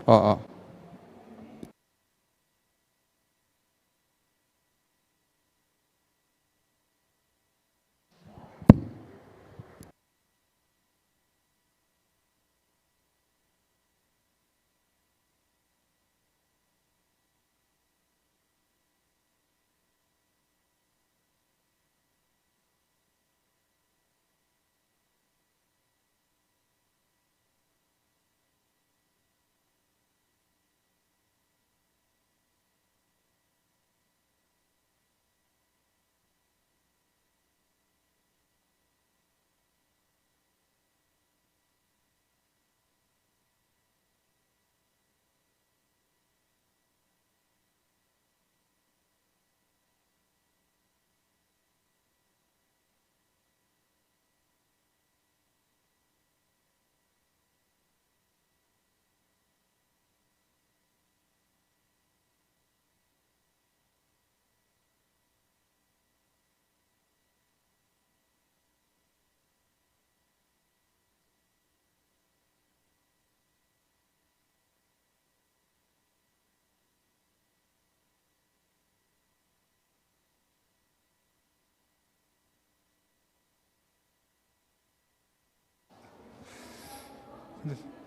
Oo.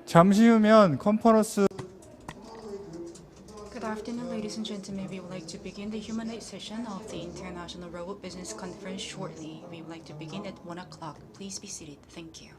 잠시 후면 컨퍼런스. Good afternoon, ladies and gentlemen. We would like to begin the humanoid session of the International Robot Business Conference shortly. We would like to begin at 1 o'clock. Please be seated. Thank you.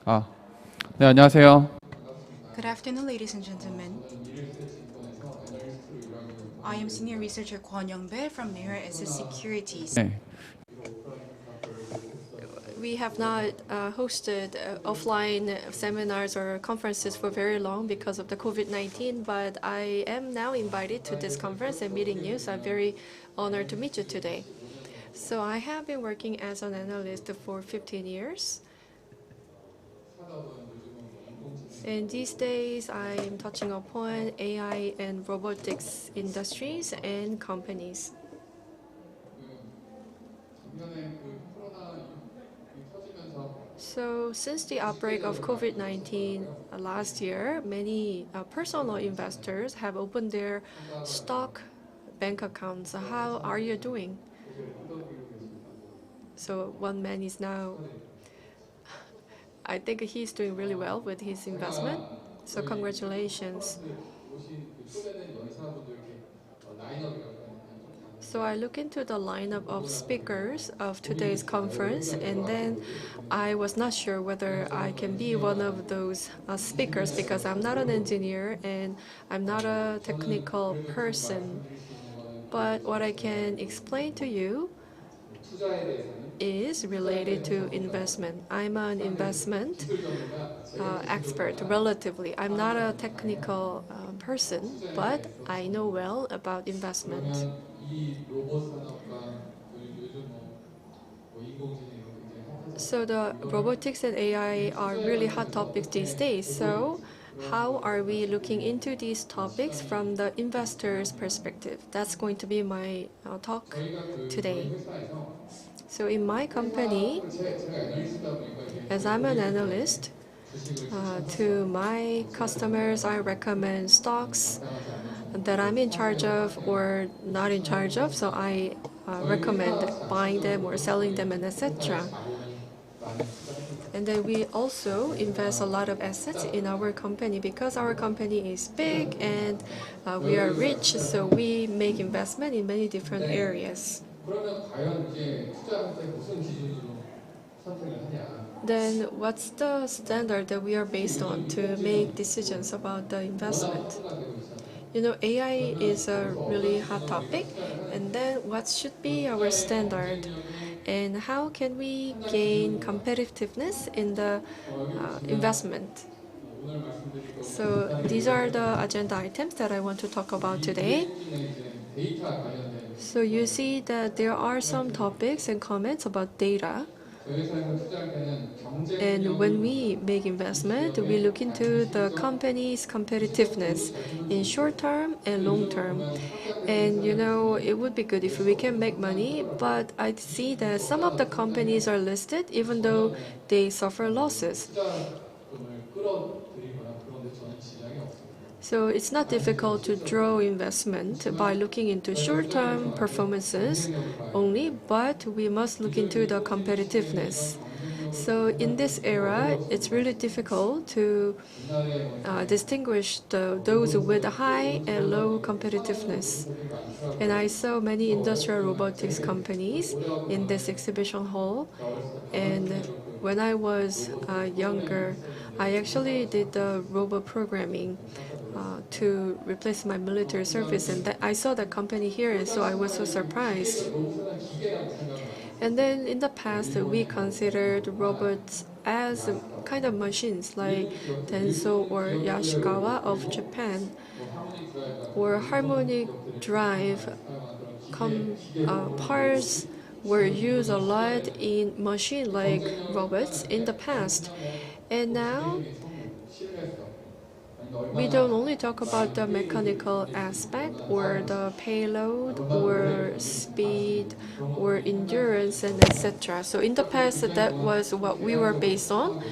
아, 네, 안녕하세요. Good afternoon, ladies and gentlemen. I am Senior Researcher Kwon Young-bae from Mira SS Securities. 네, We have not hosted offline seminars or conferences for very long because of the COVID-19, but I am now invited to this conference and meeting you, so I'm very honored to meet you today. So I have been working as an analyst for 15 years. And these days, I'm touching upon AI and robotics industries and companies. So since the outbreak of COVID-19 last year, many personal investors have opened their stock bank accounts. How are you doing? So one man is now, I think he's doing really well with his investment. So congratulations. So I look into the lineup of speakers of today's conference, and then I was not sure whether I can be one of those speakers because I'm not an engineer and I'm not a technical person. But what I can explain to you is related to investment. I'm an investment expert, relatively. I'm not a technical person, but I know well about investment. So the robotics and AI are really hot topics these days. So how are we looking into these topics from the investor's perspective? That's going to be my talk today. So in my company, as I'm an analyst, to my customers, I recommend stocks that I'm in charge of or not in charge of. So I recommend buying them or selling them and etc. And then we also invest a lot of assets in our company because our company is big and we are rich. So we make investment in many different areas. Then what's the standard that we are based on to make decisions about the investment? You know, AI is a really hot topic. And then what should be our standard? And how can we gain competitiveness in the investment? So these are the agenda items that I want to talk about today. So you see that there are some topics and comments about data. And when we make investment, we look into the company's competitiveness in short term and long term. And you know, it would be good if we can make money, but I see that some of the companies are listed even though they suffer losses. So it's not difficult to draw investment by looking into short-term performances only, but we must look into the competitiveness. So in this era, it's really difficult to distinguish those with high and low competitiveness. And I saw many industrial robotics companies in this exhibition hall. And when I was younger, I actually did the robot programming to replace my military service, and I saw the company here, and so I was so surprised. And then in the past, we considered robots as kind of machines like Denso or Yashikawa of Japan, or harmonic drive parts were used a lot in machine like robots in the past. And now we don't only talk about the mechanical aspect or the payload or speed or endurance and etc. So in the past, that was what we were based on.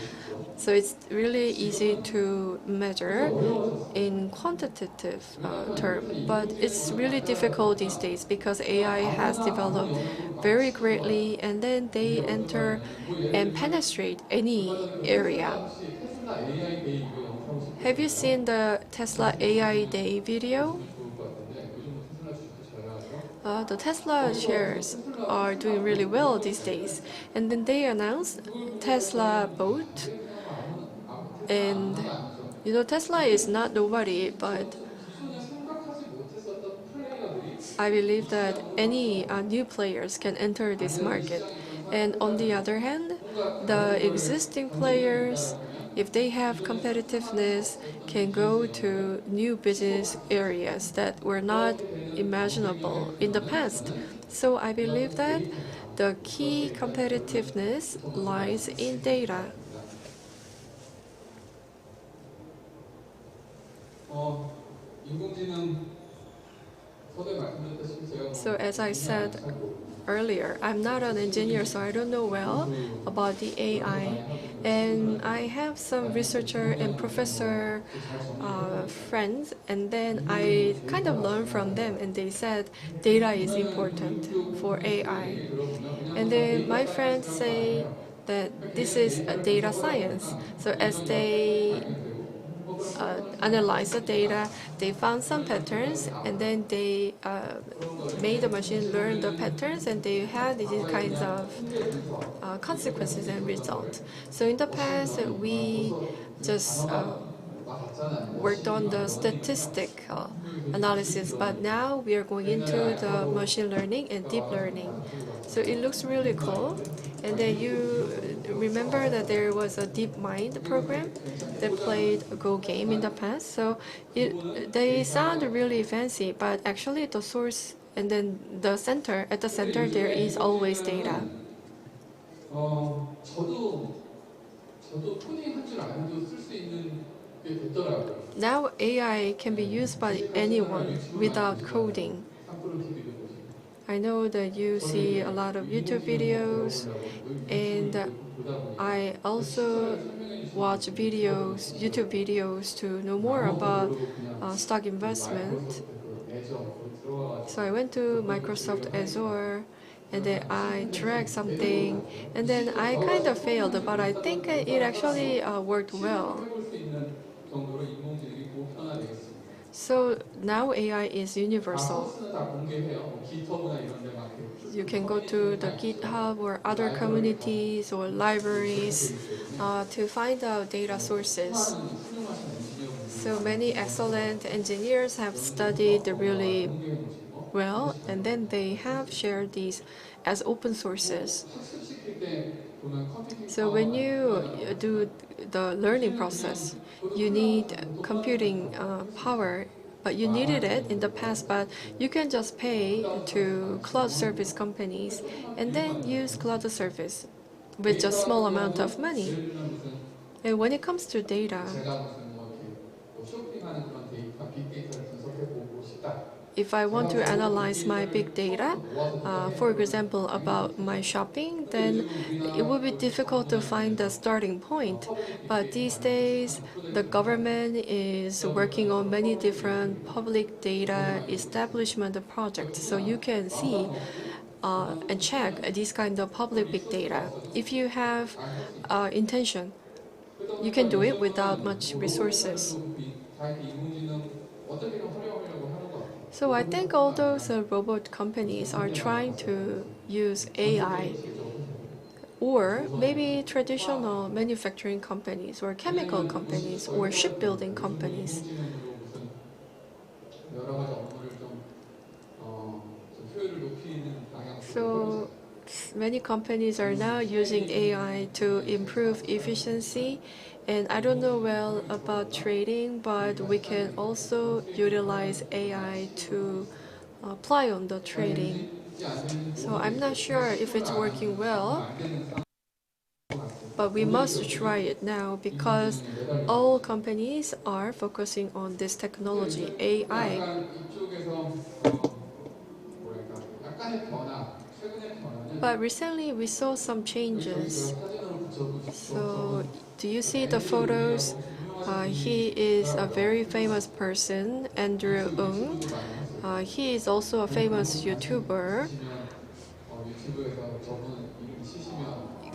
So it's really easy to measure in quantitative term, but it's really difficult these days because AI has developed very greatly, and then they enter and penetrate any area. Have you seen the Tesla AI Day video? The Tesla shares are doing really well these days, and then they announced Tesla Boat And Tesla is not nobody, but I believe that any new players can enter this market. And on the other hand, the existing players, if they have competitiveness, can go to new business areas that were not imaginable in the past. So I believe that the key competitiveness lies in data. So as I said earlier, I'm not an engineer, so I don't know well about the AI. And I have some researcher and professor friends, and then I kind of learned from them, and they said data is important for AI. And then my friends say that this is a data science. So as they analyze the data, they found some patterns, and then they made the machine learn the patterns, and they had these kinds of consequences and results. So in the past, we just worked on the statistic analysis, but now we are going into the machine learning and deep learning. So it looks really cool. And then you remember that there was a DeepMind program that played a Go game in the past. So they sound really fancy, but actually the source and then the center, at the center there is always data. Now AI can be used by anyone without coding. I know that you see a lot of YouTube videos, and I also watch videos, YouTube videos, to know more about stock investment. So I went to Microsoft Azure, and then I tracked something, and then I kind of failed, but I think it actually worked well. So now AI is universal. You can go to the GitHub or other communities or libraries to find out data sources. So many excellent engineers have studied really well, and then they have shared these as open sources. So when you do the learning process, you need computing power, but you needed it in the past, but you can just pay to cloud service companies and then use cloud service with just small amount of money. And when it comes to data, if I want to analyze my big data, for example, about my shopping, then it would be difficult to find the starting point. But these days, the government is working on many different public data establishment projects. So you can see and check these kind of public big data. If you have intention, you can do it without much resources. So I think all those robot companies are trying to use AI, or maybe traditional manufacturing companies or chemical companies or shipbuilding companies. So many companies are now using AI to improve efficiency. And I don't know well about trading, but we can also utilize AI to apply on the trading. So I'm not sure if it's working well, but we must try it now because all companies are focusing on this technology, AI. But recently we saw some changes. So do you see the photos? He is a very famous person, Andrew Ng. He is also a famous YouTuber.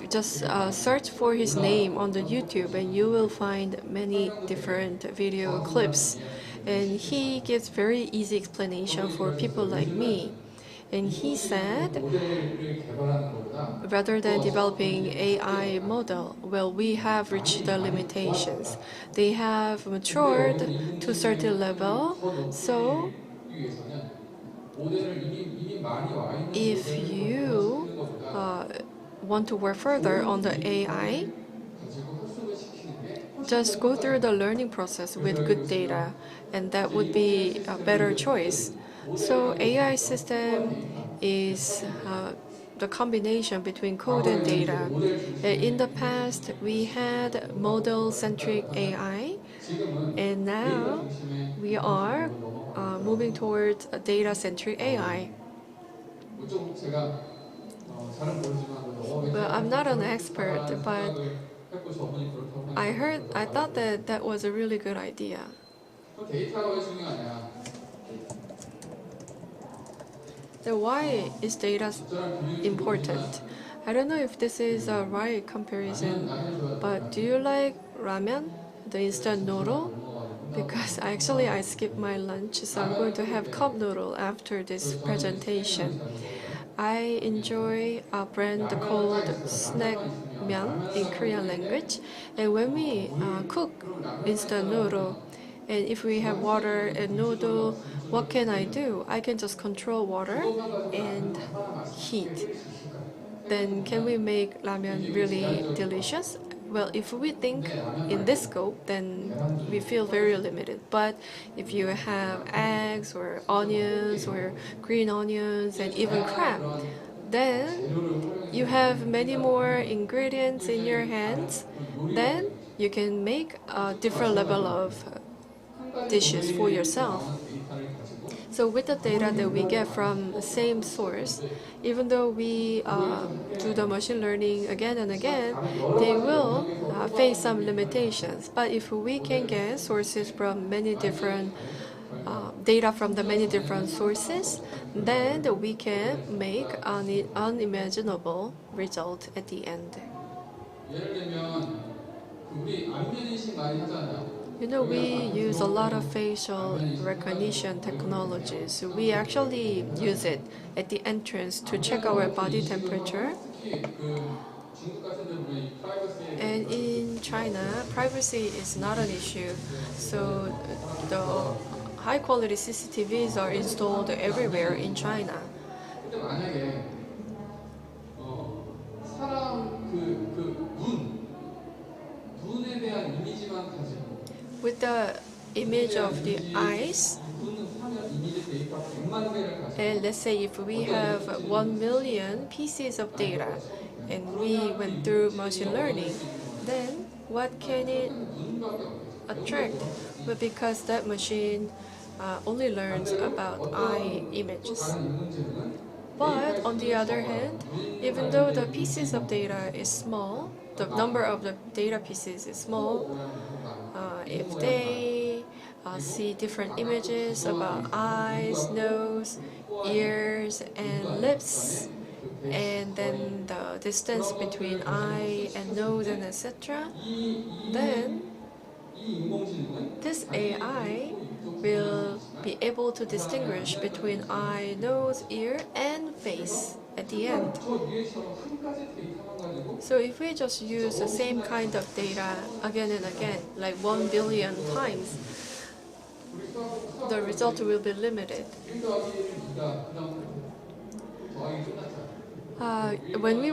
Just search for his name on the YouTube and you will find many different video clips. And he gives very easy explanation for people like me. And he said, rather than developing AI model, well, we have reached the limitations. They have matured to a certain level. So if you want to work further on the AI, just go through the learning process with good data, and that would be a better choice. So AI system is the combination between code and data. In the past, we had model-centric AI, and now we are moving towards a data-centric AI. Well, I'm not an expert, but I thought that that was a really good idea. Then why is data important? I don't know if this is a right comparison, but do you like ramen, the instant noodle? Because I skipped my lunch, so I'm going to have cup noodle after this presentation. I enjoy a brand called snack myeon in Korean language, and when we cook instant noodle, and if we have water and noodle, what can I do? I can just control water and heat. Then can we make ramen really delicious? Well, if we think in this scope, then we feel very limited. But if you have eggs or onions or green onions and even crab, then you have many more ingredients in your hands. Then you can make a different level of dishes for yourself. So with the data that we get from the same source, even though we do the machine learning again and again, they will face some limitations. But if we can get sources from many different data from the many different sources, then we can make an unimaginable result at the end. You know, we use a lot of facial recognition technologies. We actually use it at the entrance to check our body temperature. And in China, privacy is not an issue. So the high quality CCTVs are installed everywhere in China. With the image of the eyes, and let's say if we have 1 million pieces of data and we went through machine learning, then what can it attract? But because that machine only learns about eye images. But on the other hand, even though the pieces of data is small, the number of the data pieces is small, if they see different images about eyes, nose, ears, and lips, and then the distance between eye and nose and etc., then this AI will be able to distinguish between eye, nose, ear, and face at the end. So if we just use the same kind of data again and again, like 1 billion times, the result will be limited. When we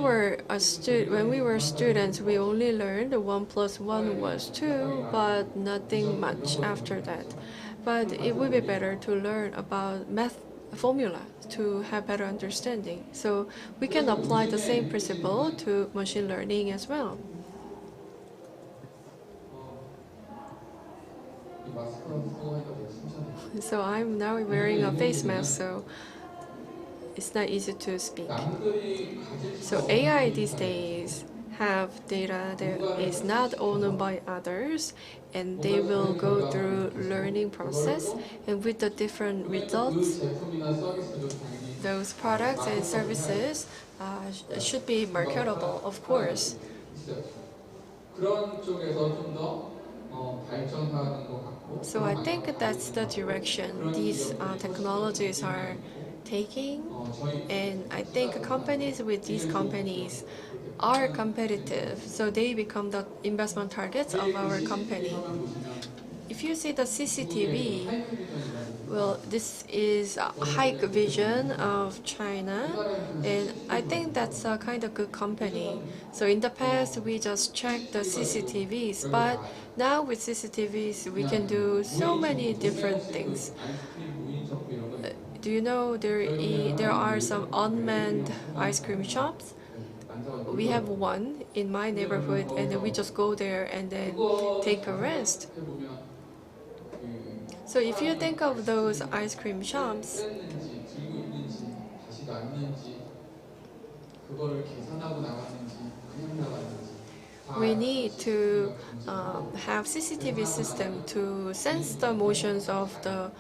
were students, we only learned 1 plus 1 was 2, but nothing much after that. But it would be better to learn about math formula to have better understanding. So we can apply the same principle to machine learning as well. So I'm now wearing a face mask, so it's not easy to speak. So AI these days have data that is not owned by others, and they will go through learning process, and with the different results, those products and services should be marketable, of course. So I think that's the direction these technologies are taking, and I think companies with these companies are competitive, so they become the investment targets of our company. If you see the CCTV, well, this is a hike vision of China, and I think that's a kind of good company. So in the past, we just checked the CCTVs, but now with CCTVs, we can do so many different things. Do you know there are some unmanned ice cream shops? We have one in my neighborhood, and then we just go there and then take a rest. So if you think of those ice cream shops, we need to have CCTV system to sense the motions of the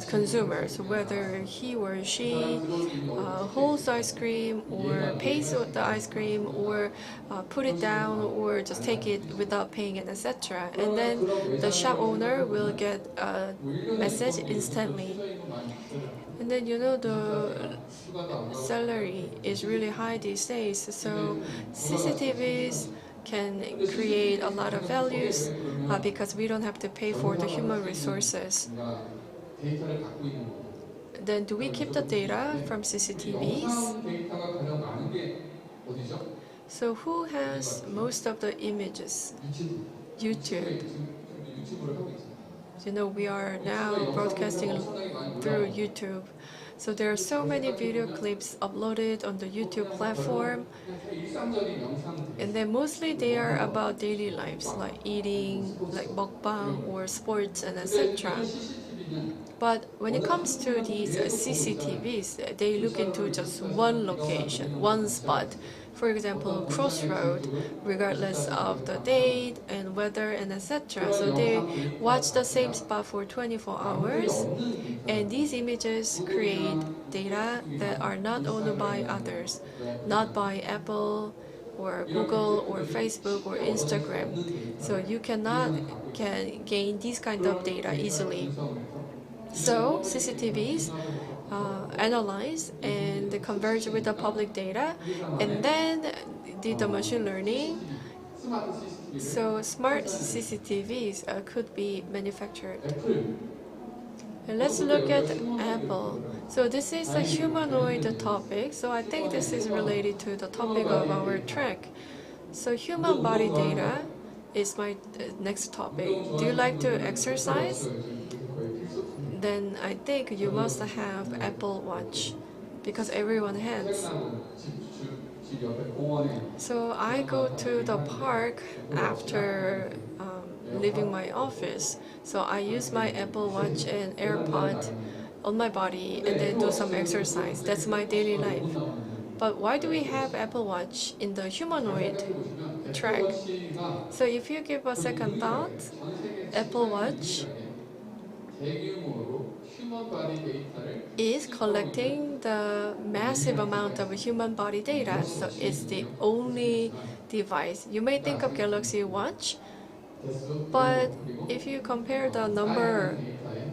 consumers, whether he or she holds the ice cream or pays with the ice cream or put it down or just take it without paying it, etc. And then the shop owner will get a message instantly. And then the salary is really high these days, so CCTVs can create a lot of values because we don't have to pay for the human resources. Then do we keep the data from CCTVs? So who has most of the images? YouTube. We are now broadcasting through YouTube. So there are so many video clips uploaded on the YouTube platform. And then mostly they are about daily lives, like eating, like mukbang or sports and etc. But when it comes to these CCTVs, they look into just one location, one spot. For example, crossroad, regardless of the date and weather and etc. So they watch the same spot for 24 hours, and these images create data that are not owned by others, not by Apple or Google or Facebook or Instagram. So you cannot gain these kind of data easily. So CCTVs analyze and converge with the public data, and then did the machine learning. So smart CCTVs could be manufactured. And let's look at Apple. So this is a humanoid topic, so I think this is related to the topic of our track. So human body data is my next topic. Do you like to exercise? Then I think you must have Apple Watch because everyone has. So I go to the park after leaving my office. So I use my Apple Watch and AirPod on my body and then do some exercise. That's my daily life. But why do we have Apple Watch in the humanoid track? So if you give a second thought, Apple Watch is collecting the massive amount of human body data. So it's the only device. You may think of Galaxy Watch, but if you compare the number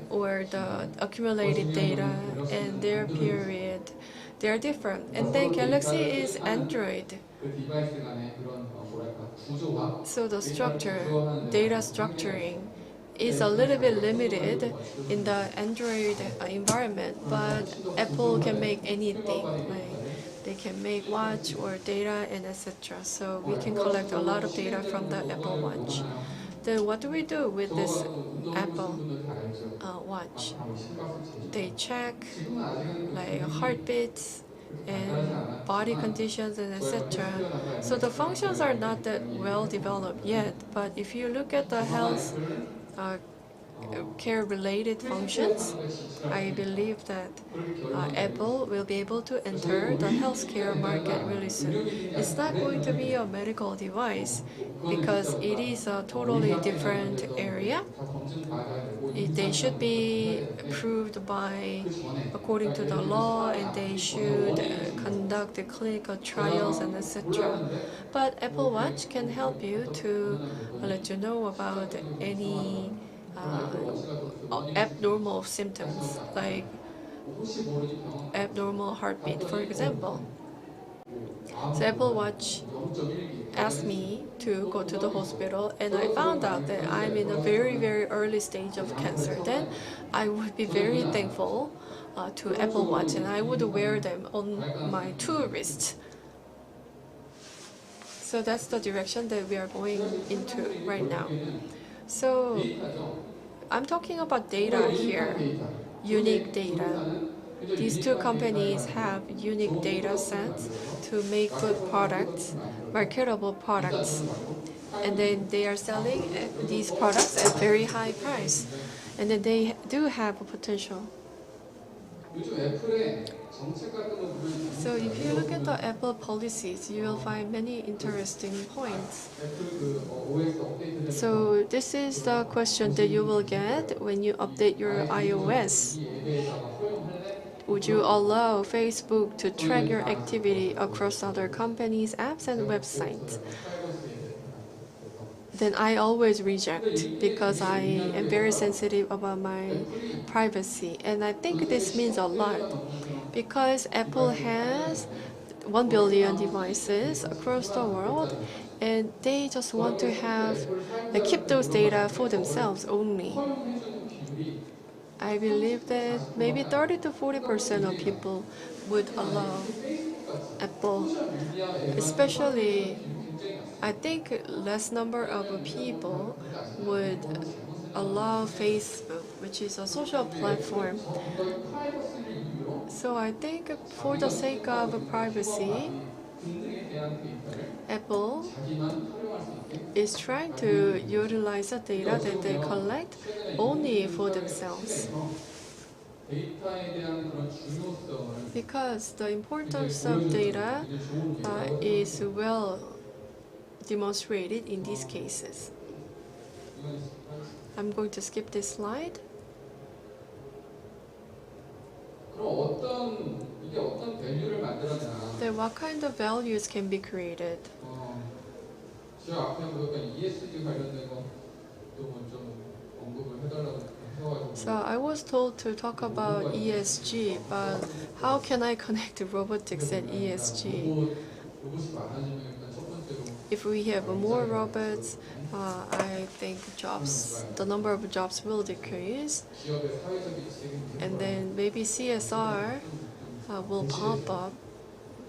or the accumulated data and their period, they're different. And then Galaxy is Android. So the structure, data structuring, is a little bit limited in the Android environment, but Apple can make anything. Like they can make watch or data and etc. So we can collect a lot of data from the Apple Watch. Then what do we do with this Apple Watch? They check like heartbeats and body conditions and etc. So the functions are not that well developed yet, but if you look at the health care-related functions, I believe that Apple will be able to enter the healthcare market really soon. It's not going to be a medical device because it is a totally different area. They should be approved by according to the law, and they should conduct the clinical trials and etc. But Apple Watch can help you to let you know about any abnormal symptoms like abnormal heartbeat, for example. So Apple Watch asked me to go to the hospital, and I found out that I'm in a very, very early stage of cancer. Then I would be very thankful to Apple Watch, and I would wear them on my two wrists. So that's the direction that we are going into right now. So I'm talking about data here, unique data. These two companies have unique data sets to make good products, marketable products. And then they are selling these products at very high price. And then they do have a potential. So if you look at the Apple policies, you will find many interesting points. So this is the question that you will get when you update your iOS. Would you allow Facebook to track your activity across other companies' apps and websites? Then I always reject because I am very sensitive about my privacy. And I think this means a lot because Apple has 1 billion devices across the world, and they just want to keep those data for themselves only. I believe that maybe 30 to 40% of people would allow Apple, especially I think less number of people would allow Facebook, which is a social platform. So I think for the sake of privacy, Apple is trying to utilize the data that they collect only for themselves. Because the importance of data is well demonstrated in these cases. I'm going to skip this slide. Then what kind of values can be created? So I was told to talk about ESG, but how can I connect robotics and ESG? If we have more robots, I think the number of jobs will decrease. And then maybe CSR will pop up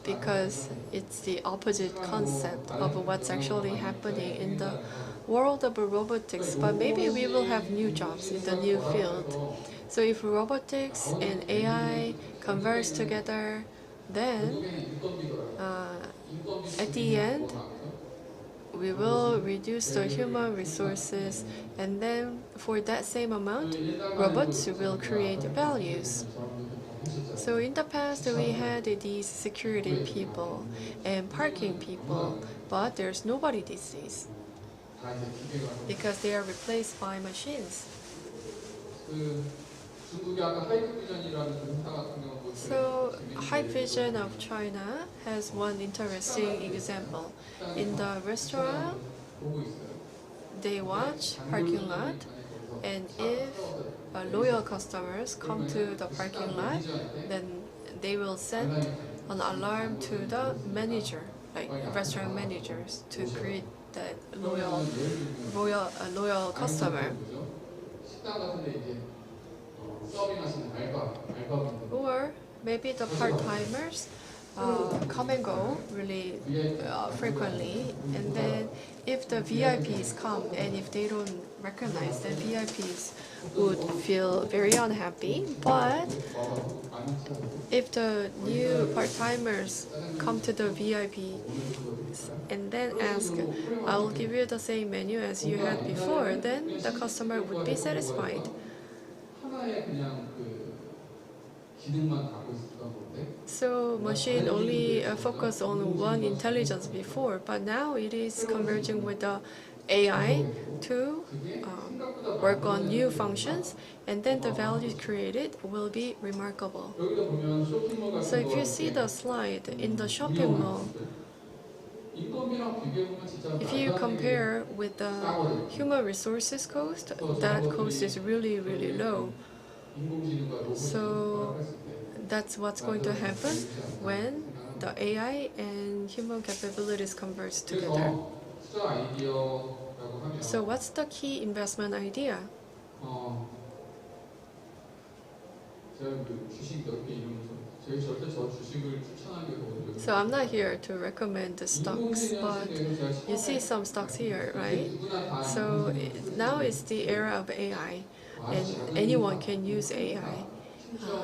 because it's the opposite concept of what's actually happening in the world of robotics. But maybe we will have new jobs in the new field. So if robotics and AI converge together, then at the end, we will reduce the human resources, and then for that same amount, robots will create values. So in the past, we had these security people and parking people, but there's nobody these days because they are replaced by machines. So Hikvision of China has one interesting example. In the restaurant, they watch parking lot, and if loyal customers come to the parking lot, then they will send an alarm to the manager, like restaurant managers, to create that loyal customer. Or maybe the part-timers come and go really frequently, and then if the VIPs come and if they don't recognize, then VIPs would feel very unhappy. But if the new part-timers come to the VIP and then ask, I will give you the same menu as you had before, then the customer would be satisfied. So machine only focus on one intelligence before, but now it is converging with the AI to work on new functions, and then the value created will be remarkable. So if you see the slide in the shopping mall, if you compare with the human resources cost, that cost is really, really low. So that's what's going to happen when the AI and human capabilities converge together. So what's the key investment idea? So I'm not here to recommend the stocks, but you see some stocks here, right? So now is the era of AI, and anyone can use AI.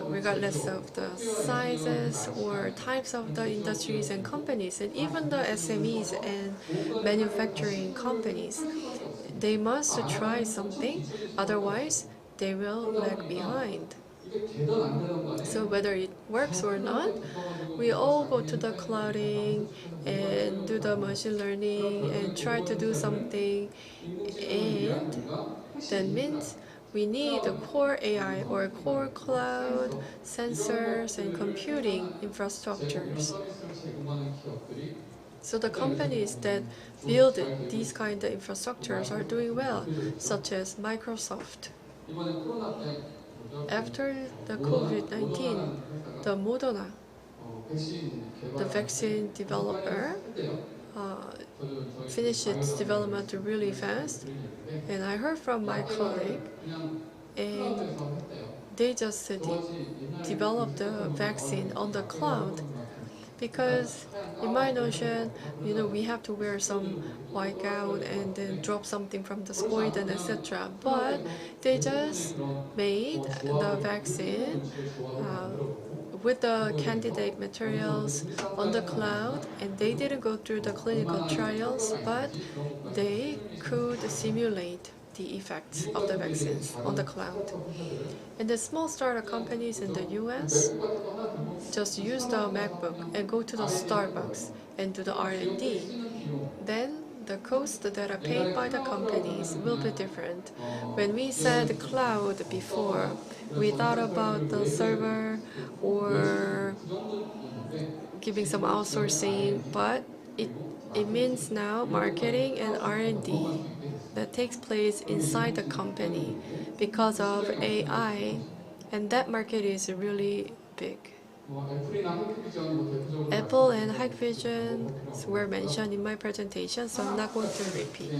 Regardless of the sizes or types of the industries and companies, and even the SMEs and manufacturing companies, they must try something, otherwise they will lag behind. So whether it works or not, we all go to the clouding and do the machine learning and try to do something, and that means we need a core AI or core cloud, sensors, and computing infrastructures. So the companies that build these kind of infrastructures are doing well, such as Microsoft. After the COVID-19, the Moderna, the vaccine developer, finished its development really fast. And I heard from my colleague, and they just developed the vaccine on the cloud, because in my notion, we have to wear some white gown and then drop something from the sky and etc. But they just made the vaccine with the candidate materials on the cloud, and they didn't go through the clinical trials, but they could simulate the effects of the vaccines on the cloud. And the small startup companies in the US just use the MacBook and go to the Starbucks and do the R&D. Then the costs that are paid by the companies will be different. When we said cloud before, we thought about the server or giving some outsourcing, but it means now marketing and R&D that takes place inside the company because of AI, and that market is really big. Apple and Hikvision were mentioned in my presentation, so I'm not going to repeat.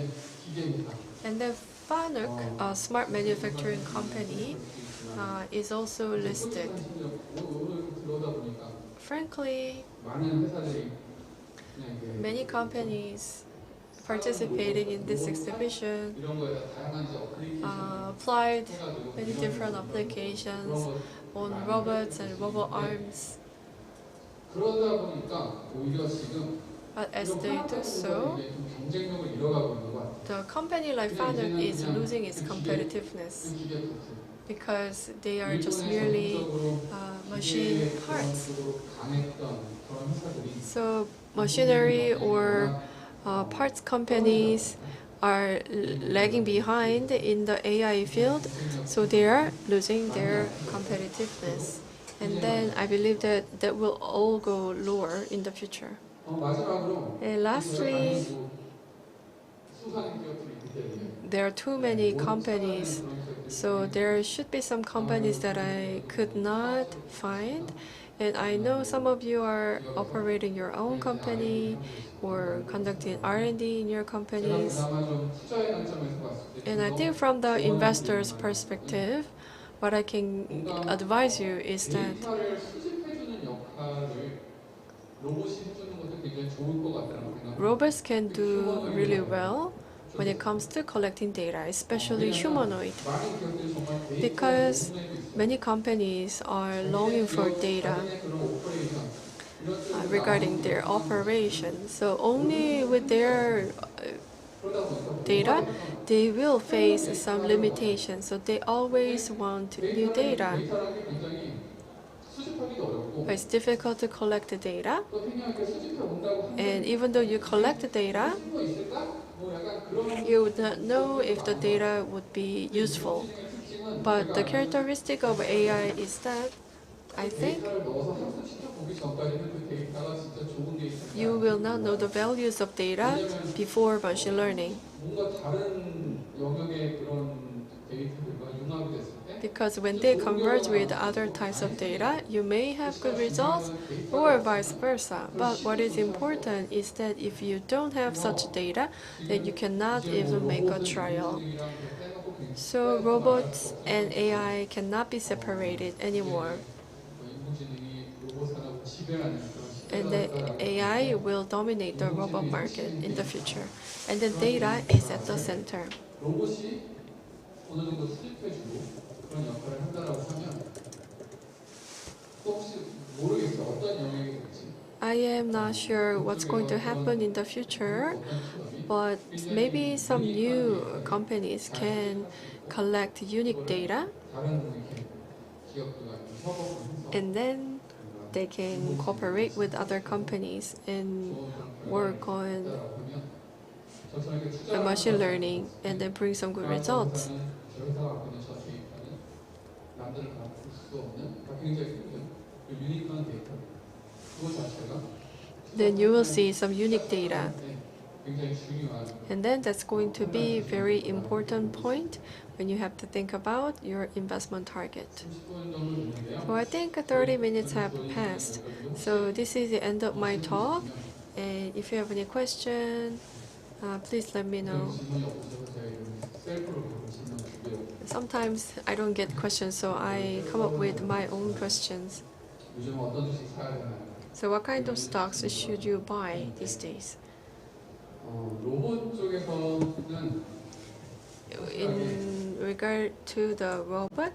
And then Fanuc, a smart manufacturing company, is also listed. Frankly, many companies participating in this exhibition applied many different applications on robots and robot arms. But as they do so, the company like Fanuc is losing its competitiveness because they are just merely machine parts. So machinery or parts companies are lagging behind in the AI field, so they are losing their competitiveness. And then I believe that will all go lower in the future. And lastly, there are too many companies, so there should be some companies that I could not find. And I know some of you are operating your own company or conducting R&D in your companies. And I think from the investor's perspective, what I can advise you is that robots can do really well when it comes to collecting data, especially humanoid, because many companies are longing for data regarding their operation. So only with their data, they will face some limitations. So they always want new data. It's difficult to collect the data, and even though you collect the data, you would not know if the data would be useful. But the characteristic of AI is that I think you will not know the values of data before machine learning. because when they converge with other types of data, you may have good results or vice versa. But what is important is that if you don't have such data, then you cannot even make a trial. So robots and AI cannot be separated anymore. And the AI will dominate the robot market in the future. And the data is at the center. I am not sure what's going to happen in the future, but maybe some new companies can collect unique data and then they can cooperate with other companies and work on machine learning and then bring some good results. Then you will see some unique data. And then that's going to be a very important point when you have to think about your investment target. So I think 30 minutes have passed. So this is the end of my talk. And if you have any question, please let me know. Sometimes I don't get questions, so I come up with my own questions. So what kind of stocks should you buy these days? In regard to the robot,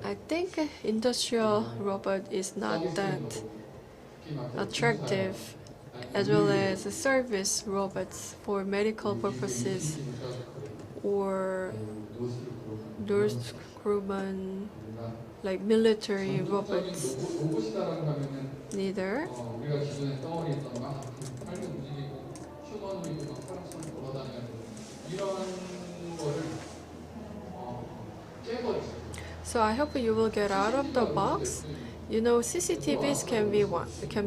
I think industrial robot is not that attractive, as well as service robots for medical purposes or nurse crewman, like military robots. Neither. So I hope you will get out of the box. You know, CCTVs can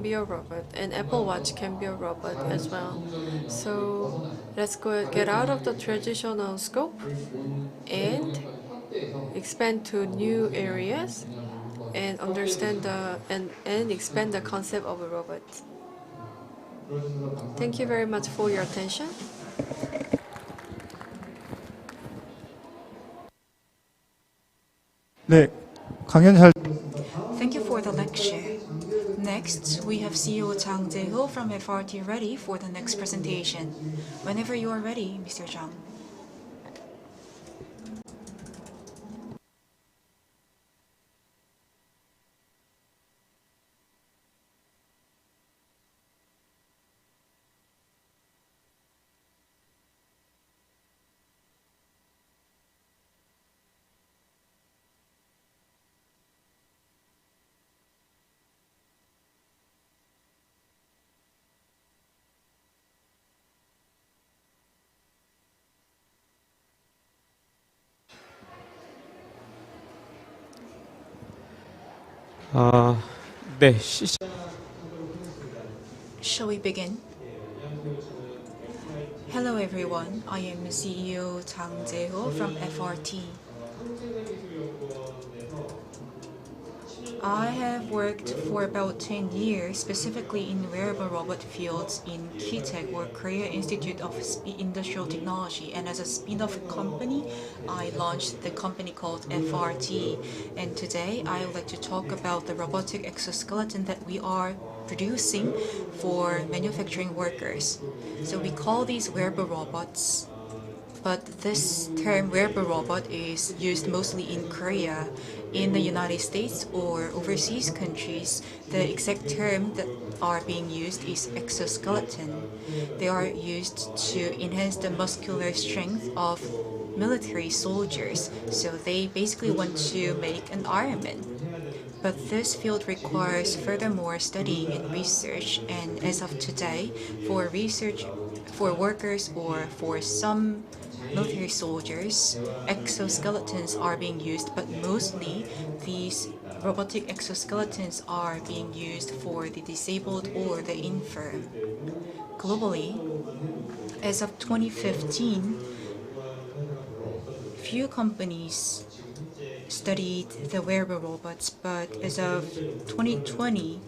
be a robot, and Apple Watch can be a robot as well. So let's get out of the traditional scope and expand to new areas and understand and expand the concept of a robot. Thank you very much for your attention. 네, 강연 잘 Thank you for the lecture. Next, we have CEO Chang Jae-ho from FRT ready for the next presentation. Whenever you are ready, Mr. Chang. 네, Shall we begin? Hello everyone, I am CEO Chang Jae-ho from FRT. I have worked for about 10 years, specifically in wearable robot fields in KITech, or Korea Institute of Industrial Technology, and as a spin-off company, I launched the company called FRT. And today, I would like to talk about the robotic exoskeleton that we are producing for manufacturing workers. So we call these wearable robots, but this term wearable robot is used mostly in Korea. In the United States or overseas countries, the exact term that are being used is exoskeleton. They are used to enhance the muscular strength of military soldiers, so they basically want to make an Iron Man. But this field requires furthermore studying and research, and as of today, for research, for workers or for some military soldiers, exoskeletons are being used, but mostly these robotic exoskeletons are being used for the disabled or the infirm. Globally, As of 2015, few companies studied the wearable robots, but as of 2020,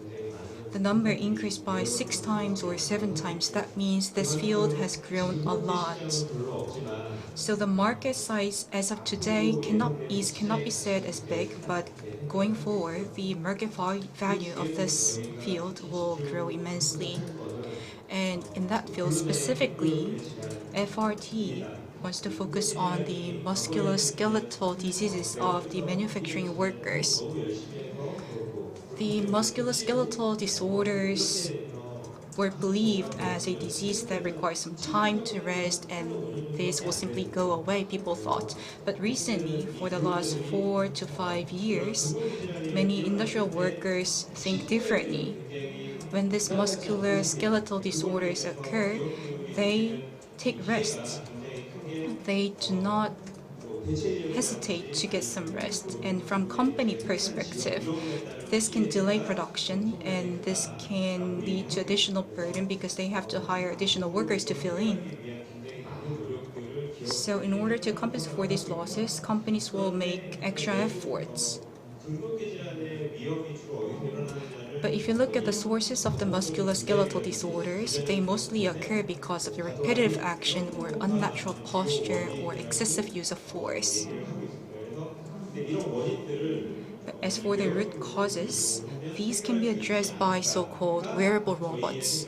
the number increased by 6 times or 7 times. That means this field has grown a lot. So the market size as of today cannot be said as big, but going forward, the market value of this field will grow immensely. And in that field specifically, FRT wants to focus on the musculoskeletal diseases of the manufacturing workers. The musculoskeletal disorders were believed as a disease that requires some time to rest and this will simply go away, people thought. But recently, for the last 4 to 5 years, many industrial workers think differently. When these musculoskeletal disorders occur, they take rest. They do not hesitate to get some rest. And from company perspective, this can delay production and this can lead to additional burden because they have to hire additional workers to fill in. So in order to compensate for these losses, companies will make extra efforts. But if you look at the sources of the musculoskeletal disorders, they mostly occur because of the repetitive action or unnatural posture or excessive use of force. But as for the root causes, these can be addressed by so-called wearable robots.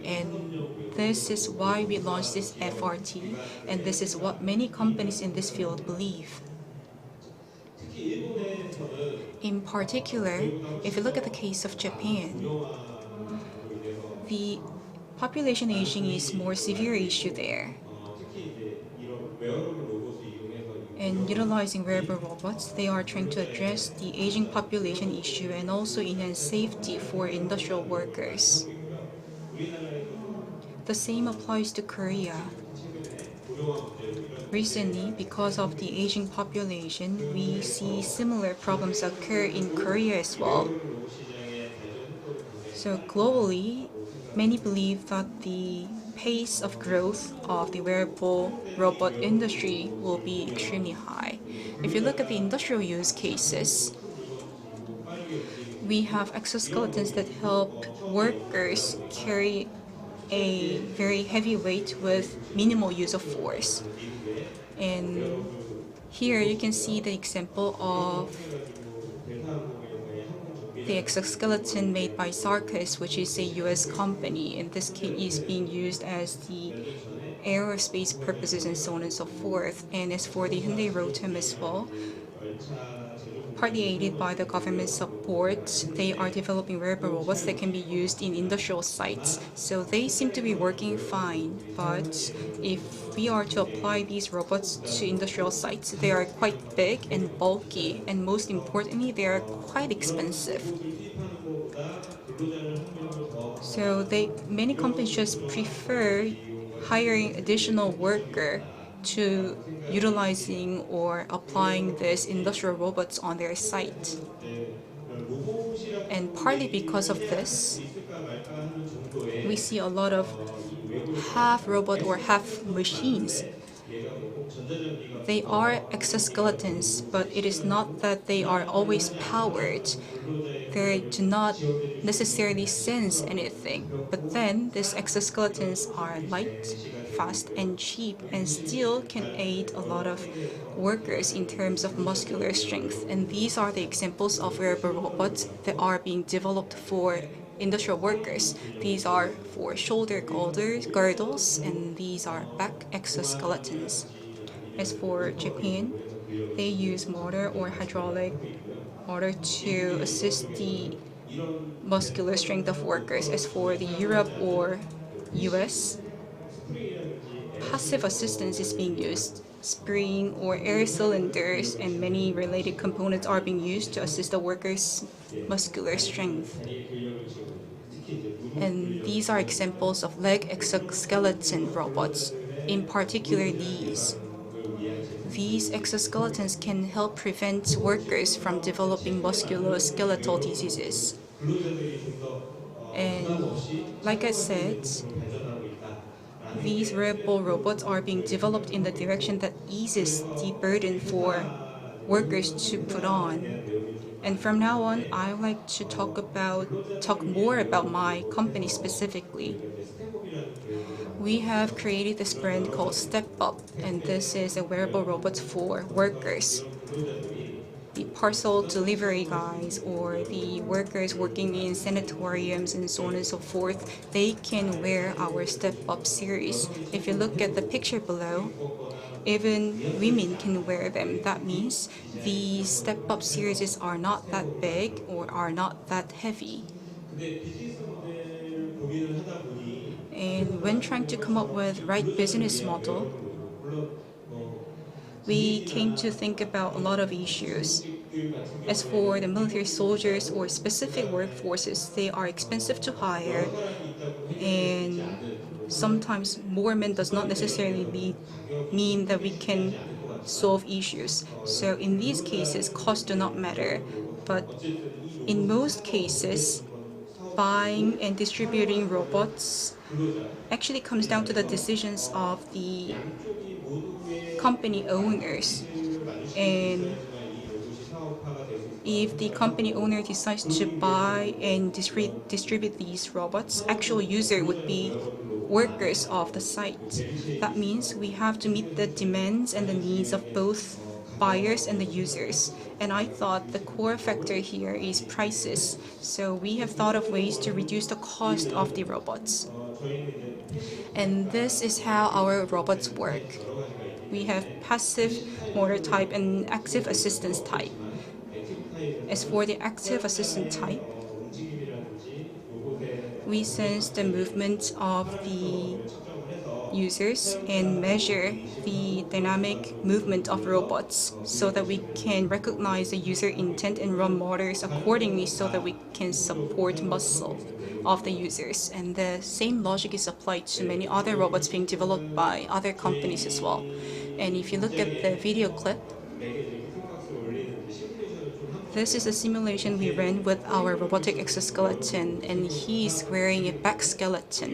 And this is why we launched this FRT, and this is what many companies in this field believe. In particular, if you look at the case of Japan, the population aging is a more severe issue there. And utilizing wearable robots, they are trying to address the aging population issue and also enhance safety for industrial workers. The same applies to Korea. Recently, because of the aging population, we see similar problems occur in Korea as well. So globally, many believe that the pace of growth of the wearable robot industry will be extremely high. If you look at the industrial use cases, we have exoskeletons that help workers carry a very heavy weight with minimal use of force. And here you can see the example of the exoskeleton made by Sarkis, which is a US company, and this kit is being used as the aerospace purposes and so on and so forth. And as for the Hyundai Rotem as well, partly aided by the government support, they are developing wearable robots that can be used in industrial sites. So they seem to be working fine, but if we are to apply these robots to industrial sites, they are quite big and bulky, and most importantly, they are quite expensive. So many companies just prefer hiring additional worker to utilizing or applying these industrial robots on their site. And partly because of this, we see a lot of half robot or half machines. They are exoskeletons, but it is not that they are always powered. They do not necessarily sense anything. But then these exoskeletons are light, fast, and cheap, and still can aid a lot of workers in terms of muscular strength. And these are the examples of wearable robots that are being developed for industrial workers. These are for shoulder girdles, and these are back exoskeletons. As for Japan, they use motor or hydraulic motor to assist the muscular strength of workers. As for the Europe or US, passive assistance is being used. Spring or air cylinders and many related components are being used to assist the workers' muscular strength. And these are examples of leg exoskeleton robots, in particular these. These exoskeletons can help prevent workers from developing musculoskeletal diseases. And like I said, these wearable robots are being developed in the direction that eases the burden for workers to put on. And from now on, I would like to talk more about my company specifically. We have created this brand called Step Up, and this is a wearable robot for workers. The parcel delivery guys or the workers working in sanatoriums and so on and so forth, they can wear our Step Up series. If you look at the picture below, even women can wear them. That means the Step Up series are not that big or are not that heavy. And when trying to come up with right business model, we came to think about a lot of issues. As for the military soldiers or specific workforces, they are expensive to hire, and sometimes more men does not necessarily mean that we can solve issues. So in these cases, costs do not matter. But in most cases, buying and distributing robots actually comes down to the decisions of the company owners. And if the company owner decides to buy and distribute these robots, actual user would be workers of the site. That means we have to meet the demands and the needs of both buyers and the users. And I thought the core factor here is prices. So we have thought of ways to reduce the cost of the robots. And this is how our robots work. We have passive motor type and active assistance type. As for the active assistant type, we sense the movement of the users and measure the dynamic movement of robots so that we can recognize the user intent and run motors accordingly so that we can support muscle of the users. And the same logic is applied to many other robots being developed by other companies as well. And if you look at the video clip, this is a simulation we ran with our robotic exoskeleton, and he's wearing a back skeleton.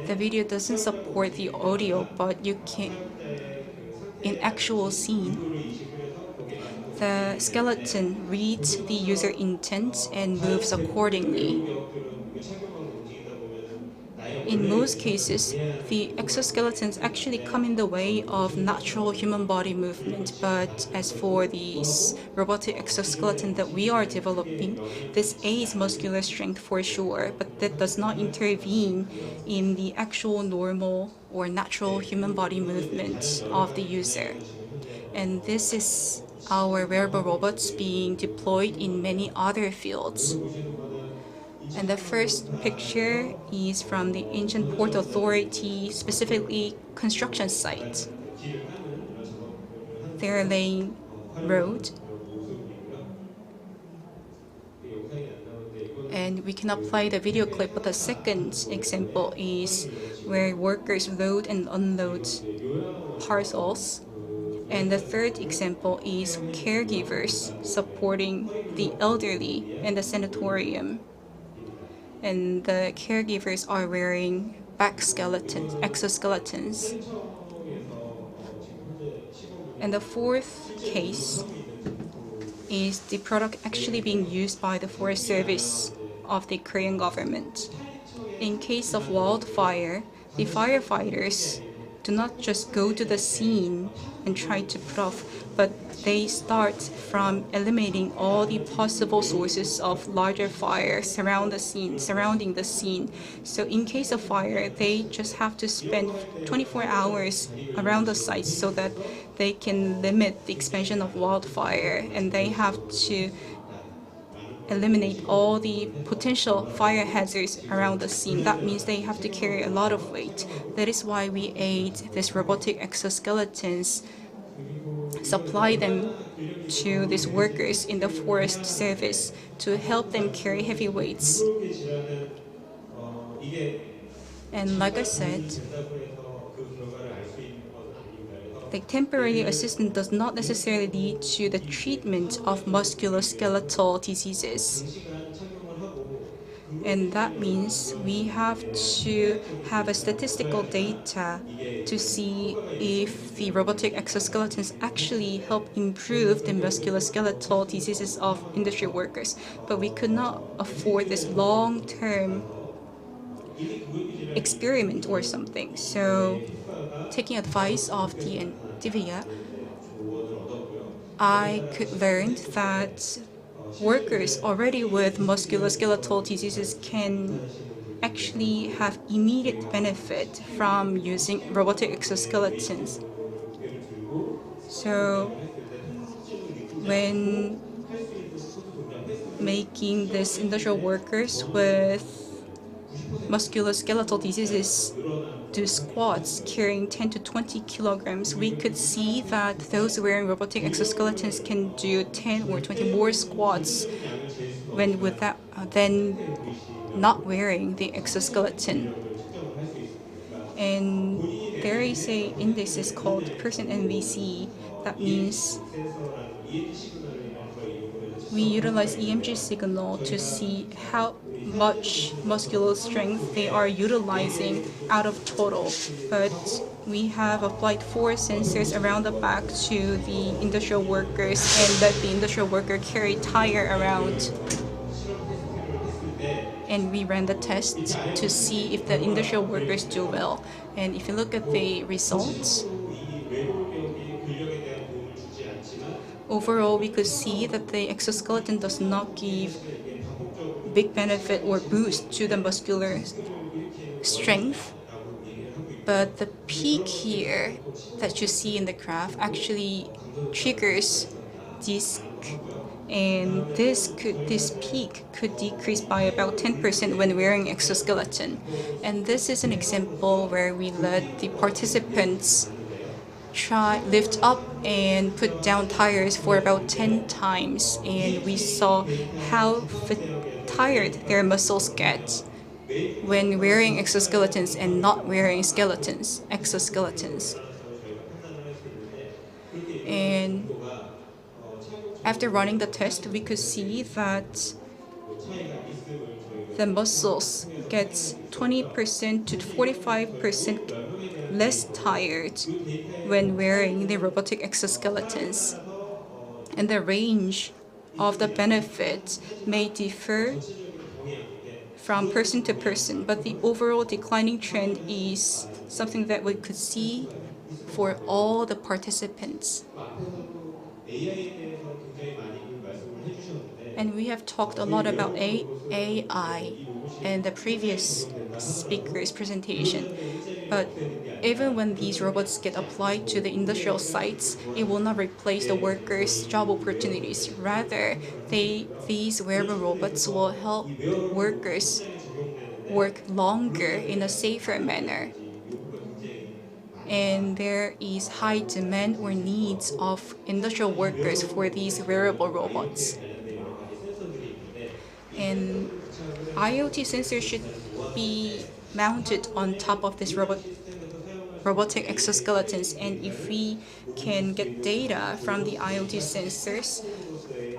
The video doesn't support the audio, but you can, in actual scene, the skeleton reads the user intent and moves accordingly. In most cases, the exoskeletons actually come in the way of natural human body movement, but as for these robotic exoskeleton that we are developing, this aids muscular strength for sure, but that does not intervene in the actual normal or natural human body movement of the user. And this is our wearable robots being deployed in many other fields. And the first picture is from the Ancient Port Authority, specifically construction site. They're laying road. And we cannot play the video clip, but the second example is where workers load and unload parcels. And the third example is caregivers supporting the elderly in the sanatorium. And the caregivers are wearing exoskeletons. And the fourth case is the product actually being used by the Forest Service of the Korean government. In case of wildfire, the firefighters do not just go to the scene and try to put off, but they start from eliminating all the possible sources of larger fire surrounding the scene. So in case of fire, they just have to spend 24 hours around the site so that they can limit the expansion of wildfire, and they have to eliminate all the potential fire hazards around the scene. That means they have to carry a lot of weight. That is why we aid these robotic exoskeletons, supply them to these workers in the Forest Service to help them carry heavy weights. And like I said, the temporary assistance does not necessarily lead to the treatment of musculoskeletal diseases. And that means we have to have a statistical data to see if the robotic exoskeletons actually help improve the musculoskeletal diseases of industry workers. But we could not afford this long-term experiment or something. So, taking advice of the NVIDIA, I could learn that workers already with musculoskeletal diseases can actually have immediate benefit from using robotic exoskeletons. So when making these industrial workers with musculoskeletal diseases do squats carrying 10 to 20 kilograms, we could see that those wearing robotic exoskeletons can do 10 or 20 more squats when without than not wearing the exoskeleton. And there is a index is called person NVC. That means we utilize EMG signal to see how much muscular strength they are utilizing out of total. But we have applied 4 sensors around the back to the industrial workers and let the industrial worker carry tire around. And we ran the test to see if the industrial workers do well. And if you look at the results, overall we could see that the exoskeleton does not give big benefit or boost to the muscular strength. But the peak here that you see in the graph actually triggers disc, and this peak could decrease by about 10% when wearing exoskeleton. And this is an example where we let the participants lift up and put down tires for about 10 times, and we saw how tired their muscles get when wearing exoskeletons and not wearing exoskeletons. And after running the test, we could see that the muscles get 20% to 45% less tired when wearing the robotic exoskeletons. And the range of the benefit may differ from person to person, but the overall declining trend is something that we could see for all the participants. And we have talked a lot about AI in the previous speaker's presentation. But even when these robots get applied to the industrial sites, it will not replace the workers' job opportunities. Rather, these wearable robots will help workers work longer in a safer manner. And there is high demand or needs of industrial workers for these wearable robots. And IoT sensors should be mounted on top of this robotic exoskeletons, and if we can get data from the IoT sensors,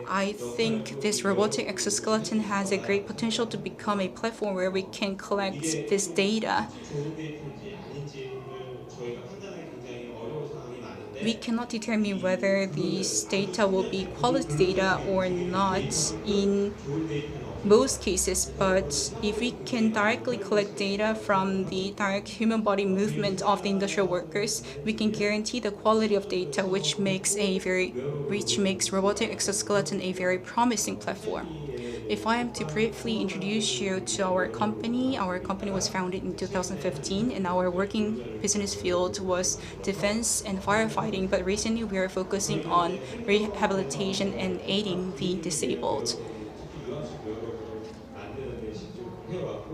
I think this robotic exoskeleton has a great potential to become a platform where we can collect this data. We cannot determine whether these data will be quality data or not in most cases, but if we can directly collect data from the direct human body movement of the industrial workers, we can guarantee the quality of data, which makes robotic exoskeleton a very promising platform. If I am to briefly introduce you to our company was founded in 2015, and our working business field was defense and firefighting, but recently we are focusing on rehabilitation and aiding the disabled.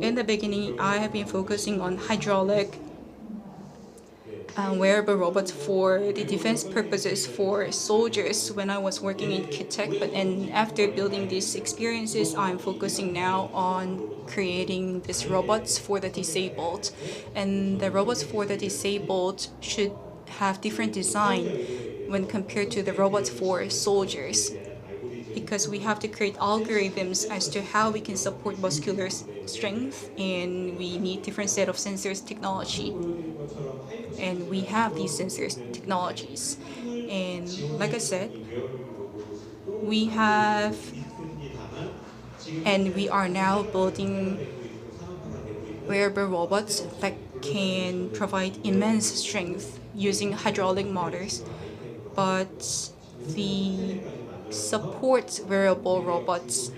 In the beginning, I have been focusing on hydraulic wearable robots for the defense purposes for soldiers when I was working in Kitech. And after building these experiences, I'm focusing now on creating these robots for the disabled. And the robots for the disabled should have different design when compared to the robots for soldiers. because we have to create algorithms as to how we can support muscular strength, and we need different set of sensors technology. And we have these sensors technologies. And like I said, we have and we are now building wearable robots that can provide immense strength using hydraulic motors, but the support wearable robots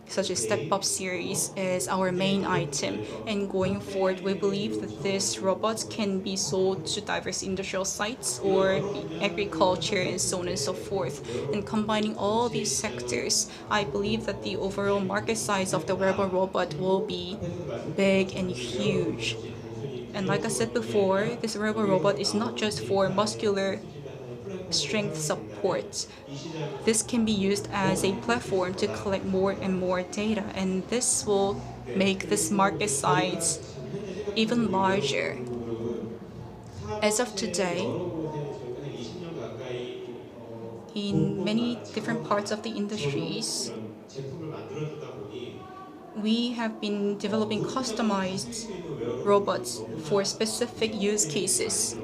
such as step-up series is our main item, and going forward we believe that these robots can be sold to diverse industrial sites or agriculture and so on and so forth. And combining all these sectors, I believe that the overall market size of the wearable robot will be big and huge. And like I said before, this wearable robot is not just for muscular strength support. This can be used as a platform to collect more and more data, and this will make this market size even larger. As of today, in many different parts of the industries, we have been developing customized robots for specific use cases.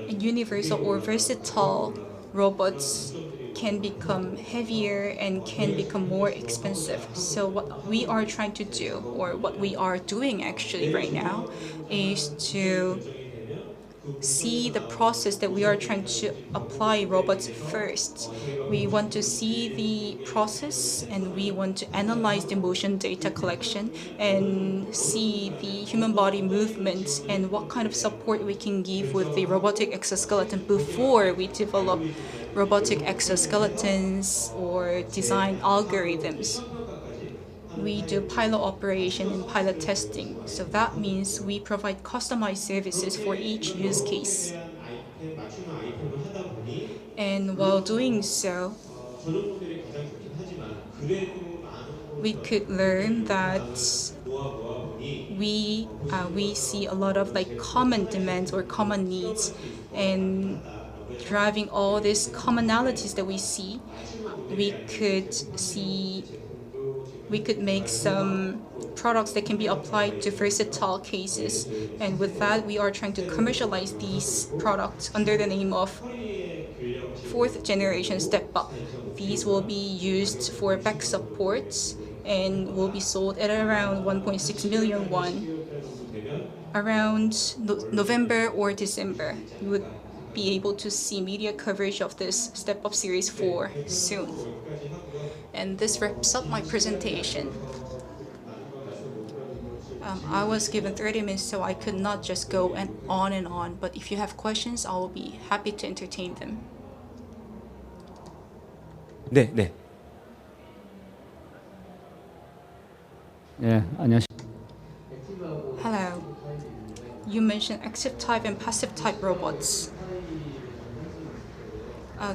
And universal or versatile robots can become heavier and can become more expensive. So what we are trying to do, or what we are doing actually right now, is to see the process that we are trying to apply robots first. We want to see the process, and we want to analyze the motion data collection and see the human body movements and what kind of support we can give with the robotic exoskeleton before we develop robotic exoskeletons or design algorithms. We do pilot operation and pilot testing. So that means we provide customized services for each use case. And while doing so, we could learn that we see a lot of like common demands or common needs, and driving all these commonalities that we see, we could make some products that can be applied to versatile cases. And with that, we are trying to commercialize these products under the name of fourth generation step up. These will be used for back supports and will be sold at around 1.6 million won. Around November or December, you would be able to see media coverage of this Step Up Series 4 soon. And this wraps up my presentation. I was given 30 minutes, so I could not just go and on, but if you have questions, I will be happy to entertain them. 네, 네. 예, 안녕하십니까. Hello. You mentioned active type and passive type robots.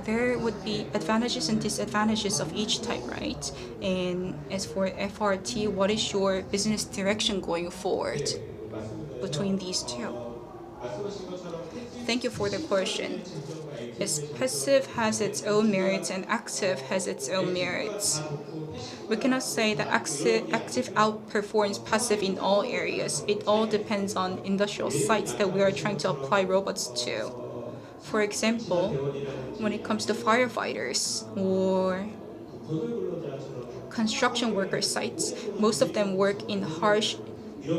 There would be advantages and disadvantages of each type, right? And as for FRT, what is your business direction going forward between these two? Thank you for the question. As passive has its own merits and active has its own merits. We cannot say that active outperforms passive in all areas. It all depends on industrial sites that we are trying to apply robots to. For example, when it comes to firefighters or construction worker sites, most of them work in harsh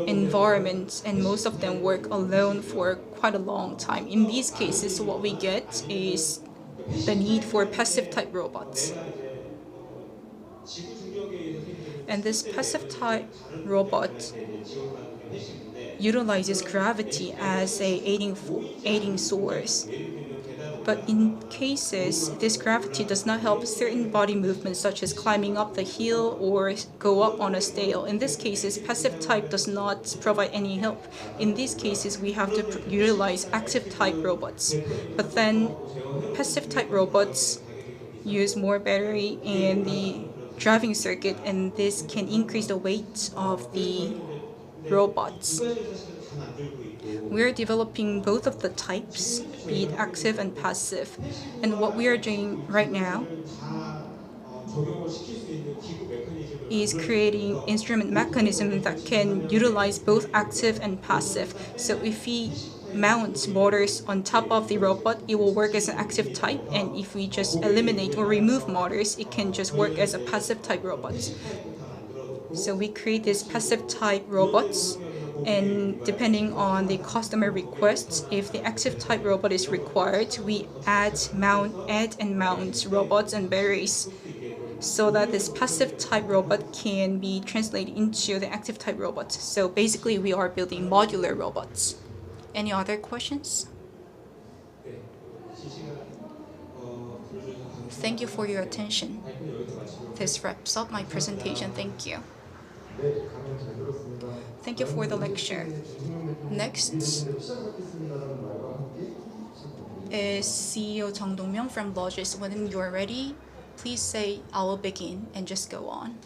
environments and most of them work alone for quite a long time. In these cases, what we get is the need for passive type robots. And this passive type robot utilizes gravity as a aiding source. But in cases, this gravity does not help certain body movements such as climbing up the hill or go up on a stair. In these cases, passive type does not provide any help. In these cases, we have to utilize active type robots. But then passive type robots use more battery in the driving circuit, and this can increase the weight of the robots. We're developing both of the types, be it active and passive. And what we are doing right now is creating instrument mechanism that can utilize both active and passive. So if we mount motors on top of the robot, it will work as an active type, and if we just eliminate or remove motors, it can just work as a passive type robot. So we create these passive type robots, and depending on the customer requests, if the active type robot is required, we add and mount robots and batteries so that this passive type robot can be translated into the active type robot. So basically we are building modular robots. Any other questions? Thank you for your attention. This wraps up my presentation. Thank you. Thank you for the lecture. Next is CEO Jung Dong-myung from Logis. When you are ready, please say I will begin and just go on.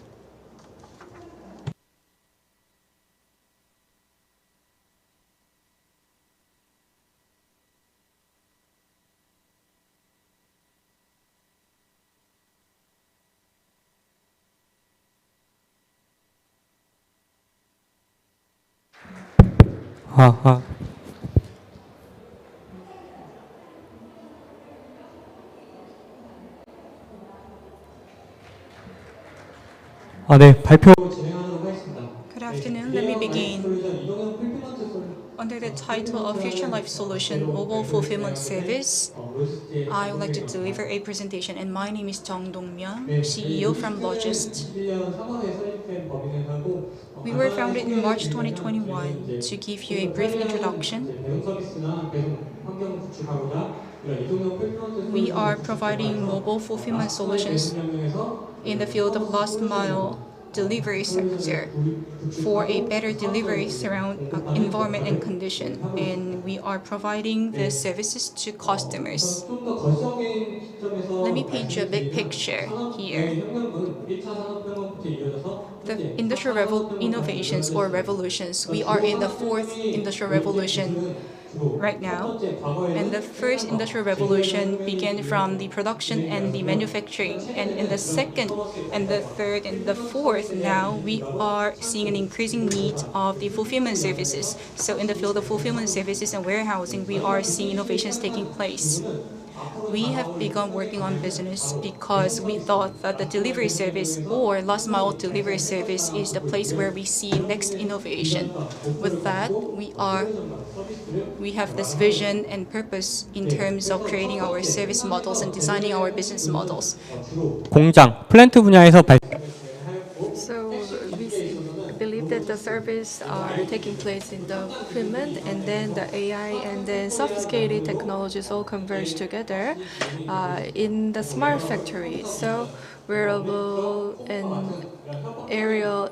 아, 네, 발표 진행하도록 하겠습니다. Good afternoon. Let me begin. Under the title of Future Life Solution Mobile Fulfillment Service, I would like to deliver a presentation, and my name is Jung Dong-myung, CEO from Logist. We were founded in March 2021. To give you a brief introduction, we are providing mobile fulfillment solutions in the field of last mile delivery sector for a better delivery surround environment and condition, and we are providing the services to customers. Let me paint you a big picture here. The industrial innovations or revolutions, we are in the fourth industrial revolution right now, and the first industrial revolution began from the production and the manufacturing, and in the second and the third and the fourth, now we are seeing an increasing need of the fulfillment services. So in the field of fulfillment services and warehousing, we are seeing innovations taking place. We have begun working on business because we thought that the delivery service or last mile delivery service is the place where we see next innovation. With that, we have this vision and purpose in terms of creating our service models and designing our business models. 공장, 플랜트 분야에서 So we believe that the service are taking place in the fulfillment, and then the AI and then sophisticated technologies all converge together in the smart factory. So wearable and aerial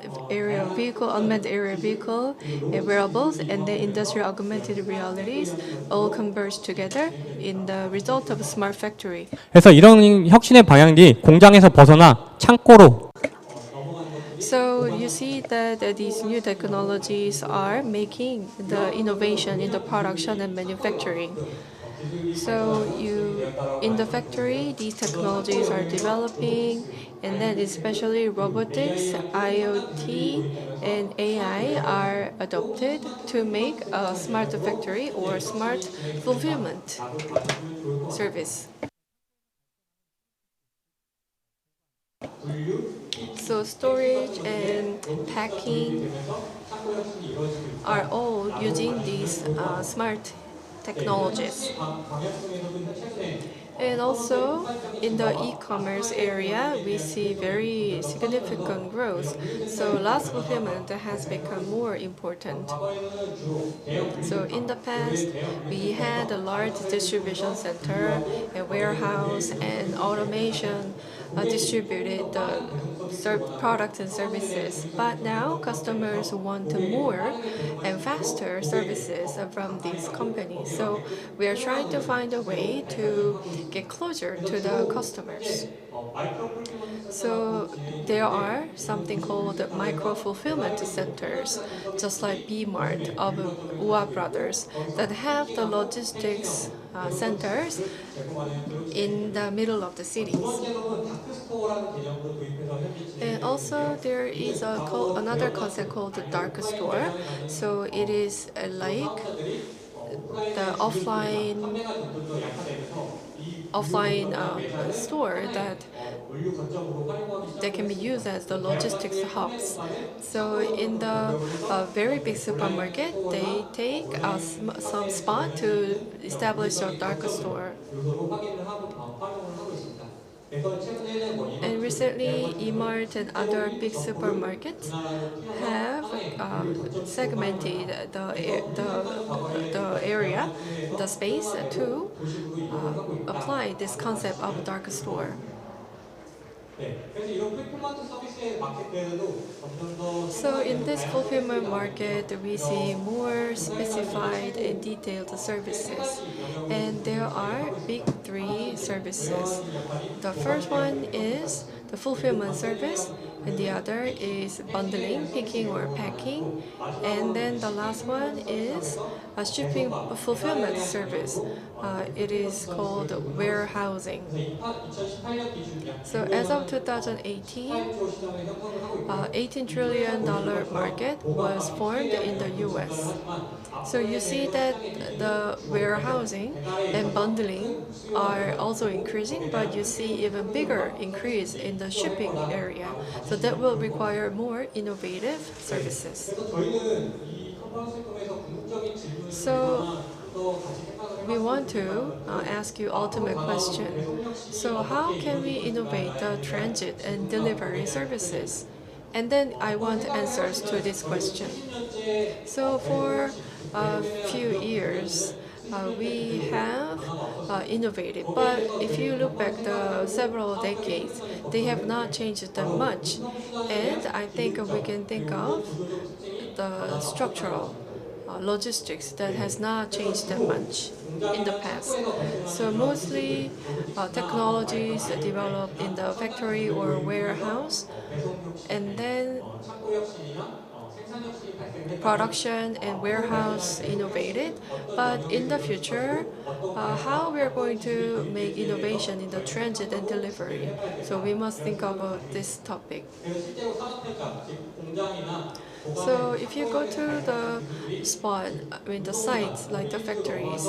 vehicle, unmanned aerial vehicle, wearables, and the industrial augmented realities all converge together in the result of a smart factory. 그래서 이런 혁신의 방향이 공장에서 벗어나 창고로 So you see that these new technologies are making the innovation in the production and manufacturing. So in the factory, these technologies are developing, and then especially robotics, IoT, and AI are adopted to make a smart factory or smart fulfillment service. So storage and packing are all using these smart technologies. And also in the e-commerce area, we see very significant growth. So last fulfillment has become more important. So in the past, we had a large distribution center, a warehouse, and automation distributed the products and services. But now customers want more and faster services from these companies. So we are trying to find a way to get closer to the customers. So there are something called micro fulfillment centers, just like B-Mart of Ua Brothers, that have the logistics centers in the middle of the cities. And also there is another concept called the dark store. So it is like the offline store that can be used as the logistics hubs. So in the very big supermarket, they take some spot to establish a dark store. And recently, E-Mart and other big supermarkets have segmented the area, the space to apply this concept of dark store. So in this fulfillment market, we see more specified and detailed services. And there are big three services. The first one is the fulfillment service, and the other is bundling, picking or packing, and then the last one is a shipping fulfillment service. It is called warehousing. So as of 2018, $18 trillion market was formed in the US. So you see that the warehousing and bundling are also increasing, but you see even bigger increase in the shipping area. So that will require more innovative services. So we want to ask you ultimate question. So how can we innovate the transit and delivery services? And then I want answers to this question. So for a few years, we have innovated, but if you look back the several decades, they have not changed that much. And I think we can think of the structural logistics that has not changed that much in the past. So mostly technologies developed in the factory or warehouse, and then production and warehouse innovated. But in the future, how we are going to make innovation in the transit and delivery? So we must think about this topic. So if you go to the spot, the sites like the factories,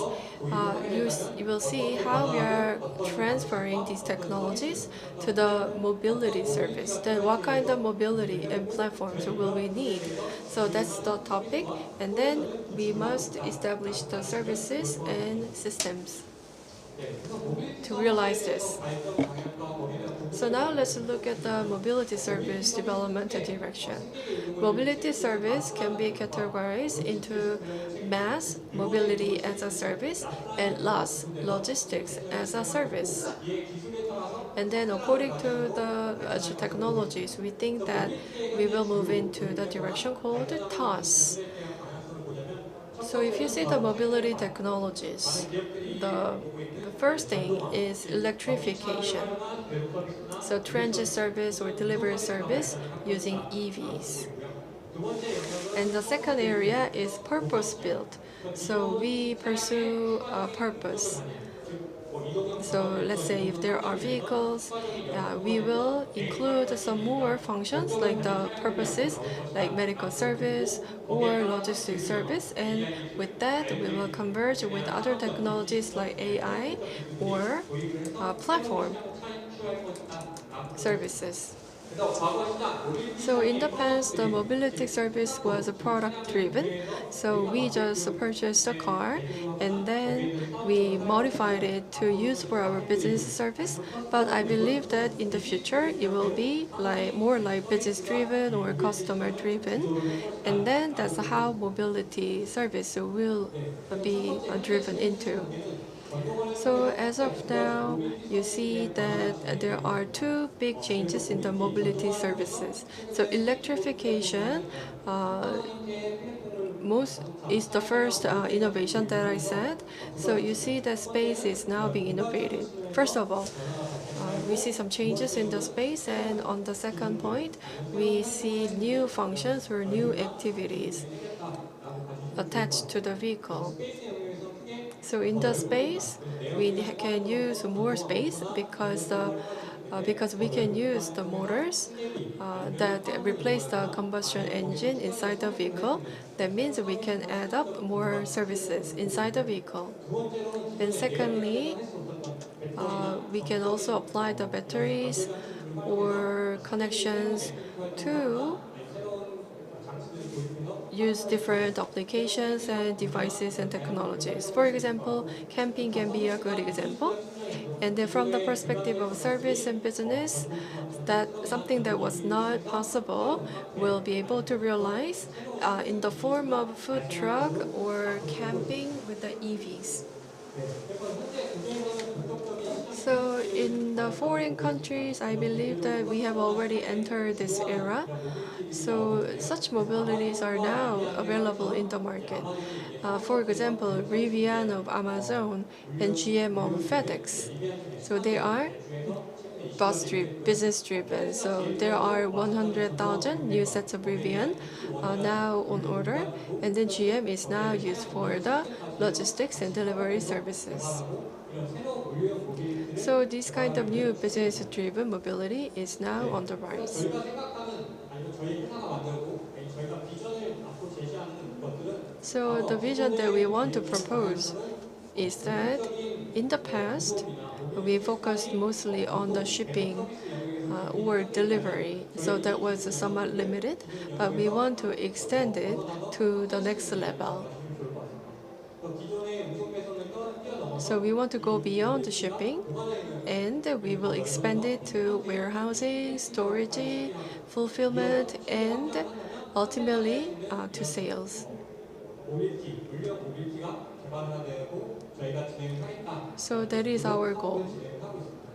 you will see how we are transferring these technologies to the mobility service. Then what kind of mobility and platforms will we need? So that's the topic. And then we must establish the services and systems to realize this. So now let's look at the mobility service development direction. Mobility service can be categorized into mass mobility as a service and LAS, logistics as a service. And then according to the technologies, we think that we will move into the direction called TOS. So if you see the mobility technologies, the first thing is electrification. So transit service or delivery service using EVs. And the second area is purpose-built. So we pursue a purpose. So let's say if there are vehicles, we will include some more functions like the purposes, like medical service or logistics service, and with that we will converge with other technologies like AI or platform services. So in the past, the mobility service was product driven. So we just purchased a car and then we modified it to use for our business service. But I believe that in the future, it will be more like business driven or customer driven. And then that's how mobility service will be driven into. So as of now, you see that there are two big changes in the mobility services. So electrification is the first innovation that I said. So you see that space is now being innovated. First of all, we see some changes in the space, and on the second point, we see new functions or new activities attached to the vehicle. So in the space, we can use more space because we can use the motors that replace the combustion engine inside the vehicle. That means we can add up more services inside the vehicle. And secondly, we can also apply the batteries or connections to use different applications and devices and technologies. For example, camping can be a good example. And then from the perspective of service and business, that something that was not possible will be able to realize in the form of food truck or camping with the EVs. So in the foreign countries, I believe that we have already entered this era. So such mobilities are now available in the market. For example, Rivian of Amazon and GM of FedEx. So they are bus trip, business trip, and so there are 100,000 new sets of Rivian now on order, and then GM is now used for the logistics and delivery services. So this kind of new business-driven mobility is now on the rise. So the vision that we want to propose is that in the past, we focused mostly on the shipping or delivery, so that was somewhat limited, but we want to extend it to the next level. So we want to go beyond the shipping, and we will expand it to warehousing, storage, fulfillment, and ultimately to sales. So that is our goal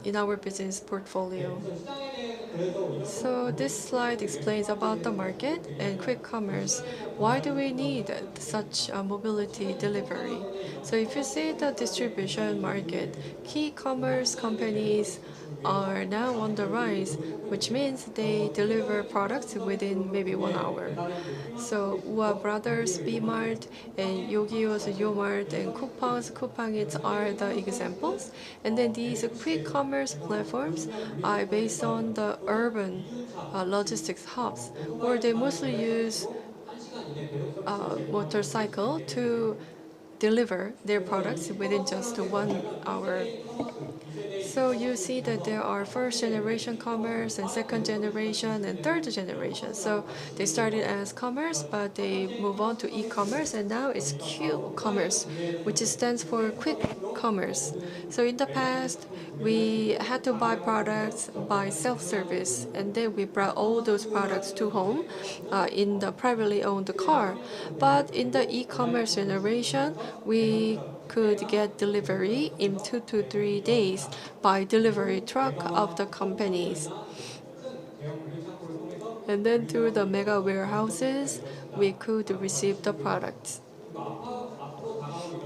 in our business portfolio. So this slide explains about the market and quick commerce. Why do we need such a mobility delivery? So if you see the distribution market, key commerce companies are now on the rise, which means they deliver products within maybe 1 hour. So Ua Brothers, B-Mart, and Yogio's Yomart, and Coupang's Coupangits are the examples. And then these quick commerce platforms are based on the urban logistics hubs, where they mostly use motorcycle to deliver their products within just 1 hour. So you see that there are first generation commerce and second generation and third generation. So they started as commerce, but they move on to e-commerce, and now it's Q-commerce, which stands for quick commerce. So in the past, we had to buy products by self-service, and then we brought all those products to home in the privately owned car. But in the e-commerce generation, we could get delivery in 2 to 3 days by delivery truck of the companies. And then through the mega warehouses, we could receive the products.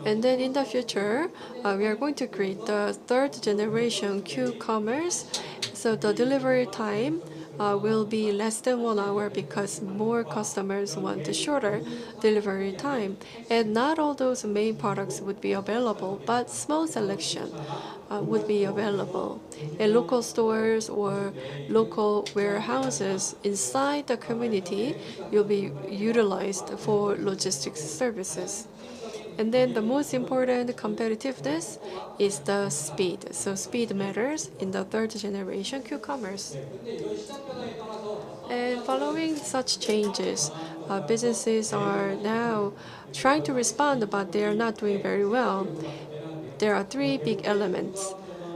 And then in the future, we are going to create the third generation Q-commerce. So the delivery time will be less than 1 hour because more customers want a shorter delivery time. And not all those main products would be available, but small selection would be available. And local stores or local warehouses inside the community will be utilized for logistics services. And then the most important competitiveness is the speed. So speed matters in the third generation Q-commerce. And following such changes, businesses are now trying to respond, but they are not doing very well. There are 3 big elements.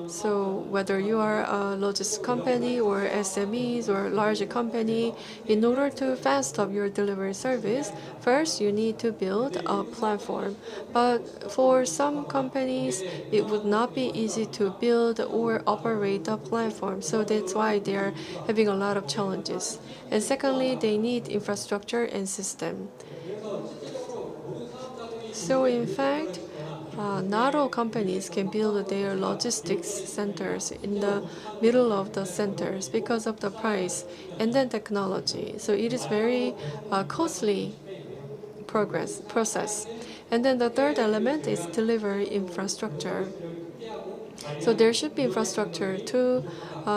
So whether you are a logistics company or SMEs or a larger company, in order to fast up your delivery service, first you need to build a platform. But for some companies, it would not be easy to build or operate a platform. So that's why they are having a lot of challenges. And secondly, they need infrastructure and system. So in fact, not all companies can build their logistics centers in the middle of the centers because of the price and then technology. So it is very costly process. And then the third element is delivery infrastructure. So there should be infrastructure to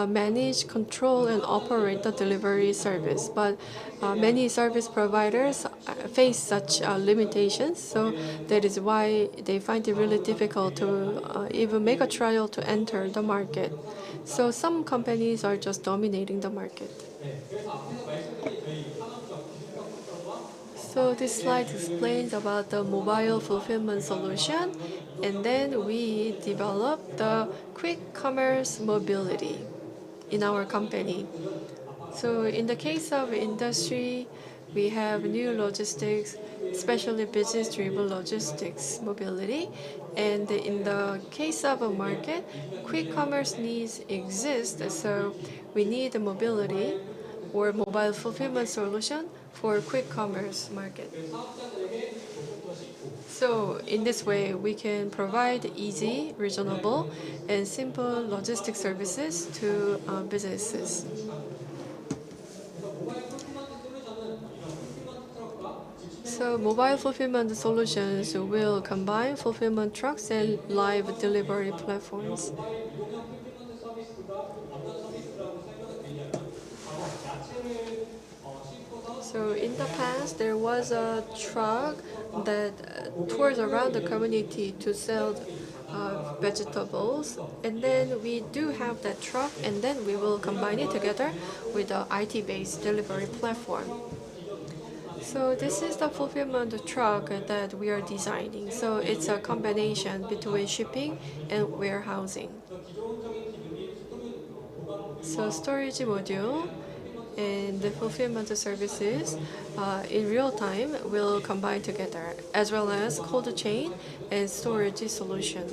manage, control, and operate the delivery service. But many service providers face such limitations. So that is why they find it really difficult to even make a trial to enter the market. So some companies are just dominating the market. So this slide explains about the mobile fulfillment solution, and then we developed the quick commerce mobility in our company. So in the case of industry, we have new logistics, especially business-driven logistics mobility. And in the case of a market, quick commerce needs exist, so we need a mobility or mobile fulfillment solution for quick commerce market. So in this way, we can provide easy, reasonable, and simple logistic services to businesses. So mobile fulfillment solutions will combine fulfillment trucks and live delivery platforms. So in the past, there was a truck that tours around the community to sell vegetables, and then we do have that truck, and then we will combine it together with the IT-based delivery platform. So this is the fulfillment truck that we are designing. So it's a combination between shipping and warehousing. So storage module and the fulfillment services in real time will combine together, as well as cold chain and storage solution.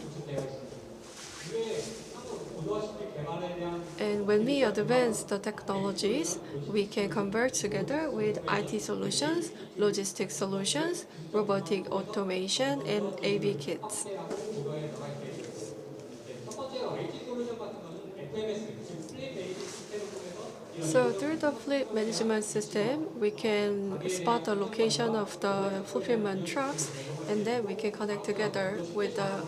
And when we advance the technologies, we can convert together with IT solutions, logistics solutions, robotic automation, and AV kits. So through the fleet management system, we can spot the location of the fulfillment trucks, and then we can connect together with the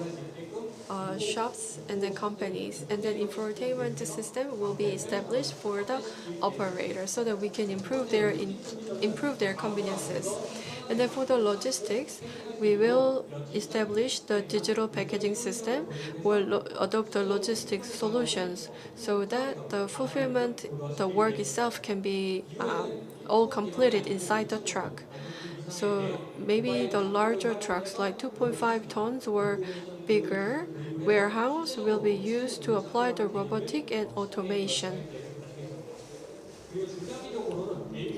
shops and then companies, and then infotainment system will be established for the operator so that we can improve their conveniences. And then for the logistics, we will establish the digital packaging system or adopt the logistics solutions so that the fulfillment, the work itself can be all completed inside the truck. So maybe the larger trucks like 2.5 tons or bigger warehouse will be used to apply the robotic and automation.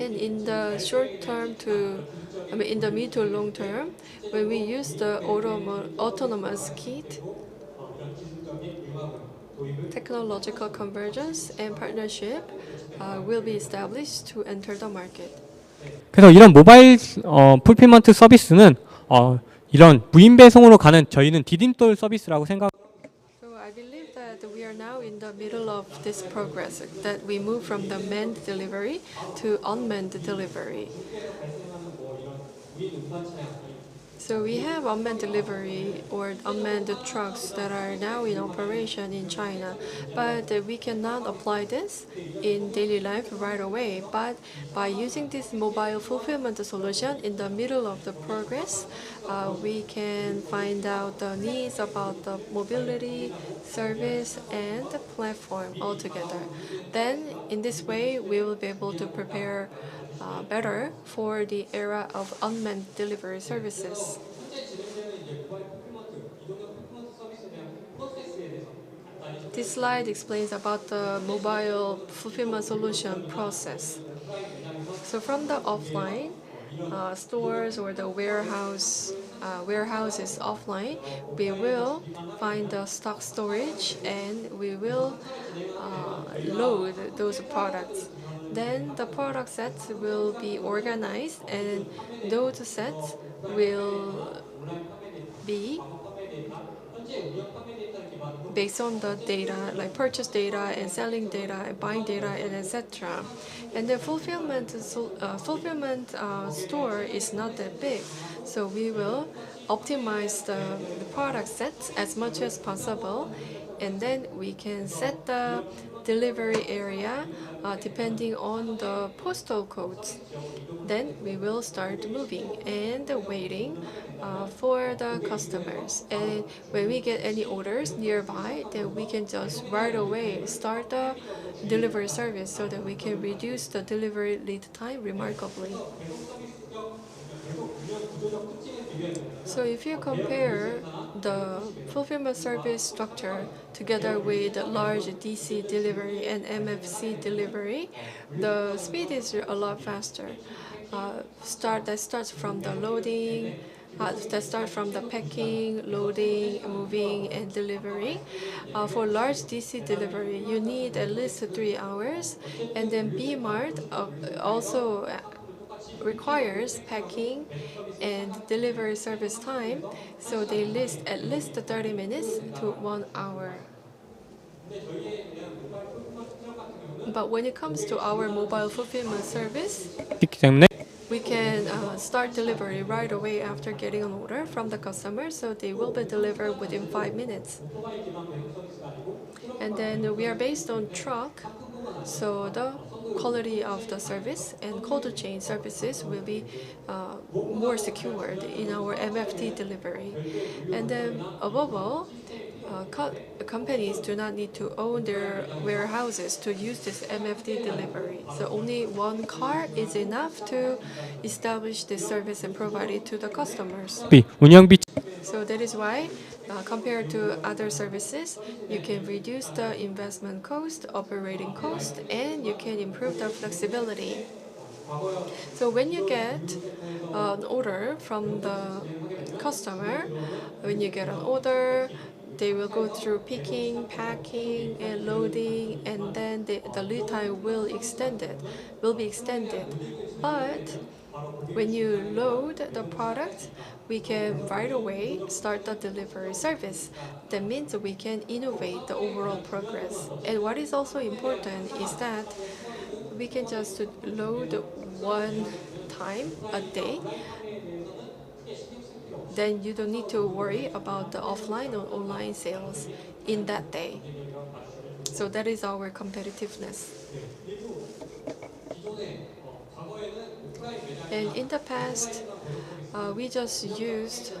And in the short term in the mid to long term, when we use the autonomous kit, technological convergence and partnership will be established to enter the market. 그래서 이런 모바일 풀필먼트 서비스는 이런 무인 배송으로 가는 저희는 디딤돌 서비스라고 생각. So I believe that we are now in the middle of this progress, that we move from the manned delivery to unmanned delivery. So we have unmanned delivery or unmanned trucks that are now in operation in China, but we cannot apply this in daily life right away. But by using this mobile fulfillment solution in the middle of the progress, we can find out the needs about the mobility, service, and the platform altogether. Then, in this way, we will be able to prepare better for the era of unmanned delivery services. This slide explains about the mobile fulfillment solution process. So from the offline stores or the warehouses offline, we will find the stock storage and we will load those products. Then the product sets will be organized and those sets will be based on the data, like purchase data and selling data and buying data and etc. And the fulfillment store is not that big, so we will optimize the product sets as much as possible, and then we can set the delivery area depending on the postal codes. Then we will start moving and waiting for the customers. And when we get any orders nearby, then we can just right away start the delivery service so that we can reduce the delivery lead time remarkably. So if you compare the fulfillment service structure together with large DC delivery and MFC delivery, the speed is a lot faster. That starts from the loading, that start from the packing, loading, moving, and delivery. For large DC delivery, you need at least 3 hours, and then B-Mart also requires packing and delivery service time, so they list at least 30 minutes to 1 hour. But when it comes to our mobile fulfillment service, 있기 때문에 we can start delivery right away after getting an order from the customer, so they will be delivered within 5 minutes. And then we are based on truck, so the quality of the service and cold chain services will be more secured in our MFT delivery. And then above all, companies do not need to own their warehouses to use this MFT delivery. So only one car is enough to establish this service and provide it to the customers. 운영비 So that is why, compared to other services, you can reduce the investment cost, operating cost, and you can improve the flexibility. So when you get an order from the customer, when you get an order, they will go through picking, packing, and loading, and then the lead time will be extended. But when you load the product, we can right away start the delivery service. That means we can innovate the overall progress. And what is also important is that we can just load one time a day. Then you don't need to worry about the offline or online sales in that day. So that is our competitiveness. And in the past, we just used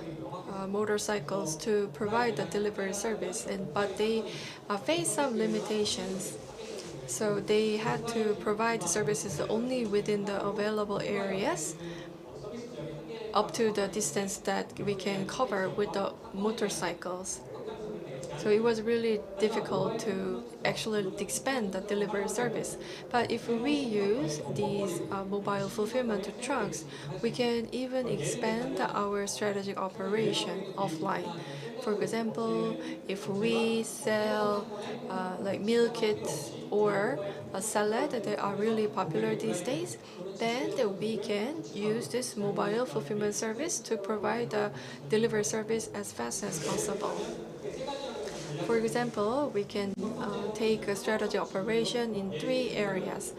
motorcycles to provide the delivery service, but they faced some limitations. So they had to provide services only within the available areas, up to the distance that we can cover with the motorcycles. So it was really difficult to actually expand the delivery service. But if we use these mobile fulfillment trucks, we can even expand our strategic operation offline. For example, if we sell like meal kits or a salad that are really popular these days, then we can use this mobile fulfillment service to provide a delivery service as fast as possible. For example, we can take a strategy operation in 3 areas.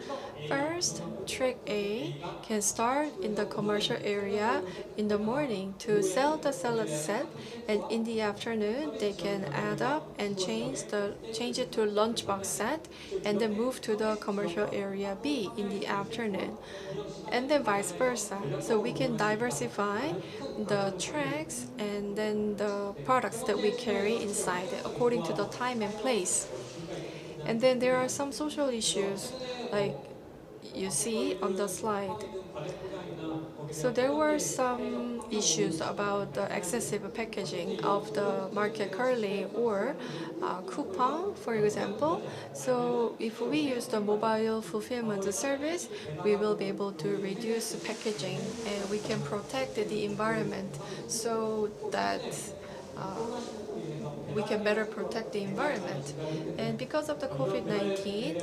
First, Trick A can start in the commercial area in the morning to sell the salad set, and in the afternoon they can add up and change it to lunchbox set, and then move to the commercial area B in the afternoon, and then vice versa. So we can diversify the tracks and then the products that we carry inside according to the time and place. And then there are some social issues like you see on the slide. So there were some issues about the excessive packaging of the market currently, or coupon, for example. So if we use the mobile fulfillment service, we will be able to reduce packaging and we can protect the environment so that we can better protect the environment. And because of the COVID-19,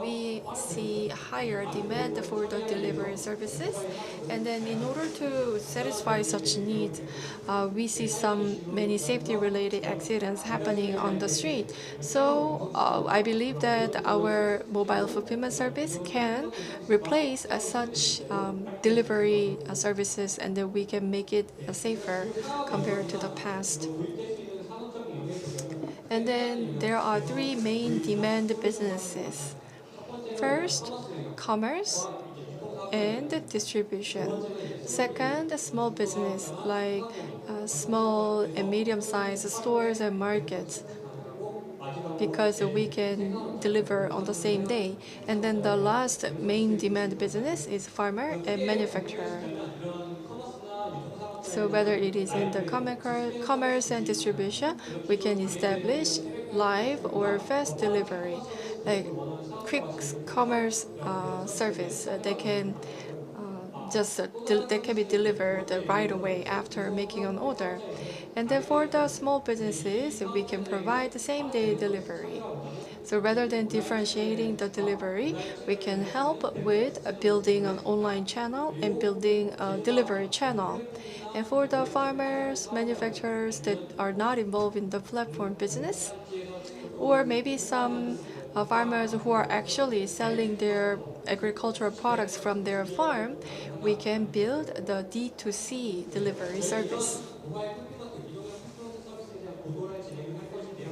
we see higher demand for the delivery services. And then in order to satisfy such needs, we see many safety-related accidents happening on the street. So I believe that our mobile fulfillment service can replace such delivery services, and then we can make it safer compared to the past. And then there are three main demand businesses. First, commerce and distribution. Second, small business like small and medium-sized stores and markets, because we can deliver on the same day. And then the last main demand business is farmer and manufacturer. So whether it is in the commerce and distribution, we can establish live or fast delivery, like quick commerce service. They can be delivered right away after making an order. And then for the small businesses, we can provide the same-day delivery. So rather than differentiating the delivery, we can help with building an online channel and building a delivery channel. And for the farmers, manufacturers that are not involved in the platform business, or maybe some farmers who are actually selling their agricultural products from their farm, we can build the D2C delivery service.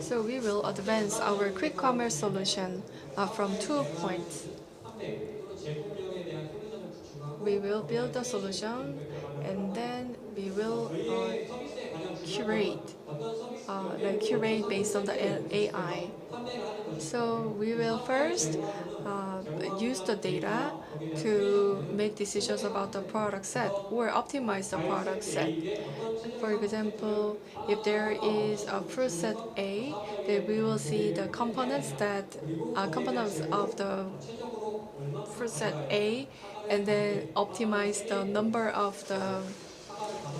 So we will advance our quick commerce solution from 2 points. We will build the solution, and then we will curate based on the AI. So we will first use the data to make decisions about the product set or optimize the product set. For example, if there is a fruit set A, then we will see the components of the fruit set A, and then optimize the number of the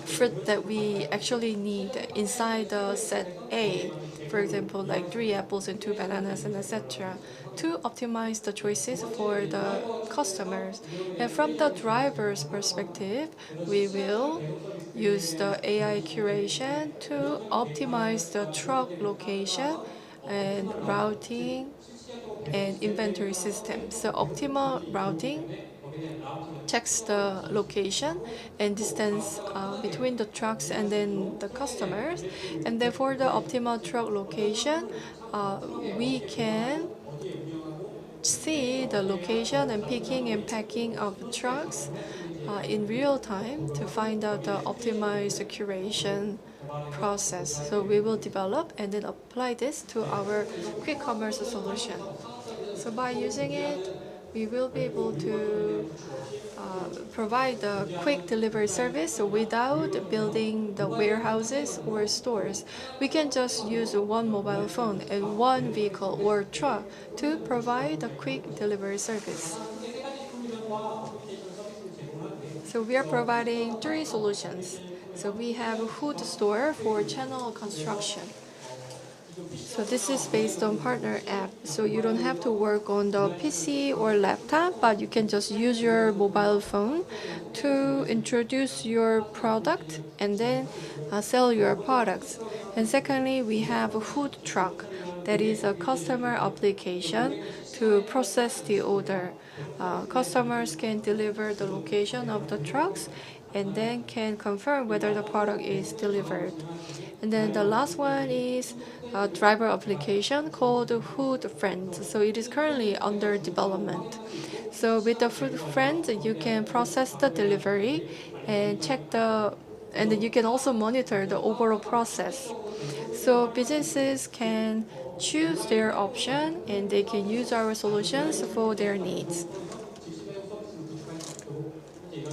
fruit that we actually need inside the set A. For example, like 3 apples and 2 bananas, and etc., to optimize the choices for the customers. And from the driver's perspective, we will use the AI curation to optimize the truck location and routing and inventory system. So optimal routing checks the location and distance between the trucks and then the customers. And then for the optimal truck location, we can see the location and picking and packing of trucks in real time to find out the optimized curation process. So we will develop and then apply this to our quick commerce solution. So by using it, we will be able to provide a quick delivery service without building the warehouses or stores. We can just use one mobile phone and one vehicle or truck to provide a quick delivery service. So we are providing 3 solutions. So we have a food store for channel construction. So this is based on partner app. So you don't have to work on the PC or laptop, but you can just use your mobile phone to introduce your product and then sell your products. And secondly, we have a food truck. That is a customer application to process the order. Customers can deliver the location of the trucks and then can confirm whether the product is delivered. And then the last one is a driver application called Food Friend. So it is currently under development. So with the Food Friend, you can process the delivery and and then you can also monitor the overall process. So businesses can choose their option and they can use our solutions for their needs.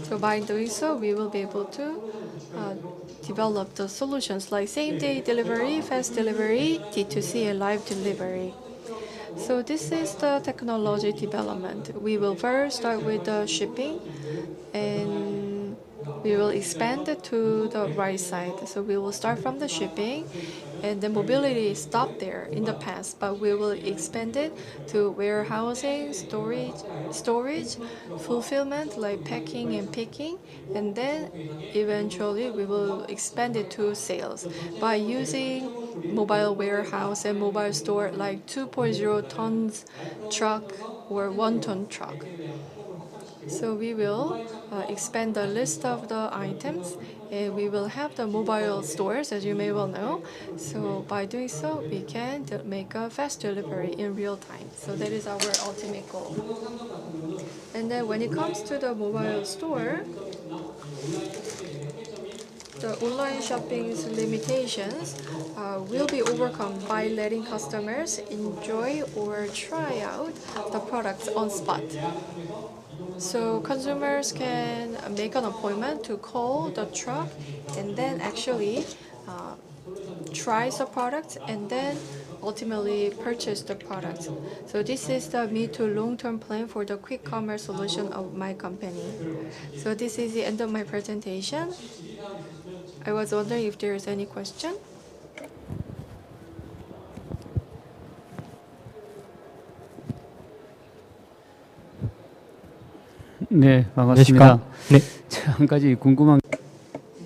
So by doing so, we will be able to develop the solutions like same-day delivery, fast delivery, D2C, and live delivery. So this is the technology development. We will first start with the shipping, and we will expand it to the right side. So we will start from the shipping, and the mobility stopped there in the past, but we will expand it to warehousing, storage, fulfillment like packing and picking, and then eventually we will expand it to sales by using mobile warehouse and mobile store like 2.0 tons truck or 1 ton truck. So we will expand the list of the items, and we will have the mobile stores, as you may well know. So by doing so, we can make a fast delivery in real time. So that is our ultimate goal. And then when it comes to the mobile store, the online shopping's limitations will be overcome by letting customers enjoy or try out the products on spot. So consumers can make an appointment to call the truck and then actually try the product and then ultimately purchase the product. So this is the mid to long-term plan for the quick commerce solution of my company. So this is the end of my presentation. I was wondering if there is any question. 네, 반갑습니다. 네. 한 가지 궁금한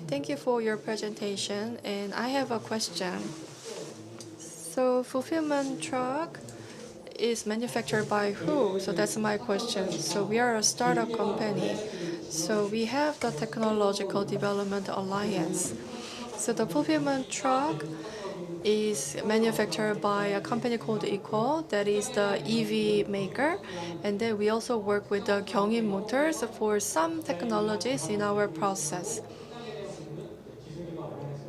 Thank you for your presentation, and I have a question. So fulfillment truck is manufactured by who? So that's my question. So we are a startup company. So we have the Technological Development Alliance. So the fulfillment truck is manufactured by a company called Equal, that is the EV maker. And then we also work with the Gyeongin Motors for some technologies in our process.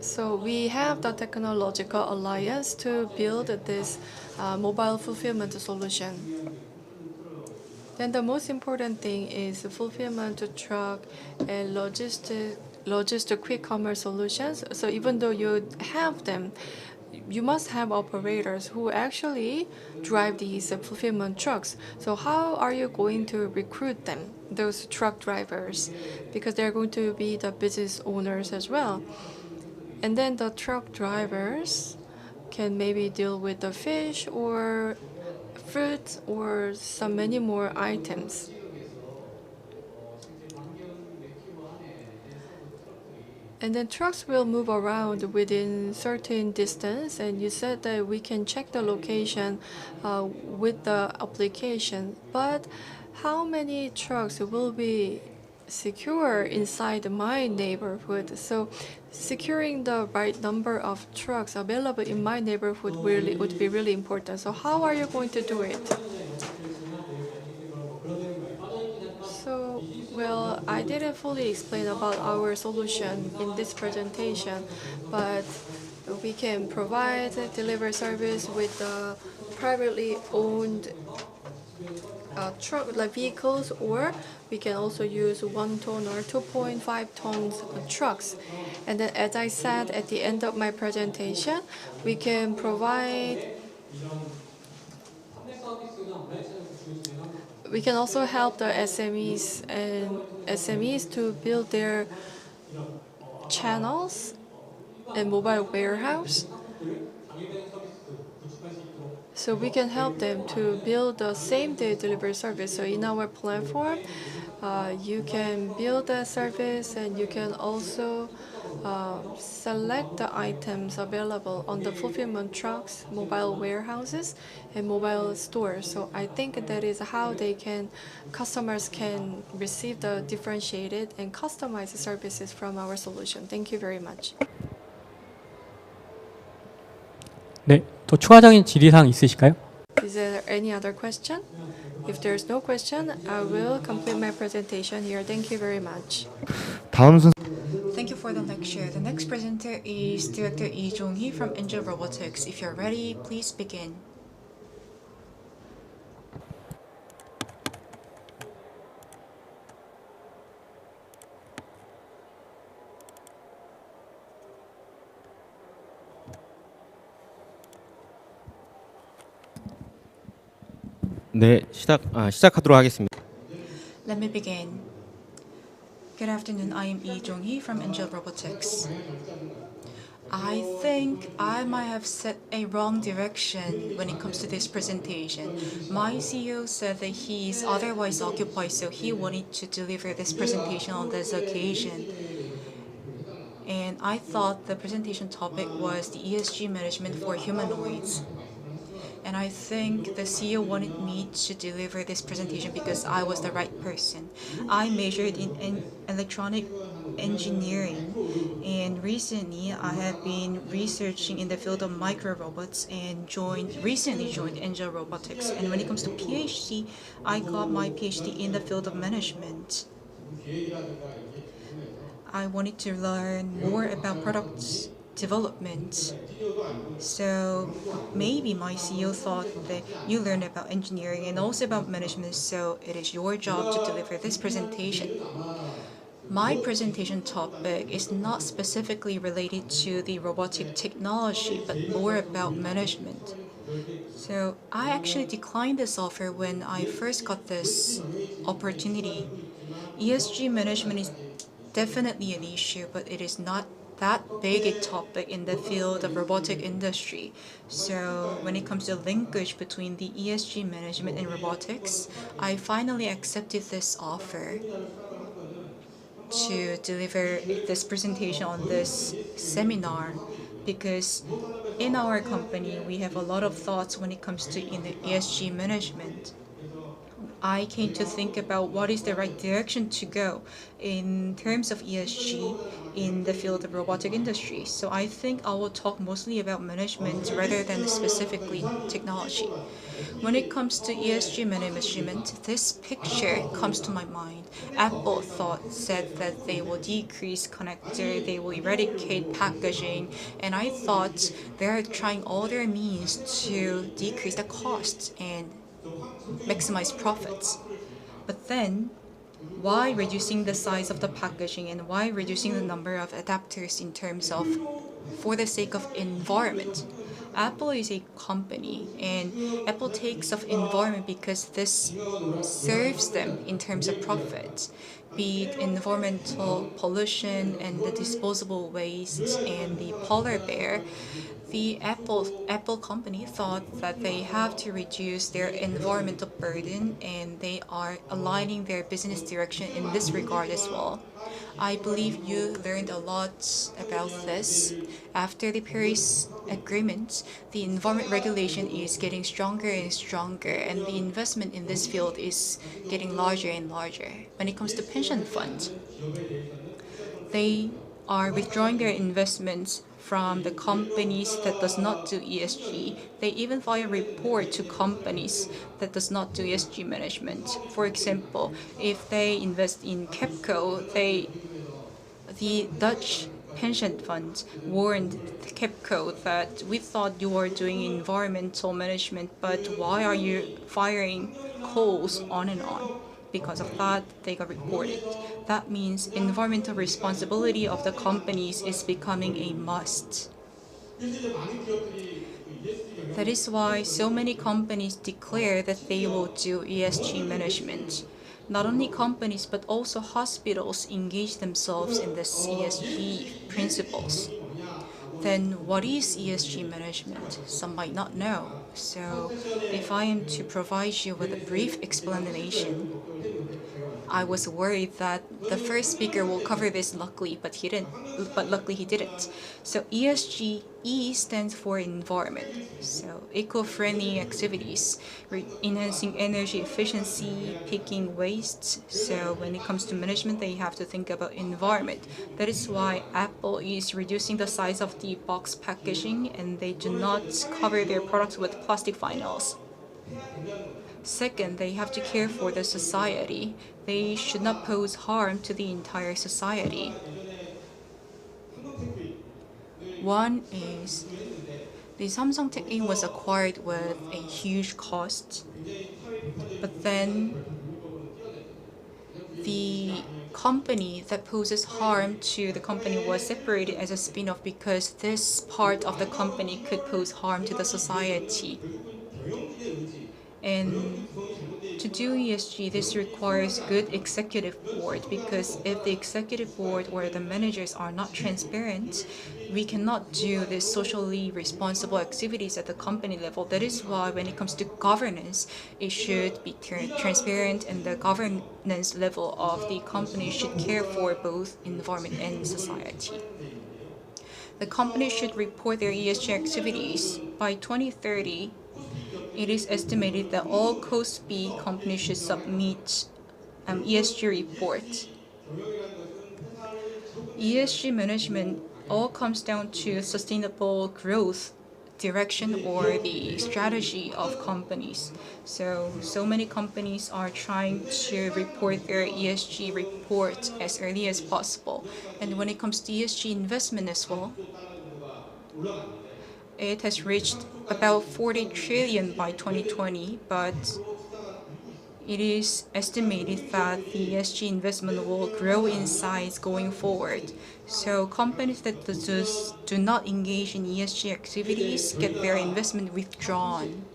So we have the technological alliance to build this mobile fulfillment solution. Then the most important thing is fulfillment truck and logistic quick commerce solutions. So even though you have them, you must have operators who actually drive these fulfillment trucks. So how are you going to recruit them, those truck drivers? Because they're going to be the business owners as well. And then the truck drivers can maybe deal with the fish or fruit or some many more items. And then trucks will move around within certain distance, and you said that we can check the location with the application. But how many trucks will be secure inside my neighborhood? So securing the right number of trucks available in my neighborhood would be really important. So how are you going to do it? So, well, I didn't fully explain about our solution in this presentation, but we can provide a delivery service with the privately owned truck like vehicles, or we can also use 1 ton or 2.5 tons trucks. And then, as I said at the end of my presentation, we can also help the SMEs to build their channels and mobile warehouse. So we can help them to build the same-day delivery service. So in our platform, you can build that service, and you can also select the items available on the fulfillment trucks, mobile warehouses, and mobile stores. So I think that is how customers can receive the differentiated and customized services from our solution. Thank you very much. 네, 더 추가적인 질의사항 있으실까요? Is there any other question? If there's no question, I will complete my presentation here. Thank you very much. 다음 순 Thank you for the lecture. The next presenter is Director Lee Jong-hee from Angel Robotics. If you're ready, please begin. 네, 시작하도록 하겠습니다. Let me begin. Good afternoon, I am Lee Jong-hee from Angel Robotics. I think I might have set a wrong direction when it comes to this presentation. My CEO said that he is otherwise occupied, so he wanted to deliver this presentation on this occasion. And I thought the presentation topic was the ESG management for humanoids. And I think the CEO wanted me to deliver this presentation because I was the right person. I majored in electronic engineering, and recently I have been researching in the field of micro robots and recently joined Angel Robotics. And when it comes to PhD, I got my PhD in the field of management. I wanted to learn more about product development. So maybe my CEO thought that you learn about engineering and also about management, so it is your job to deliver this presentation. My presentation topic is not specifically related to the robotic technology, but more about management. So I actually declined this offer when I first got this opportunity. ESG management is definitely an issue, but it is not that big a topic in the field of robotic industry. So when it comes to linkage between the ESG management and robotics, I finally accepted this offer to deliver this presentation on this seminar, because in our company we have a lot of thoughts when it comes to ESG management. I came to think about what is the right direction to go in terms of ESG in the field of robotic industry. So I think I will talk mostly about management rather than specifically technology. When it comes to ESG management, this picture comes to my mind. Apple said that they will decrease connector, they will eradicate packaging, and I thought they're trying all their means to decrease the costs and maximize profits. But then, why reducing the size of the packaging and why reducing the number of adapters in terms of for the sake of environment? Apple is a company, and Apple takes of environment because this serves them in terms of profit, be it environmental pollution and the disposable waste and the polar bear. The Apple company thought that they have to reduce their environmental burden, and they are aligning their business direction in this regard as well. I believe you learned a lot about this. After the Paris Agreement, the environment regulation is getting stronger and stronger, and the investment in this field is getting larger and larger. When it comes to pension funds, they are withdrawing their investments from the companies that does not do ESG. They even file a report to companies that does not do ESG management. For example, if they invest in KEPCO, the Dutch pension fund warned KEPCO that we thought you were doing environmental management, but why are you firing coals on and on? Because of that, they got reported. That means environmental responsibility of the companies is becoming a must. That is why so many companies declare that they will do ESG management. Not only companies, but also hospitals engage themselves in this ESG principles. Then what is ESG management? Some might not know. So if I am to provide you with a brief explanation, I was worried that the first speaker will cover this luckily, but luckily he didn't. So ESG, E stands for environment. So eco-friendly activities, enhancing energy efficiency, picking wastes. So when it comes to management, they have to think about environment. That is why Apple is reducing the size of the box packaging, and they do not cover their products with plastic vinyls. Second, they have to care for the society. They should not pose harm to the entire society. One is the Samsung Tech-in was acquired with a huge cost, but then the company that poses harm to the company was separated as a spin-off because this part of the company could pose harm to the society. And to do ESG, this requires good executive board, because if the executive board or the managers are not transparent, we cannot do this socially responsible activities at the company level. That is why when it comes to governance, it should be transparent, and the governance level of the company should care for both environment and society. The company should report their ESG activities. By 2030, it is estimated that all KOSPI companies should submit ESG report. ESG management all comes down to sustainable growth direction or the strategy of companies. So many companies are trying to report their ESG report as early as possible. And when it comes to ESG investment as well, it has reached about 40 trillion by 2020, but it is estimated that the ESG investment will grow in size going forward. So companies that do not engage in ESG activities get their investment withdrawn.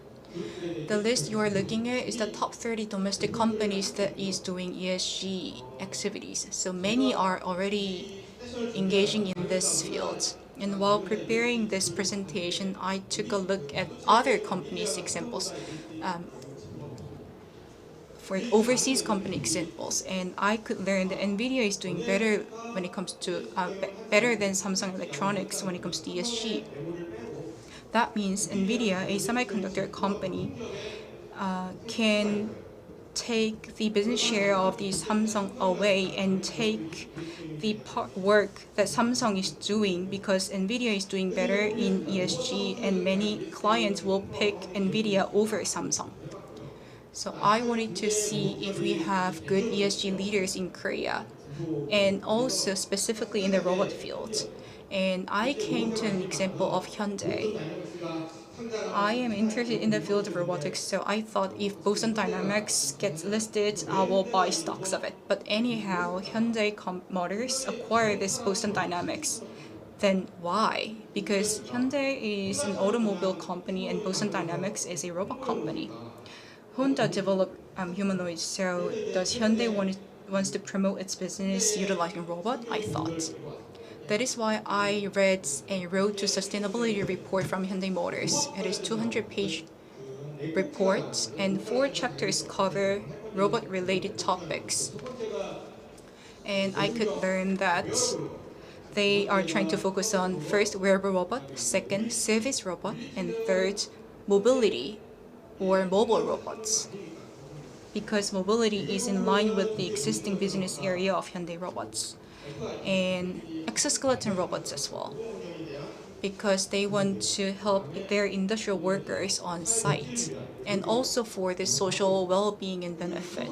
The list you are looking at is the top 30 domestic companies that is doing ESG activities. So many are already engaging in this field. And while preparing this presentation, I took a look at other companies' examples. For overseas company examples, and I could learn that NVIDIA is doing better when it comes to better than Samsung Electronics when it comes to ESG. That means NVIDIA, a semiconductor company, can take the business share of the Samsung away and take the work that Samsung is doing, because NVIDIA is doing better in ESG, and many clients will pick NVIDIA over Samsung. So I wanted to see if we have good ESG leaders in Korea, and also specifically in the robot field. And I came to an example of Hyundai. I am interested in the field of robotics, so I thought if Boston Dynamics gets listed, I will buy stocks of it. But anyhow, Hyundai Motors acquired this Boston Dynamics. Then why? Because Hyundai is an automobile company and Boston Dynamics is a robot company. Honda developed humanoids, so does Hyundai wants to promote its business utilizing robot? I thought. That is why I read a Road to Sustainability report from Hyundai Motors. It is 200-page report, and 4 chapters cover robot-related topics. And I could learn that they are trying to focus on first, wearable robot, second, service robot, and third, mobility or mobile robots, because mobility is in line with the existing business area of Hyundai Robots, and exoskeleton robots as well, because they want to help their industrial workers on site, and also for the social well-being and benefit.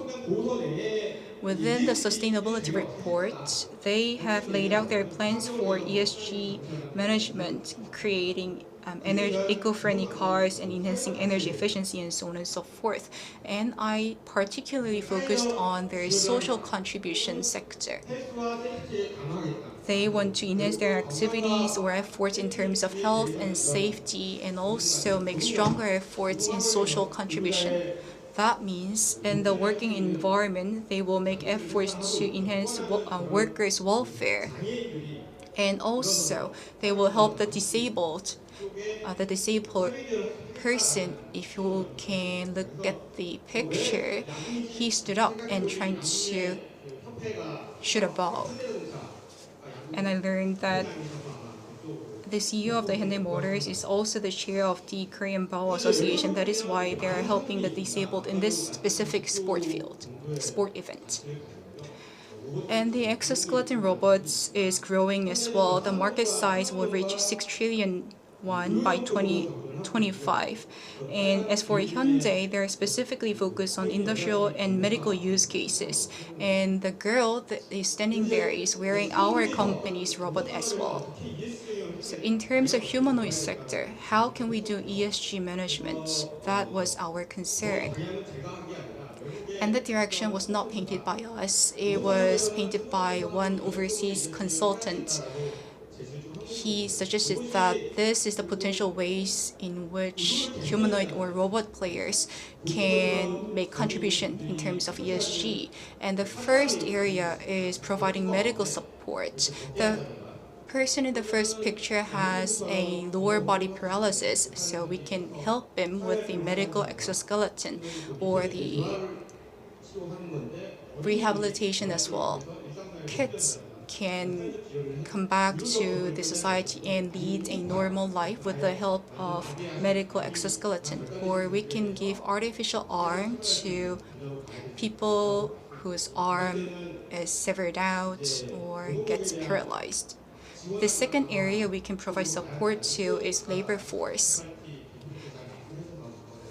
Within the sustainability report, they have laid out their plans for ESG management, creating eco-friendly cars and enhancing energy efficiency and so on and so forth. And I particularly focused on their social contribution sector. They want to enhance their activities or efforts in terms of health and safety, and also make stronger efforts in social contribution. That means in the working environment, they will make efforts to enhance workers' welfare. And also, they will help the disabled person. If you can look at the picture, he stood up and trying to shoot a ball. And I learned that the CEO of the Hyundai Motors is also the chair of the Korean Ball Association. That is why they are helping the disabled in this specific sport event. And the exoskeleton robots is growing as well. The market size will reach 6 trillion won by 2025. And as for Hyundai, they're specifically focused on industrial and medical use cases. And the girl that is standing there is wearing our company's robot as well. So in terms of humanoid sector, how can we do ESG management? That was our concern. And the direction was not painted by us. It was painted by one overseas consultant. he suggested that this is the potential ways in which humanoid or robot players can make contribution in terms of ESG. And the first area is providing medical support. The person in the first picture has a lower body paralysis, so we can help him with the medical exoskeleton or the rehabilitation as well. Kids can come back to the society and lead a normal life with the help of medical exoskeleton, or we can give artificial arm to people whose arm is severed out or gets paralyzed. The second area we can provide support to is labor force.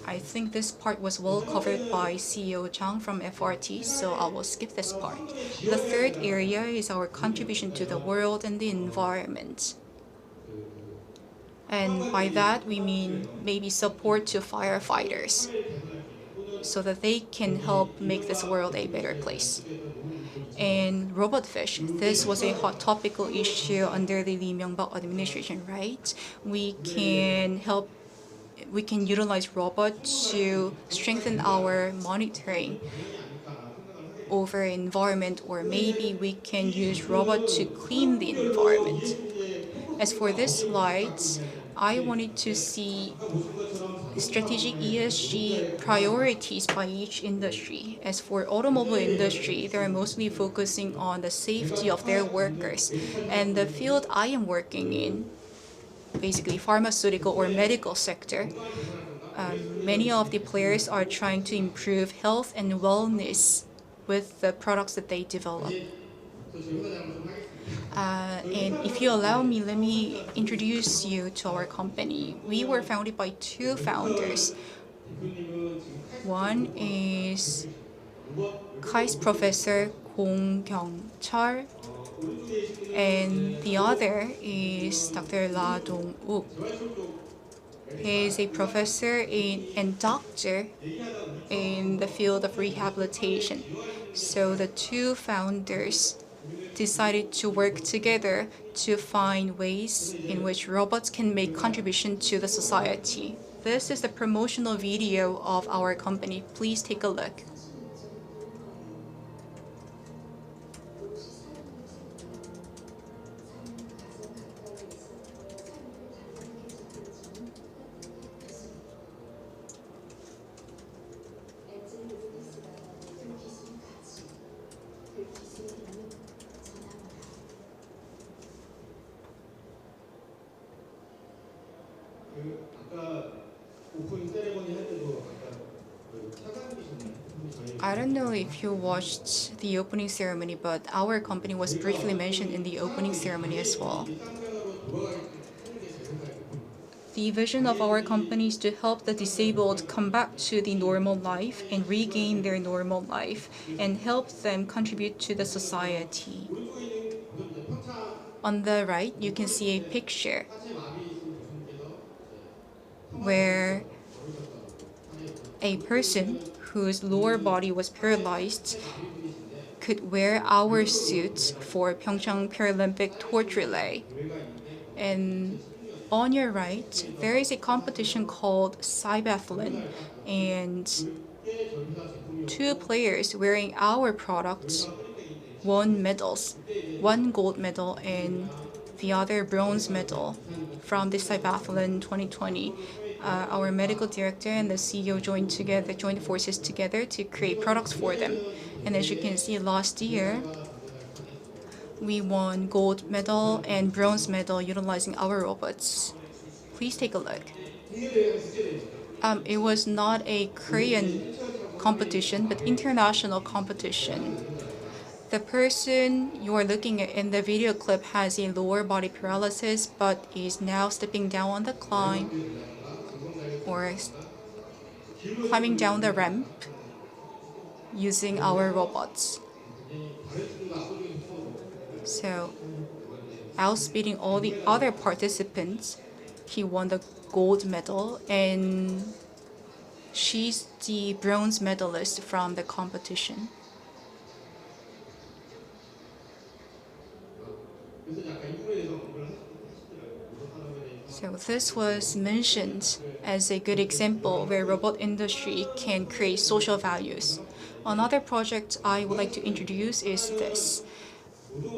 I think this part was well covered by CEO Chang from FRT, so I will skip this part. The third area is our contribution to the world and the environment. And by that, we mean maybe support to firefighters so that they can help make this world a better place. And robot fish, this was a hot topical issue under the Lee Myung-bak administration, right? We can utilize robots to strengthen our monitoring over environment, or maybe we can use robots to clean the environment. As for this slide, I wanted to see strategic ESG priorities by each industry. As for automobile industry, they're mostly focusing on the safety of their workers. And the field I am working in, basically pharmaceutical or medical sector, many of the players are trying to improve health and wellness with the products that they develop. And if you allow me, let me introduce you to our company. We were founded by two founders. One is KAIST professor Gong Kyung-chul, and the other is Dr. La Dong-uk. He is a professor and doctor in the field of rehabilitation. So the two founders decided to work together to find ways in which robots can make contribution to the society. This is the promotional video of our company. Please take a look. I don't know if you watched the opening ceremony, but our company was briefly mentioned in the opening ceremony as well. The vision of our company is to help the disabled come back to the normal life and regain their normal life and help them contribute to the society. On the right, you can see a picture where a person whose lower body was paralyzed could wear our suits for Pyeongchang Paralympic torch relay. And on your right, there is a competition called Cybathlon, and two players wearing our products won medals, one gold medal and the other bronze medal from the Cybathlon 2020. Our medical director and the CEO joined forces together to create products for them. And as you can see, last year, we won gold medal and bronze medal utilizing our robots. Please take a look. It was not a Korean competition, but international competition. The person you are looking at in the video clip has a lower body paralysis, but is now stepping down on the climb or climbing down the ramp using our robots. So, outspeeding all the other participants, he won the gold medal, and she's the bronze medalist from the competition. So this was mentioned as a good example where robot industry can create social values. Another project I would like to introduce is this.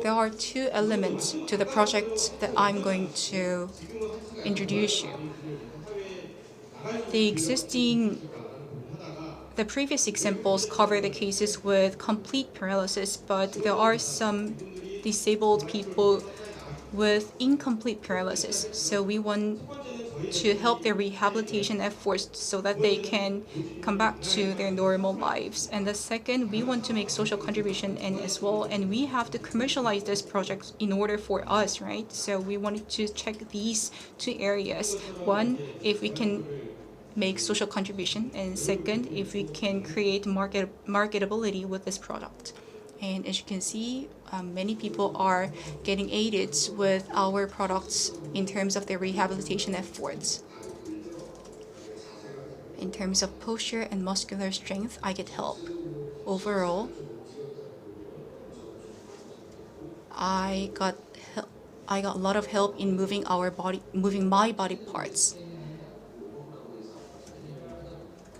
There are two elements to the project that I'm going to introduce you. The previous examples cover the cases with complete paralysis, but there are some disabled people with incomplete paralysis. So we want to help their rehabilitation efforts so that they can come back to their normal lives. And the second, we want to make social contribution and as well, and we have to commercialize this project in order for us, right? So we wanted to check these two areas. One, if we can make social contribution, and second, if we can create marketability with this product. And as you can see, many people are getting aided with our products in terms of their rehabilitation efforts. In terms of posture and muscular strength, I get help. Overall, I got a lot of help in moving my body parts.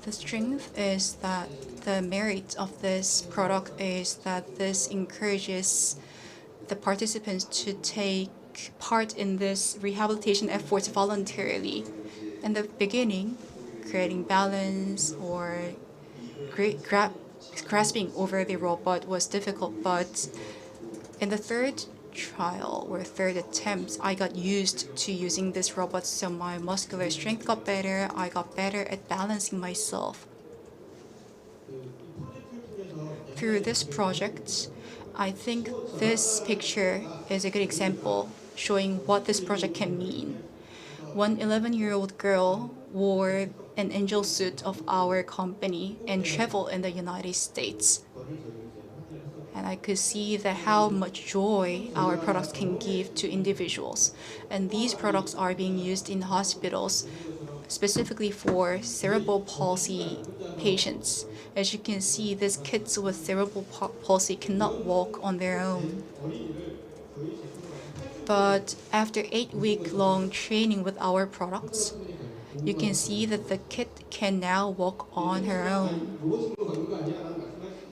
The strength is that the merit of this product is that this encourages the participants to take part in this rehabilitation efforts voluntarily. In the beginning, creating balance or grasping over the robot was difficult, but in the third trial or third attempt, I got used to using this robot, so my muscular strength got better. I got better at balancing myself. Through this project, I think this picture is a good example showing what this project can mean. One 11-year-old girl wore an angel suit of our company and traveled in the United States. And I could see how much joy our products can give to individuals. And these products are being used in hospitals, specifically for cerebral palsy patients. As you can see, these kids with cerebral palsy cannot walk on their own. But after 8-week-long training with our products, you can see that the kid can now walk on her own.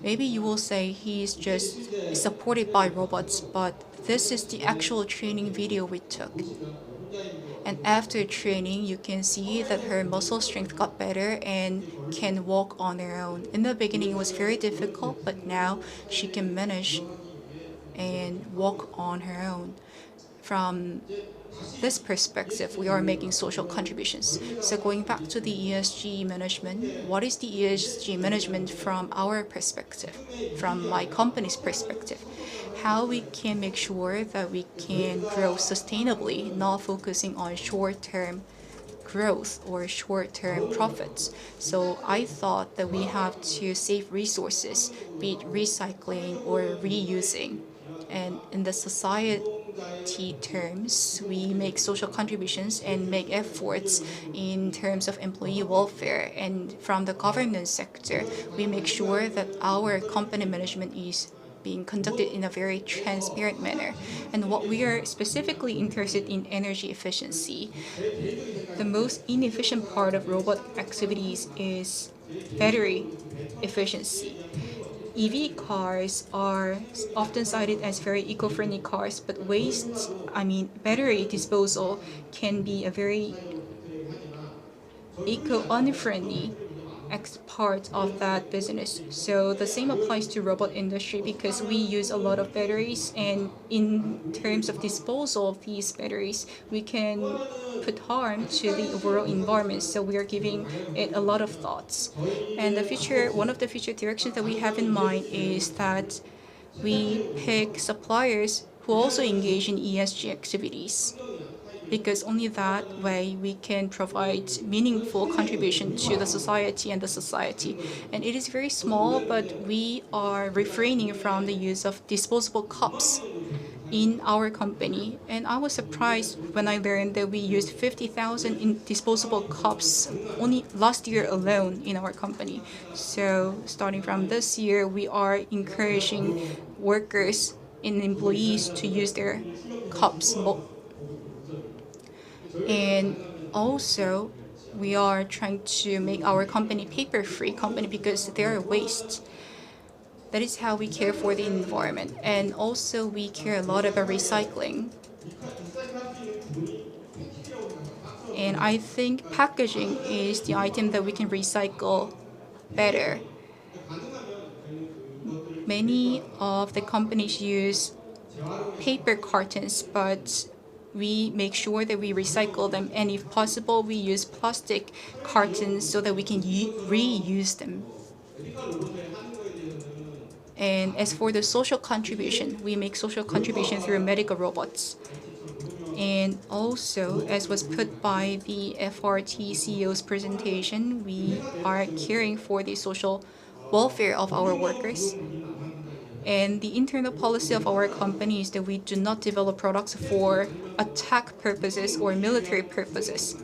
Maybe you will say he's just supported by robots, but this is the actual training video we took. And after training, you can see that her muscle strength got better and can walk on her own. In the beginning, it was very difficult, but now she can manage and walk on her own. From this perspective, we are making social contributions. So going back to the ESG management, what is the ESG management from our perspective, from my company's perspective? How we can make sure that we can grow sustainably, not focusing on short-term growth or short-term profits. So I thought that we have to save resources, be it recycling or reusing. And in the society terms, we make social contributions and make efforts in terms of employee welfare. And from the governance sector, we make sure that our company management is being conducted in a very transparent manner. And what we are specifically interested in energy efficiency. The most inefficient part of robot activities is battery efficiency. EV cars are often cited as very eco-friendly cars, but battery disposal can be a very eco-unfriendly part of that business. So the same applies to robot industry because we use a lot of batteries, and in terms of disposal of these batteries, we can put harm to the overall environment. So we are giving it a lot of thoughts. And one of the future directions that we have in mind is that we pick suppliers who also engage in ESG activities, because only that way we can provide meaningful contribution to the society and the society. And it is very small, but we are refraining from the use of disposable cups in our company. And I was surprised when I learned that we used 50,000 in disposable cups only last year alone in our company. So starting from this year, we are encouraging workers and employees to use their cups. And also, we are trying to make our company paper-free company because they are waste. That is how we care for the environment. And also, we care a lot about recycling. And I think packaging is the item that we can recycle better. Many of the companies use paper cartons, but we make sure that we recycle them, and if possible, we use plastic cartons so that we can reuse them. And as for the social contribution, we make social contribution through medical robots. And also, as was put by the FRT CEO's presentation, we are caring for the social welfare of our workers. And the internal policy of our company is that we do not develop products for attack purposes or military purposes.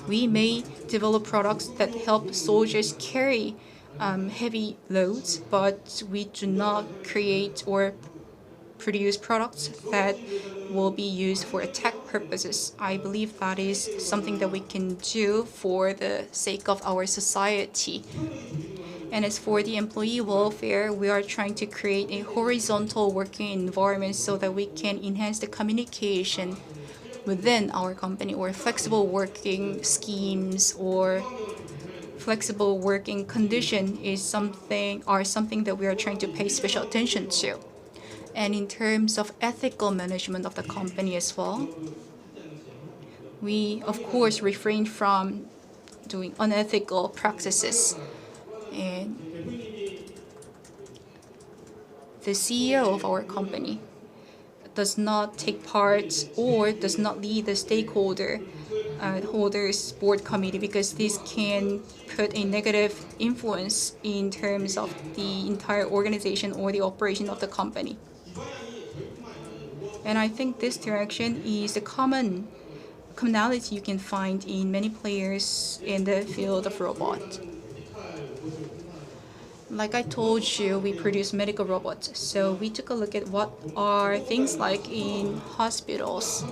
We may develop products that help soldiers carry heavy loads, but we do not create or produce products that will be used for attack purposes. I believe that is something that we can do for the sake of our society. And as for the employee welfare, we are trying to create a horizontal working environment so that we can enhance the communication within our company, or flexible working schemes or flexible working condition are something that we are trying to pay special attention to. And in terms of ethical management of the company as well, we of course refrain from doing unethical practices. And the CEO of our company does not take part or does not lead the holders board committee, because this can put a negative influence in terms of the entire organization or the operation of the company. And I think this direction is the commonality you can find in many players in the field of robot. Like I told you, we produce medical robots. So we took a look at what are things like in hospitals.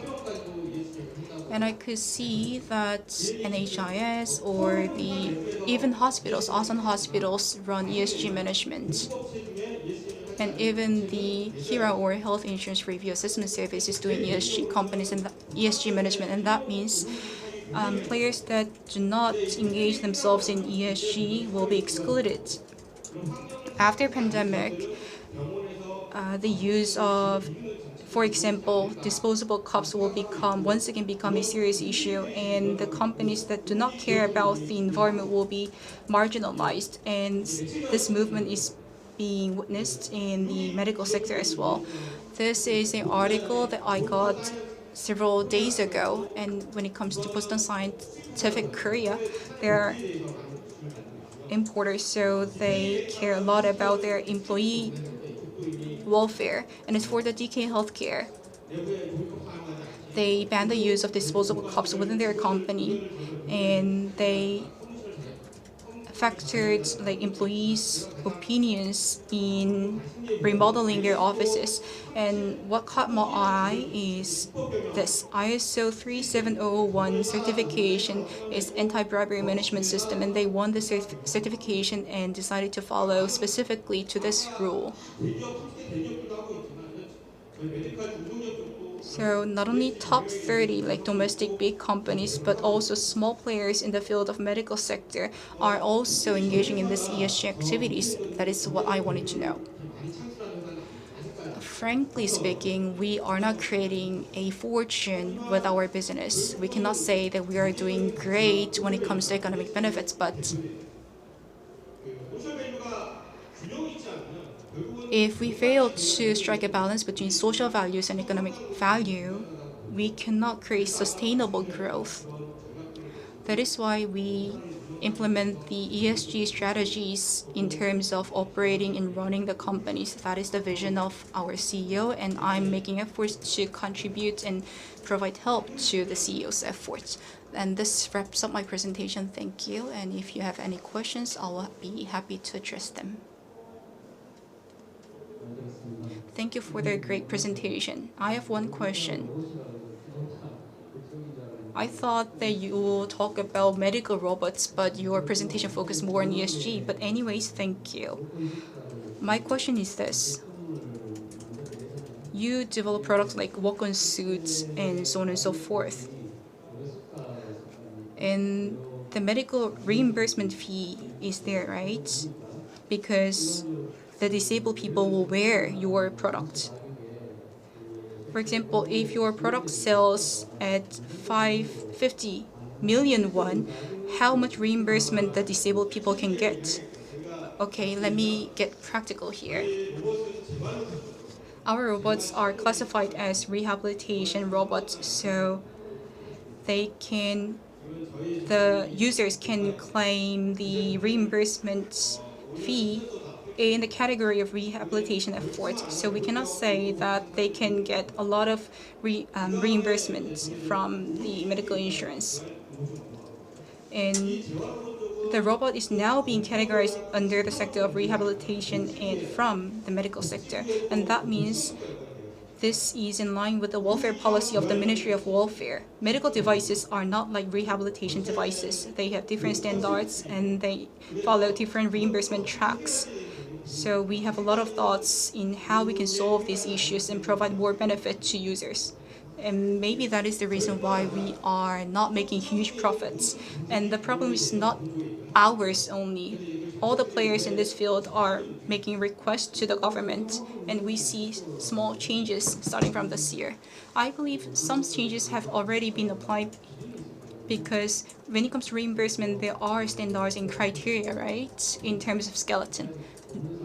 And I could see that NHIS or even hospitals, Asan hospitals run ESG management. And even the HIRA or Health Insurance Review Assessment Service is doing ESG companies and ESG management. And that means players that do not engage themselves in ESG will be excluded. After pandemic, the use of, for example, disposable cups will once again become a serious issue, and the companies that do not care about the environment will be marginalized. And this movement is being witnessed in the medical sector as well. This is an article that I got several days ago, and when it comes to Boston Scientific Korea, they're importers, so they care a lot about their employee welfare. And as for the DK Healthcare, they ban the use of disposable cups within their company, and they factored employees' opinions in remodeling their offices. And what caught my eye is this ISO 37001 certification is anti-bribery management system, and they won the certification and decided to follow specifically to this rule. So not only top 30 domestic big companies, but also small players in the field of medical sector are also engaging in this ESG activities. That is what I wanted to know. Frankly speaking, we are not creating a fortune with our business. We cannot say that we are doing great when it comes to economic benefits, but if we fail to strike a balance between social values and economic value, we cannot create sustainable growth. That is why we implement the ESG strategies in terms of operating and running the companies. That is the vision of our CEO, and I'm making efforts to contribute and provide help to the CEO's efforts. And this wraps up my presentation. Thank you. And if you have any questions, I'll be happy to address them. Thank you for the great presentation. I have one question. I thought that you will talk about medical robots, but your presentation focused more on ESG. But anyways, thank you. My question is this. You develop products like walk-on suits and so on and so forth. And the medical reimbursement fee is there, right? Because the disabled people will wear your product. For example, if your product sells at 550 million won, how much reimbursement the disabled people can get? Okay, let me get practical here. Our robots are classified as rehabilitation robots, so the users can claim the reimbursement fee in the category of rehabilitation efforts. So we cannot say that they can get a lot of reimbursement from the medical insurance. And the robot is now being categorized under the sector of rehabilitation and from the medical sector. And that means this is in line with the welfare policy of the Ministry of Welfare. Medical devices are not like rehabilitation devices. They have different standards and they follow different reimbursement tracks. So we have a lot of thoughts in how we can solve these issues and provide more benefit to users. And maybe that is the reason why we are not making huge profits. And the problem is not ours only. All the players in this field are making requests to the government, and we see small changes starting from this year. I believe some changes have already been applied because when it comes to reimbursement, there are standards and criteria, right, in terms of skeleton.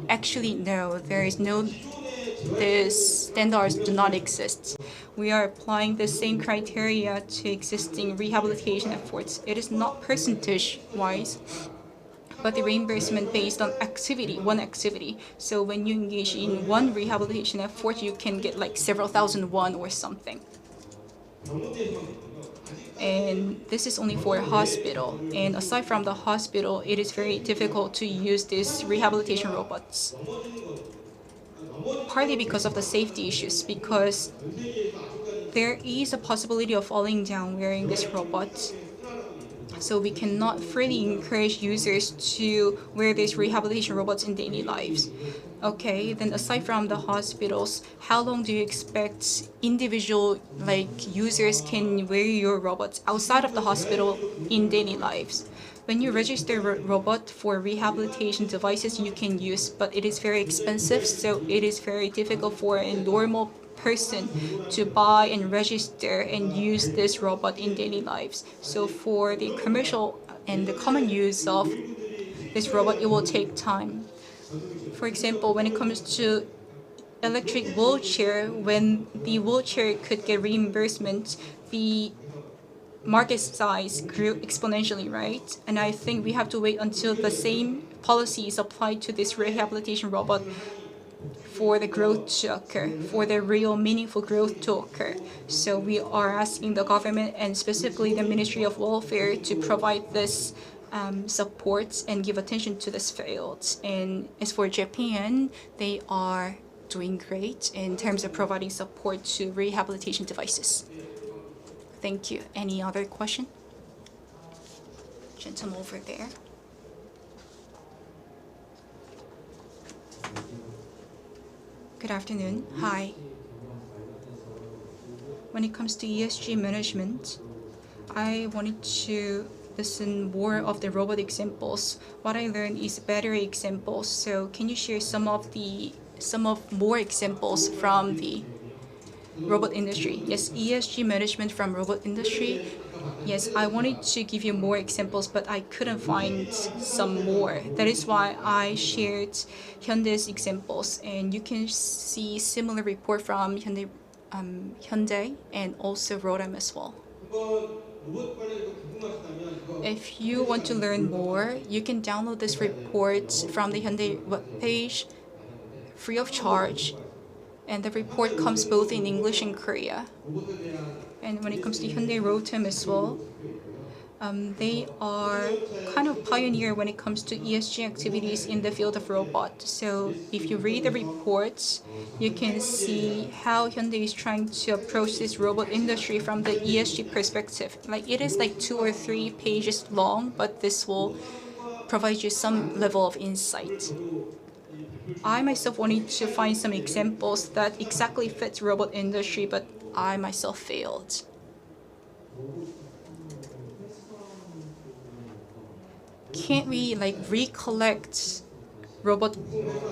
Actually, no, these standards do not exist. We are applying the same criteria to existing rehabilitation efforts. It is not percentage-wise, but the reimbursement based on one activity. So when you engage in one rehabilitation effort, you can get like several thousand won or something. And this is only for a hospital. And aside from the hospital, it is very difficult to use these rehabilitation robots. Partly because of the safety issues, because there is a possibility of falling down wearing this robot. So we cannot freely encourage users to wear these rehabilitation robots in daily lives. Okay, then aside from the hospitals, how long do you expect individual users can wear your robots outside of the hospital in daily lives? When you register a robot for rehabilitation devices, you can use, but it is very expensive, so it is very difficult for a normal person to buy and register and use this robot in daily lives. So for the commercial and the common use of this robot, it will take time. For example, when it comes to electric wheelchair, when the wheelchair could get reimbursement, the market size grew exponentially, right? And I think we have to wait until the same policy is applied to this rehabilitation robot for the growth to occur, for the real meaningful growth to occur. So we are asking the government and specifically the Ministry of Welfare to provide this support and give attention to this field. And as for Japan, they are doing great in terms of providing support to rehabilitation devices. Thank you. Any other question? Gentleman over there. Good afternoon. Hi. When it comes to ESG management, I wanted to listen more of the robot examples. What I learned is battery examples. So can you share some of more examples from the robot industry? Yes, ESG management from robot industry. Yes, I wanted to give you more examples, but I couldn't find some more. That is why I shared Hyundai's examples, and you can see similar report from Hyundai and also Rotem as well. If you want to learn more, you can download this report from the Hyundai webpage free of charge. And the report comes both in English and Korea. And when it comes to Hyundai Rotem as well, they are kind of pioneer when it comes to ESG activities in the field of robot. So if you read the reports, you can see how Hyundai is trying to approach this robot industry from the ESG perspective. Like it is like 2 or 3 pages long, but this will provide you some level of insight. I myself wanted to find some examples that exactly fit robot industry, but I myself failed. Can't we like recollect robot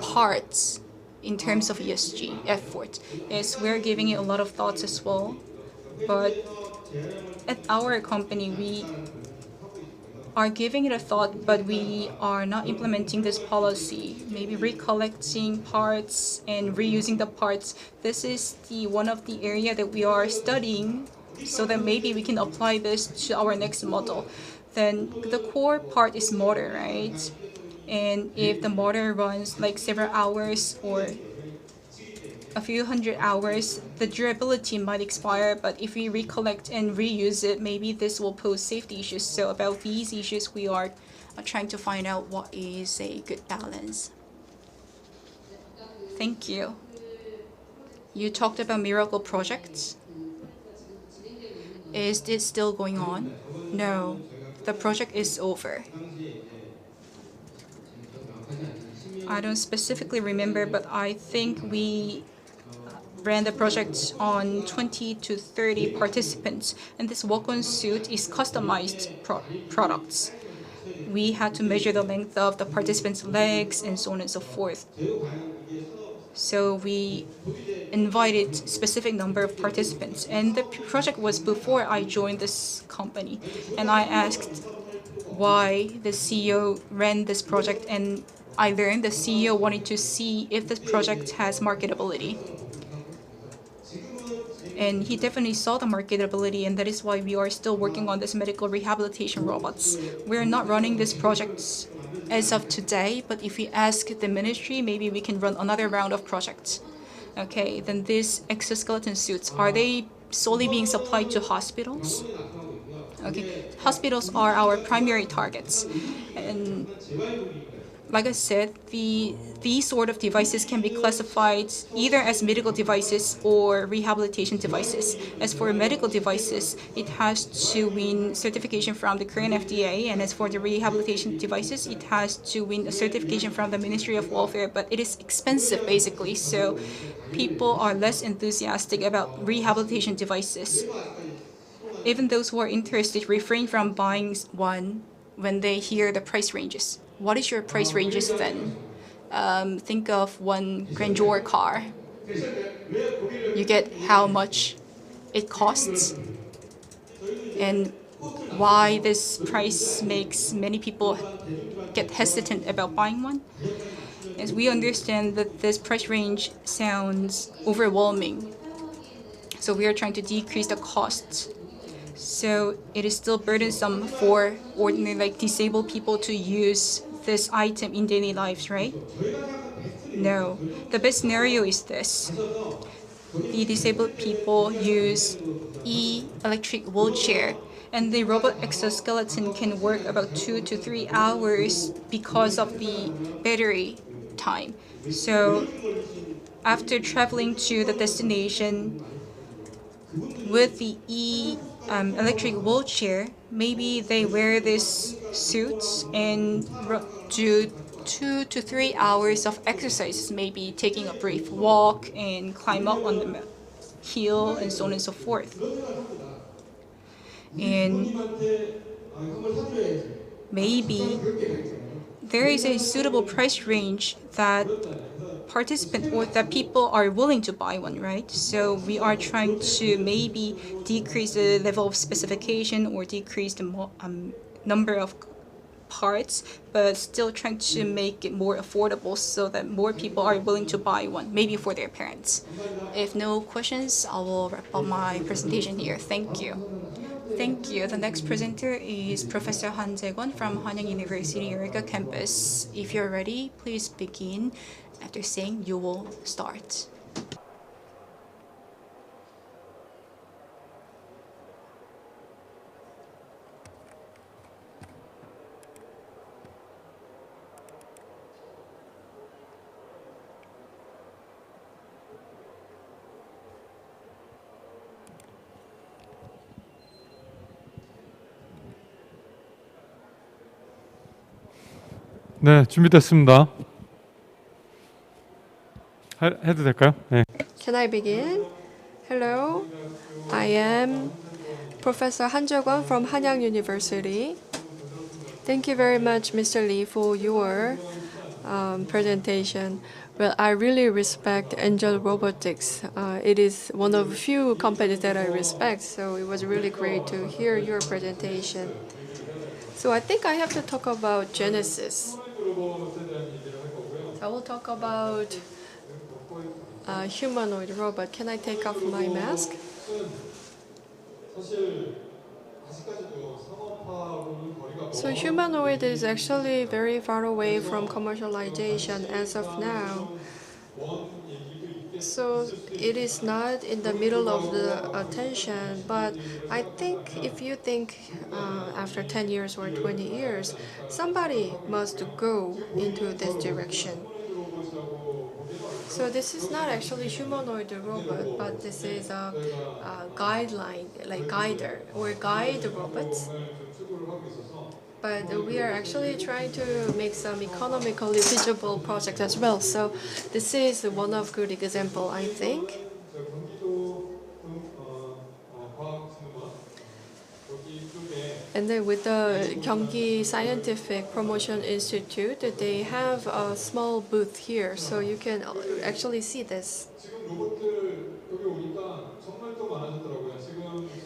parts in terms of ESG effort? Yes, we're giving it a lot of thoughts as well, but at our company we are giving it a thought, but we are not implementing this policy. Maybe recollecting parts and reusing the parts. This is the one of the area that we are studying, so that maybe we can apply this to our next model. Then the core part is motor, right? And if the motor runs like several hours or a few hundred hours, the durability might expire, but if we recollect and reuse it, maybe this will pose safety issues. So about these issues, we are trying to find out what is a good balance. Thank you. You talked about miracle projects. Is this still going on? No, the project is over. I don't specifically remember, but I think we ran the project on 20 to 30 participants, and this walk-on suit is customized products. We had to measure the length of the participants' legs and so on and so forth. So we invited specific number of participants, and the project was before I joined this company, and I asked why the CEO ran this project, and I learned the CEO wanted to see if this project has marketability. And he definitely saw the marketability, and that is why we are still working on this medical rehabilitation robots. We're not running this project as of today, but if we ask the ministry, maybe we can run another round of projects. Okay, then these exoskeleton suits, are they solely being supplied to hospitals? Okay, hospitals are our primary targets. And like I said, these sort of devices can be classified either as medical devices or rehabilitation devices. As for medical devices, it has to win certification from the Korean FDA, and as for the rehabilitation devices, it has to win a certification from the Ministry of Welfare, but it is expensive basically, so people are less enthusiastic about rehabilitation devices. Even those who are interested refrain from buying one when they hear the price ranges. What is your price ranges then? Think of one grandeur car. You get how much it costs and why this price makes many people get hesitant about buying one. As we understand that this price range sounds overwhelming, so we are trying to decrease the costs. So it is still burdensome for ordinary, like disabled people to use this item in daily lives, right? No. The best scenario is this. The disabled people use electric wheelchair, and the robot exoskeleton can work about 2 to 3 hours because of the battery time. So after traveling to the destination with the electric wheelchair, maybe they wear these suits and do 2 to 3 hours of exercise, maybe taking a brief walk and climb up on the hill and so on and so forth. And maybe there is a suitable price range that participant or that people are willing to buy one, right? So we are trying to maybe decrease the level of specification or decrease the number of parts, but still trying to make it more affordable so that more people are willing to buy one, maybe for their parents. If no questions, I will wrap up my presentation here. Thank you. Thank you. The next presenter is Professor Han Jae-kwon from Hanyang University Eureka campus. If you're ready, please begin. After saying you will start. 네, 준비됐습니다. 해도 될까요? 네. Can I begin? Hello, I am Professor Han Jae-kwon from Hanyang University. Thank you very much, Mr. Lee, for your presentation. Well, I really respect Angel Robotics. It is one of the few companies that I respect, so it was really great to hear your presentation. So I think I have to talk about Genesis. I will talk about humanoid robot. Can I take off my mask? So humanoid is actually very far away from commercialization as of now. So it is not in the middle of the attention, but I think if you think after 10 years or 20 years, somebody must go into this direction. So this is not actually humanoid robot, but this is a guideline, like guider or guide robots. But we are actually trying to make some economically feasible projects as well. So this is one of good example, I think. And then with the Gyeonggi Scientific Promotion Institute, they have a small booth here, so you can actually see this.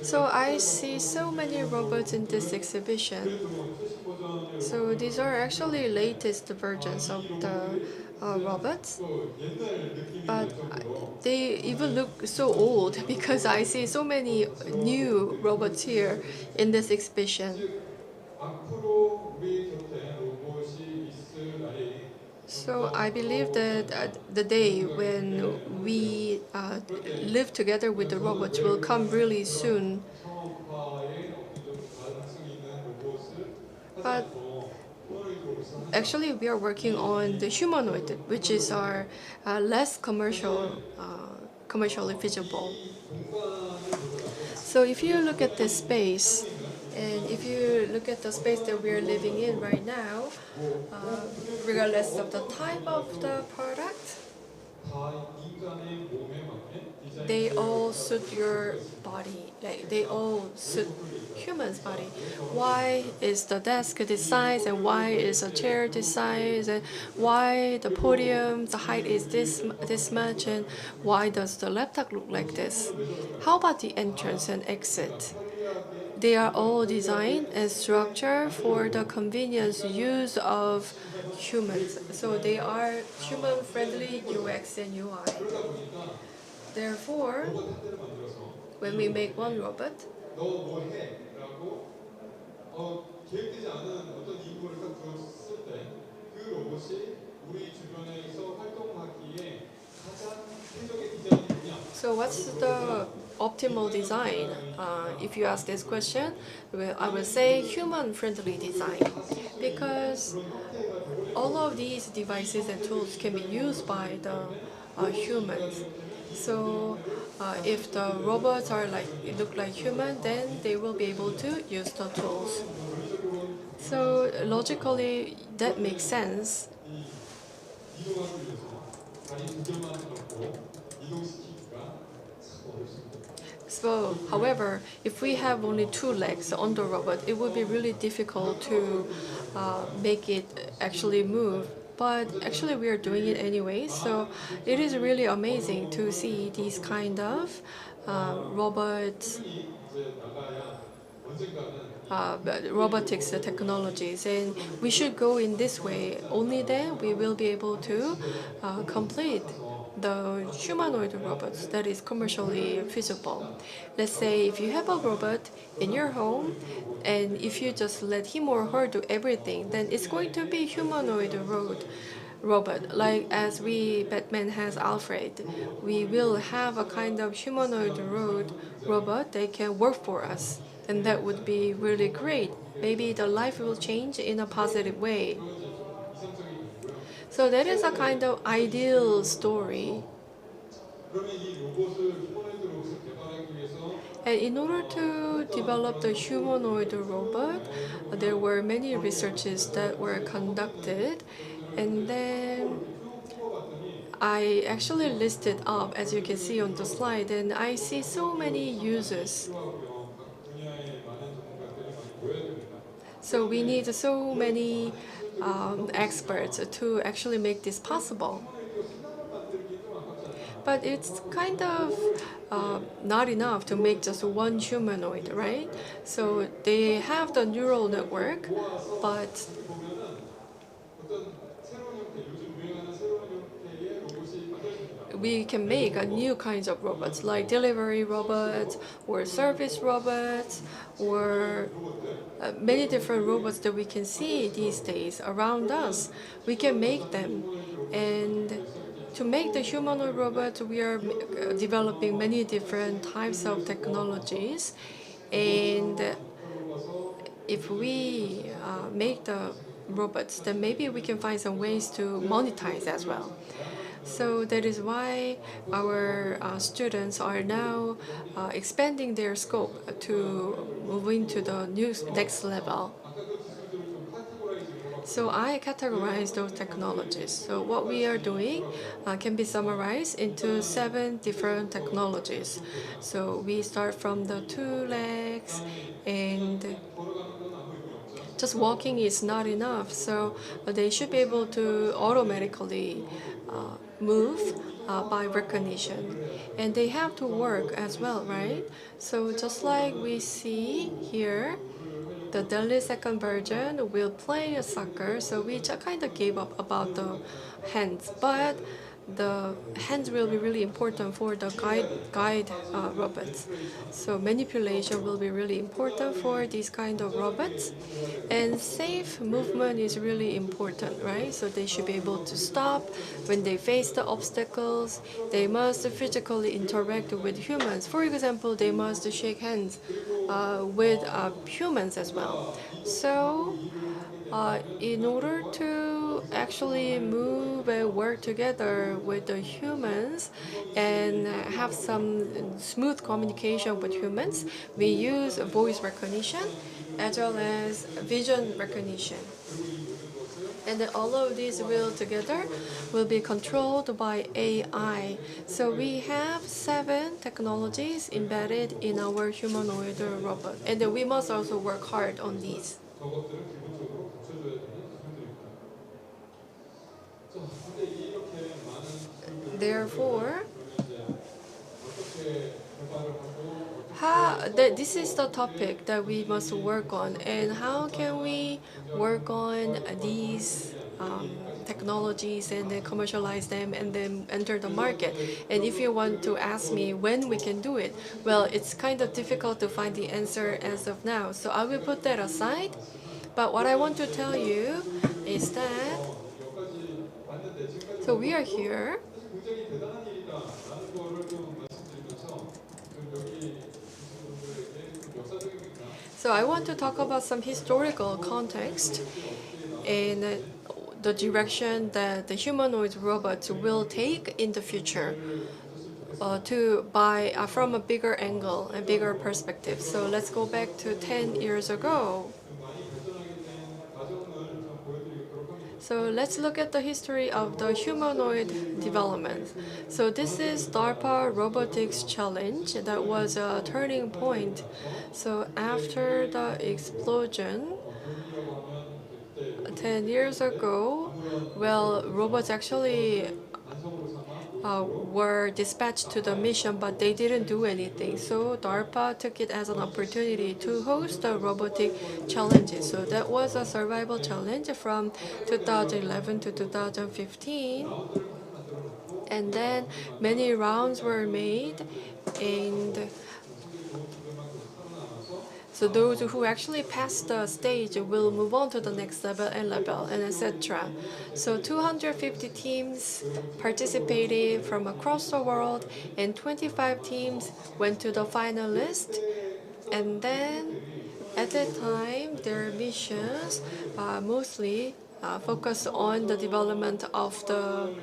So I see so many robots in this exhibition. So these are actually latest versions of the robots, but they even look so old because I see so many new robots here in this exhibition. So I believe that the day when we live together with the robots will come really soon. But actually, we are working on the humanoid, which is our less commercially feasible. So if you look at this space, and if you look at the space that we are living in right now, regardless of the type of the product, they all suit your body, like they all suit human's body. Why is the desk this size, and why is a chair this size, and why the podium, the height is this much, and why does the laptop look like this? How about the entrance and exit? They are all designed and structured for the convenience use of humans. So they are human-friendly UX and UI. Therefore, when we make one robot, so what's the optimal design? If you ask this question, I will say human-friendly design, because all of these devices and tools can be used by the humans. So if the robots are look like human, then they will be able to use the tools. So logically, that makes sense. So, however, if we have only two legs on the robot, it would be really difficult to make it actually move. But actually, we are doing it anyway, so it is really amazing to see these kind of robots, robotics technologies, and we should go in this way. Only then we will be able to complete the humanoid robots that is commercially feasible. Let's say if you have a robot in your home, and if you just let him or her do everything, then it's going to be humanoid robot. Like as Batman has Alfred, we will have a kind of humanoid robot that can work for us, and that would be really great. Maybe the life will change in a positive way. So that is a kind of ideal story. And in order to develop the humanoid robot, there were many researches that were conducted, and then I actually listed up, as you can see on the slide, and I see so many uses. So we need so many experts to actually make this possible. But it's kind of not enough to make just one humanoid, right? So they have the neural network, but we can make a new kinds of robots like delivery robots or service robots or many different robots that we can see these days around us. We can make them. And to make the humanoid robots, we are developing many different types of technologies. And if we make the robots, then maybe we can find some ways to monetize as well. So that is why our students are now expanding their scope to move into the next level. So I categorize those technologies. So what we are doing can be summarized into 7 different technologies. So we start from the 2 legs, and just walking is not enough. So they should be able to automatically move by recognition. And they have to work as well, right? So just like we see here, the Delhi second version will play a soccer, so we just kind of gave up about the hands. But the hands will be really important for the guide robots. So manipulation will be really important for these kind of robots. And safe movement is really important, right? So they should be able to stop when they face the obstacles. They must physically interact with humans. For example, they must shake hands with humans as well. So in order to actually move and work together with the humans and have some smooth communication with humans, we use voice recognition as well as vision recognition. And then all of these will together will be controlled by AI. So we have 7 technologies embedded in our humanoid robot. And then we must also work hard on these. Therefore, this is the topic that we must work on, and how can we work on these technologies and then commercialize them and then enter the market. And if you want to ask me when we can do it, well, it's kind of difficult to find the answer as of now, so I will put that aside. But what I want to tell you is that, so we are here. So I want to talk about some historical context and the direction that the humanoid robots will take in the future from a bigger angle and bigger perspective. So let's go back to 10 years ago. So let's look at the history of the humanoid development. So this is DARPA Robotics Challenge. That was a turning point. So after the explosion 10 years ago, well, robots actually were dispatched to the mission, but they didn't do anything. So DARPA took it as an opportunity to host the robotic challenges. So that was a survival challenge from 2011 to 2015. And then many rounds were made, and so those who actually pass the stage will move on to the next level, and etc. So 250 teams participated from across the world, and 25 teams went to the finalist. And then at that time, their missions mostly focused on the development of the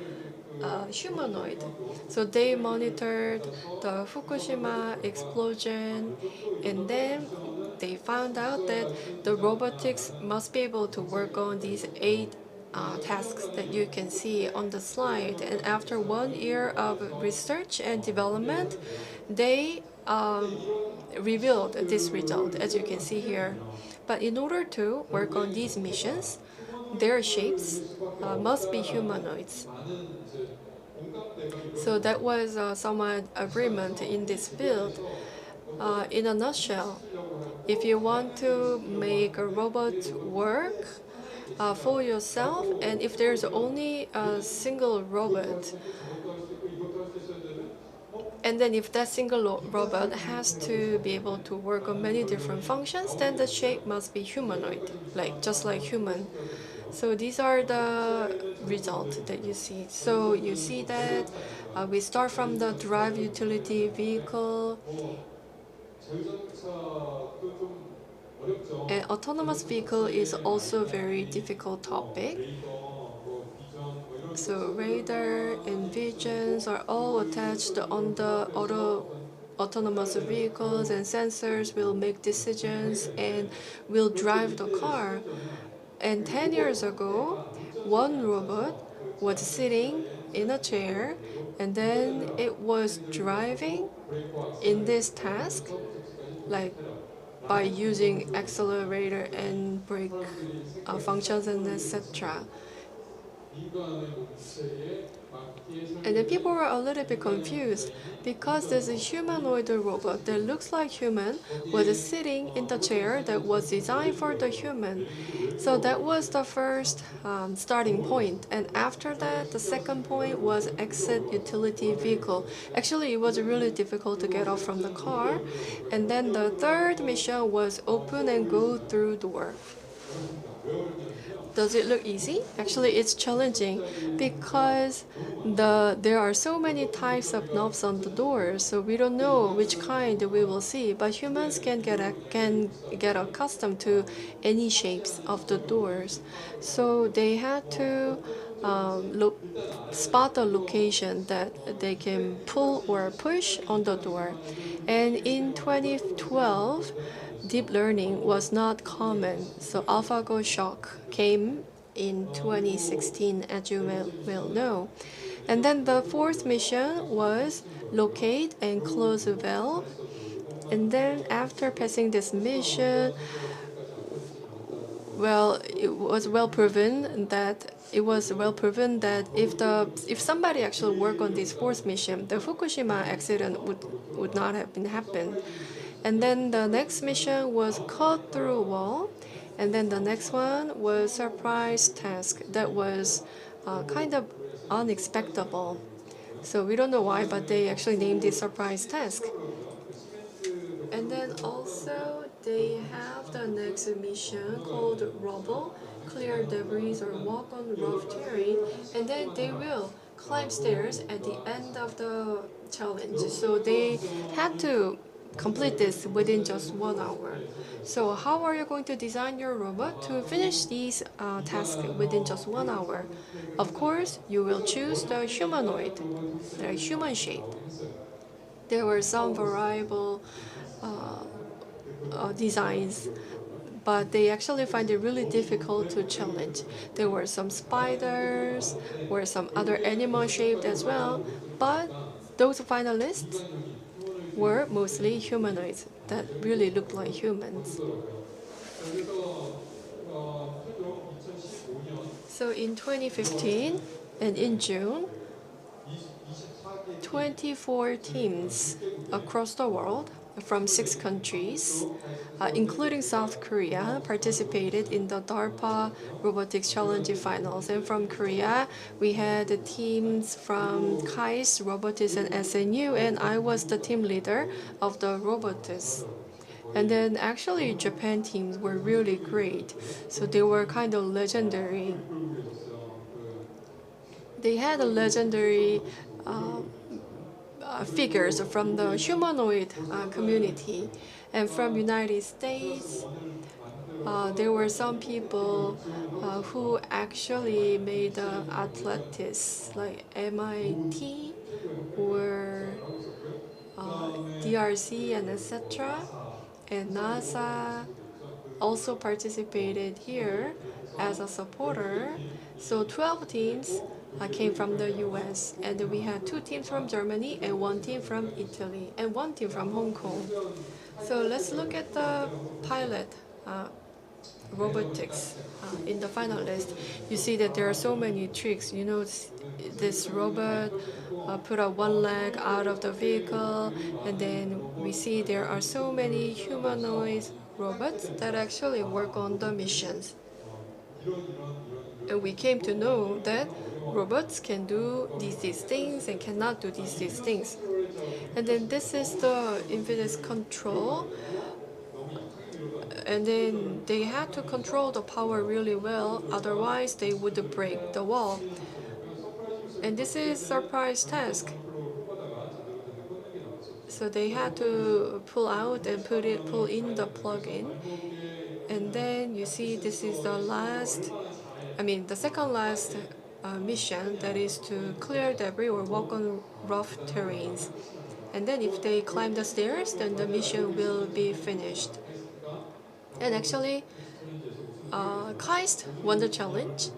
humanoid. So they monitored the Fukushima explosion, and then they found out that the robotics must be able to work on these 8 tasks that you can see on the slide. And after 1 year of research and development, they revealed this result, as you can see here. But in order to work on these missions, their shapes must be humanoids. So that was somewhat agreement in this field. In a nutshell, if you want to make a robot work for yourself, and if there's only a single robot, and then if that single robot has to be able to work on many different functions, then the shape must be humanoid, like just like human. So these are the results that you see. So you see that we start from the drive utility vehicle, and autonomous vehicle is also a very difficult topic. So radar and visions are all attached on the autonomous vehicles, and sensors will make decisions and will drive the car. And 10 years ago, one robot was sitting in a chair, and then it was driving in this task, like by using accelerator and brake functions and etc. And then people were a little bit confused because there's a humanoid robot that looks like human was sitting in the chair that was designed for the human. So that was the first starting point. And after that, the second point was exit utility vehicle. Actually, it was really difficult to get off from the car. And then the third mission was open and go through door. Does it look easy? Actually, it's challenging because there are so many types of knobs on the door, so we don't know which kind we will see. But humans can get accustomed to any shapes of the doors, so they had to spot a location that they can pull or push on the door. And in 2012, deep learning was not common, so AlphaGo shock came in 2016, as you will know. And then the fourth mission was locate and close a valve. And then after passing this mission, well, it was well proven that if somebody actually worked on this fourth mission, the Fukushima accident would not have been happened. And then the next mission was cut through wall, and then the next one was surprise task that was kind of unexpected. So we don't know why, but they actually named it surprise task. And then also they have the next mission called Rubble, clear debris or walk on rough terrain, and then they will climb stairs at the end of the challenge. So they had to complete this within just 1 hour. So how are you going to design your robot to finish these tasks within just 1 hour? Of course, you will choose the humanoid, the human shape. There were some variable designs, but they actually find it really difficult to challenge. There were some spiders, or some other animal shaped as well, but those finalists were mostly humanoids that really looked like humans. So in 2015 and in June, 24 teams across the world from 6 countries, including South Korea, participated in the DARPA Robotics Challenge Finals. And from Korea, we had the teams from KAIST, Robotics, and SNU, and I was the team leader of the Robotics. And then actually Japan teams were really great, so they were kind of legendary. They had a legendary figures from the humanoid community, and from United States, there were some people who actually made athletics like MIT or DRC and etc. And NASA also participated here as a supporter. So 12 teams came from the US, and we had 2 teams from Germany and 1 team from Italy and 1 team from Hong Kong. So let's look at the pilot robotics in the final list. You see that there are so many tricks. You know, this robot put up one leg out of the vehicle, and then we see there are so many humanoid robots that actually work on the missions. And we came to know that robots can do these things and cannot do these things. And then this is the impedance control. And then they had to control the power really well, otherwise they would break the wall. And this is surprise task. So they had to pull out and pull in the plug-in. And then you see this is the second last mission, that is to clear debris or walk on rough terrains. And then if they climb the stairs, then the mission will be finished. And actually, KAIST won the challenge,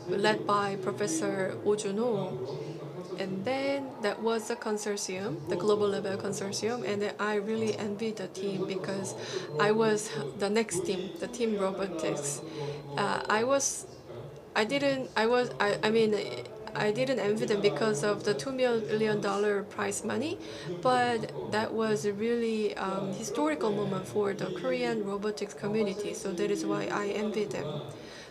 led by Professor Ojuno. And then that was the consortium, the global level consortium, and I really envied the team because I was the next team, the team robotics. I didn't envy them because of the $2 million prize money, but that was a really historical moment for the Korean robotics community, so that is why I envy them.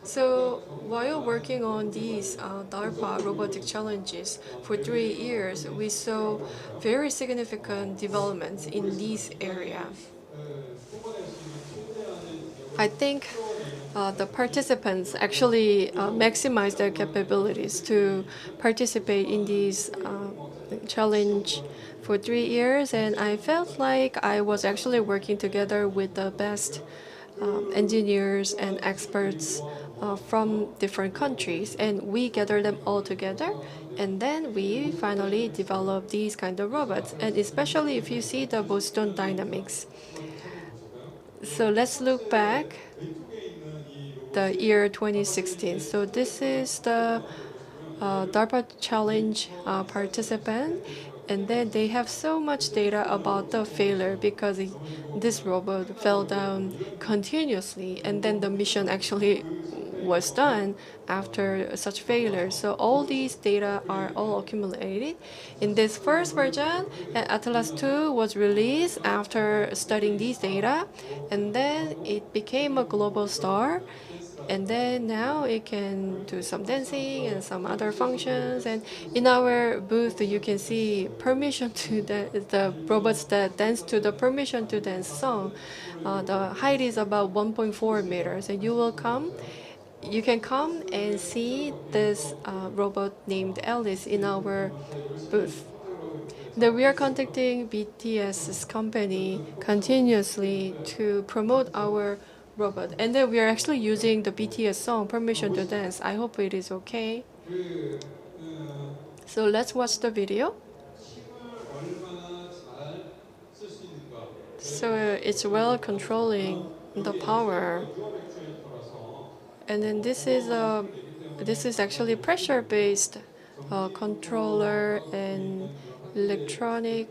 So while working on these DARPA robotic challenges for 3 years, we saw very significant developments in this area. I think the participants actually maximize their capabilities to participate in this challenge for 3 years, and I felt like I was actually working together with the best engineers and experts from different countries, and we gathered them all together, and then we finally developed these kind of robots. And especially if you see the Boston Dynamics. So let's look back the year 2016. So this is the DARPA challenge participant, and then they have so much data about the failure because this robot fell down continuously, and then the mission actually was done after such failure. So all these data are all accumulated in this first version, and Atlas 2 was released after studying these data, and then it became a global star. And then now it can do some dancing and some other functions. And in our booth, you can see permission to the robots that dance to the permission to dance song. The height is about 1.4 meters, and you can come and see this robot named Alice in our booth. Then we are contacting BTS's company continuously to promote our robot. And then we are actually using the BTS song, Permission to Dance. I hope it is okay. So let's watch the video. So it's well controlling the power. And then this is actually pressure-based controller and electronic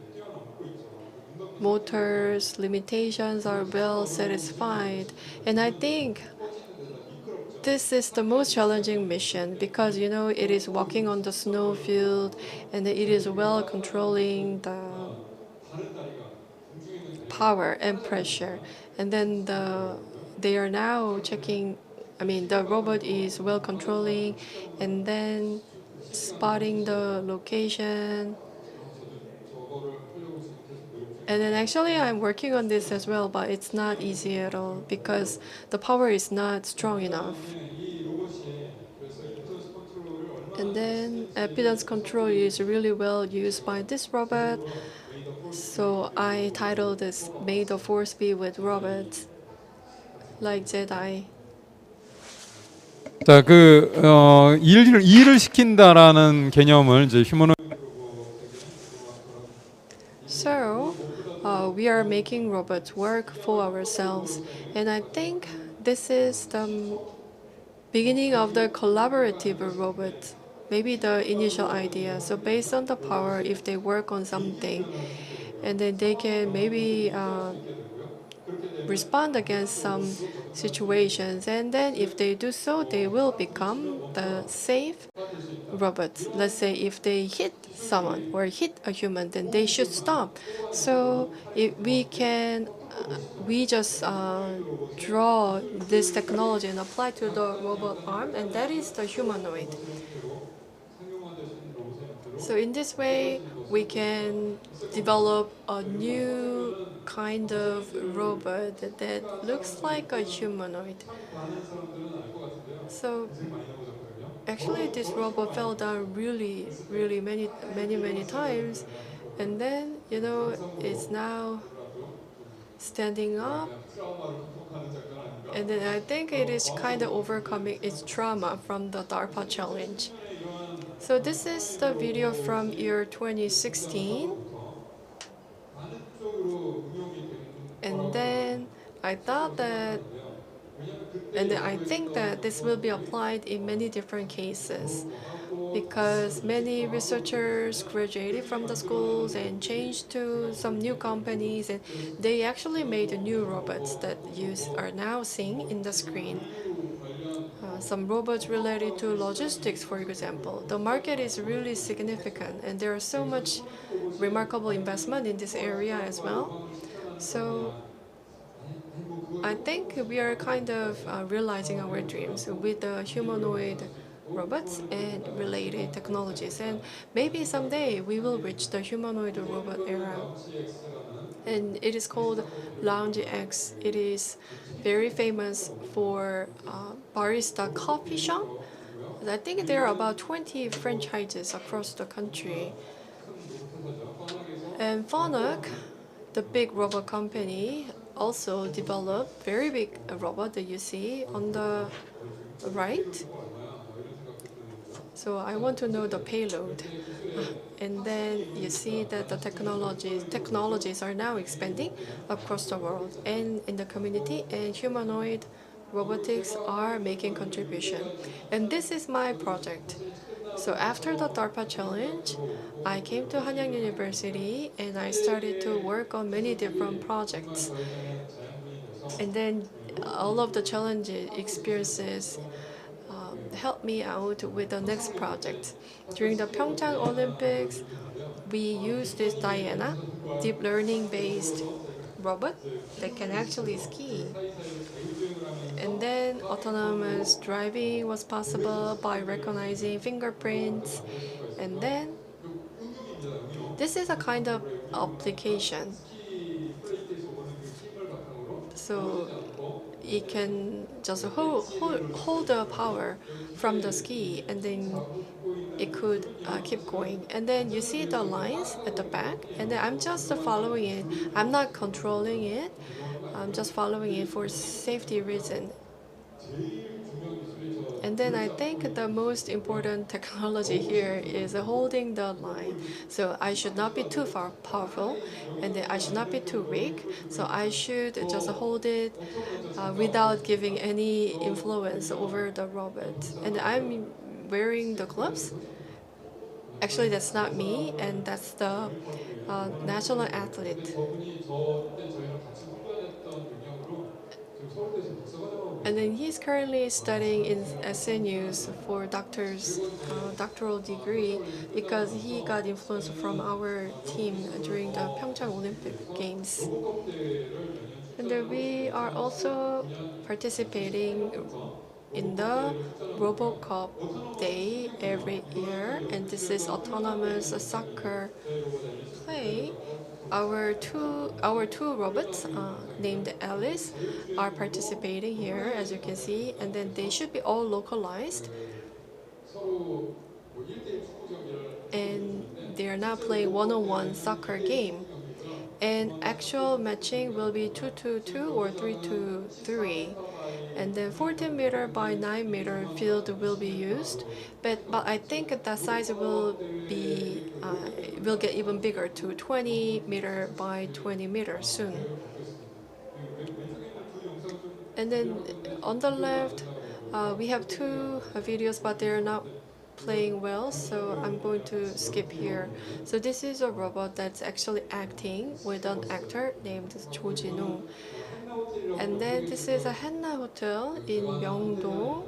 motors limitations are well satisfied. And I think this is the most challenging mission because it is walking on the snow field, and it is well controlling the power and pressure. And then they are now checking, the robot is well controlling and then spotting the location. And then actually I'm working on this as well, but it's not easy at all because the power is not strong enough. And then impedance control is really well used by this robot. So I titled this May the Force Be with Robots. like Jedi. 자, 일을 시킨다라는 개념을 이제 휴머노이드 So, we are making robots work for ourselves, and I think this is the beginning of the collaborative robot, maybe the initial idea. So, based on the power, if they work on something, and then they can maybe respond against some situations, and then if they do so, they will become the safe robots. Let's say if they hit someone or hit a human, then they should stop. So if we just draw this technology and apply to the robot arm, and that is the humanoid. So in this way, we can develop a new kind of robot that looks like a humanoid. So actually, this robot fell down really many times, and then it's now standing up, and then I think it is kind of overcoming its trauma from the DARPA challenge. So this is the video from year 2016, and then I thought that, and then I think that this will be applied in many different cases, because many researchers graduated from the schools and changed to some new companies, and they actually made new robots that you are now seeing in the screen. Some robots related to logistics, for example. The market is really significant, and there is so much remarkable investment in this area as well. So I think we are kind of realizing our dreams with the humanoid robots and related technologies. And maybe someday we will reach the humanoid robot era. And it is called Lounge X. It is very famous for barista coffee shop. I think there are about 20 franchises across the country. And Fanuc, the big robot company, also developed very big robot that you see on the right. So I want to know the payload. And then you see that the technologies are now expanding across the world and in the community, and humanoid robotics are making contribution. And this is my project. So after the DARPA challenge, I came to Hanyang University and I started to work on many different projects. And then all of the challenge experiences helped me out with the next project. During the Pyeongchang Olympics, we used this Diana, deep learning based robot that can actually ski. And then autonomous driving was possible by recognizing fingerprints. And then this is a kind of application. So it can just hold the power from the ski, and then it could keep going. And then you see the lines at the back, and then I'm just following it. I'm not controlling it. I'm just following it for safety reason. And then I think the most important technology here is holding the line. So I should not be too powerful, and then I should not be too weak. So I should just hold it without giving any influence over the robot. And I'm wearing the gloves. Actually, that's not me, and that's the national athlete. And then he's currently studying in SNUs for doctoral degree, because he got influence from our team during the Pyeongchang Olympic Games. And then we are also participating in the RoboCup Day every year, and this is autonomous soccer play. Our two robots named Alice are participating here, as you can see, and then they should be all localized. And they are now playing one-on-one soccer game. And actual matching will be 2-2-2 or 3-2-3. and then 14 meter by 9 meter field will be used, but I think that size will get even bigger to 20 meter by 20 meters soon. And then on the left, we have two videos, but they're not playing well, so I'm going to skip here. So this is a robot that's actually acting with an actor named Jo Jin-woo. And then this is a Hanna Hotel in Myeongdong,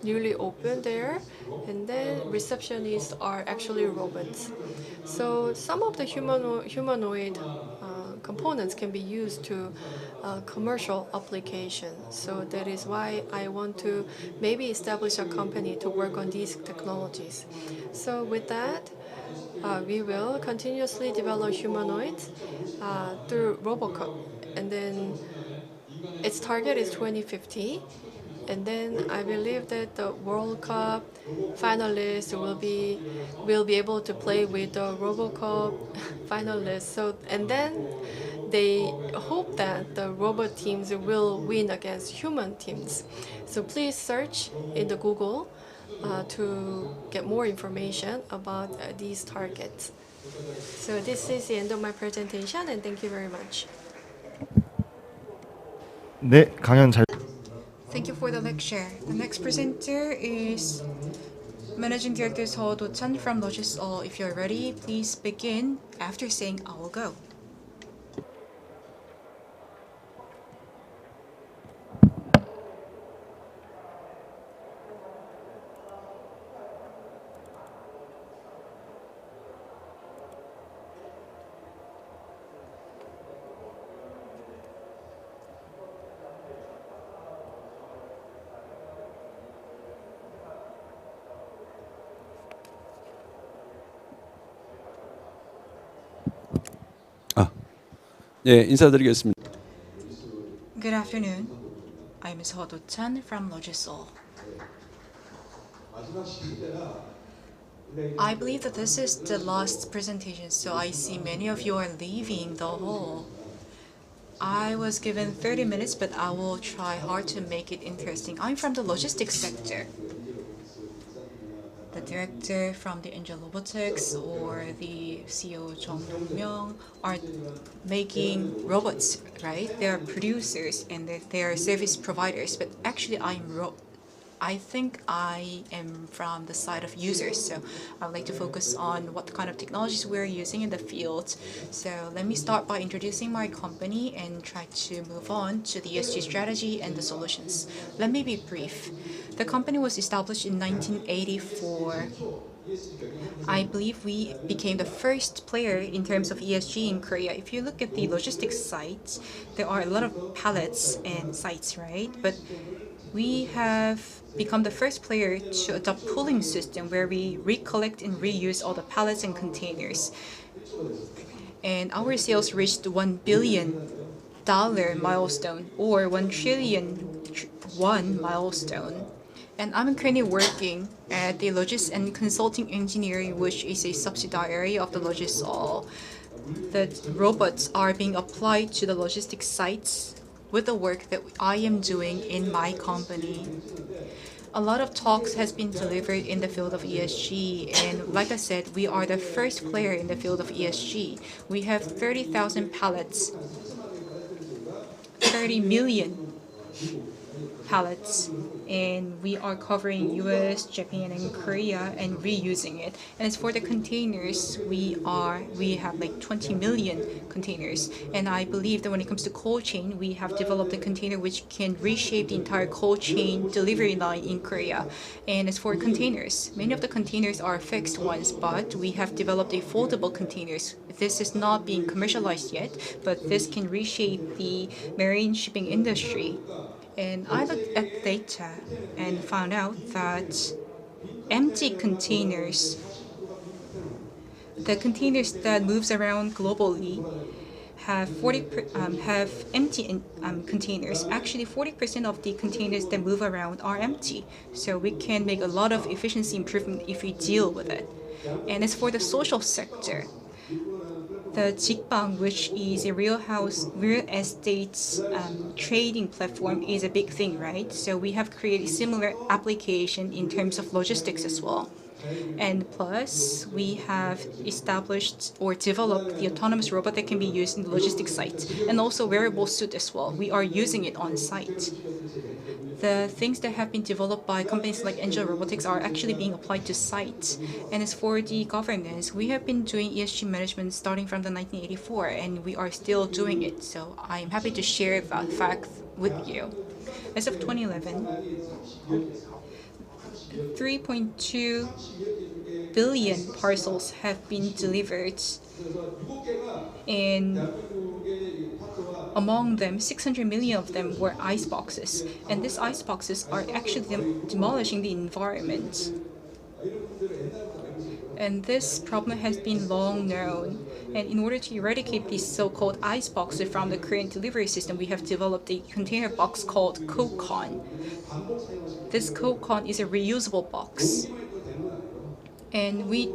newly opened there, and then receptionists are actually robots. So some of the humanoid components can be used to commercial application. So that is why I want to maybe establish a company to work on these technologies. So with that, we will continuously develop humanoids through Robocop, and then its target is 2050. And then I believe that the World Cup finalists will be able to play with the RoboCup finalists. So and then they hope that the robot teams will win against human teams. So please search in the Google to get more information about these targets. So this is the end of my presentation, and thank you very much. 네, 강연 잘 Thank you for the lecture. The next presenter is Managing Director Seo Do-chan from Logisol. If you're ready, please begin after saying I will go. 예, 인사드리겠습니다. Good afternoon. I'm Seo Do-chan from Logisol. I believe that this is the last presentation, so I see many of you are leaving the hall. I was given 30 minutes, but I will try hard to make it interesting. I'm from the logistics sector. The director from the Angel Robotics or the CEO Jung Dong-myung are making robots, right? They are producers and they are service providers. But actually, I think I am from the side of users. So I would like to focus on what kind of technologies we're using in the field. So let me start by introducing my company and try to move on to the ESG strategy and the solutions. Let me be brief. The company was established in 1984. I believe we became the first player in terms of ESG in Korea. If you look at the logistics sites, there are a lot of pallets and sites, right? But we have become the first player to adopt pooling system where we recollect and reuse all the pallets and containers. And our sales reached $1 billion milestone or 1 trillion won milestone. And I'm currently working at the Logis and Consulting Engineering, which is a subsidiary of the Logisol. The robots are being applied to the logistics sites with the work that I am doing in my company. A lot of talks has been delivered in the field of ESG, and like I said, we are the first player in the field of ESG. We have 30,000 pallets, 30 million pallets, and we are covering US, Japan, and Korea and reusing it. And as for the containers, we have like 20 million containers. And I believe that when it comes to cold chain, we have developed a container which can reshape the entire cold chain delivery line in Korea. And as for containers, many of the containers are fixed ones, but we have developed a foldable containers. This is not being commercialized yet, but this can reshape the marine shipping industry. And I looked at data and found out that empty containers, the containers that moves around globally, have empty containers. Actually, 40% of the containers that move around are empty. So we can make a lot of efficiency improvement if we deal with it. And as for the social sector, The Jikbang, which is a real estate trading platform, is a big thing, right? So we have created similar application in terms of logistics as well. And plus, we have established or developed the autonomous robot that can be used in the logistics site, and also wearable suit as well. We are using it on site. The things that have been developed by companies like Angel Robotics are actually being applied to site. And as for the governance, we have been doing ESG management starting from the 1984, and we are still doing it. So I'm happy to share that fact with you. As of 2011, 3.2 billion parcels have been delivered, and among them, 600 million of them were ice boxes. And these ice boxes are actually demolishing the environment. And this problem has been long known. And in order to eradicate these so-called ice boxes from the Korean delivery system, we have developed a container box called Kokon. This Kokon is a reusable box. And we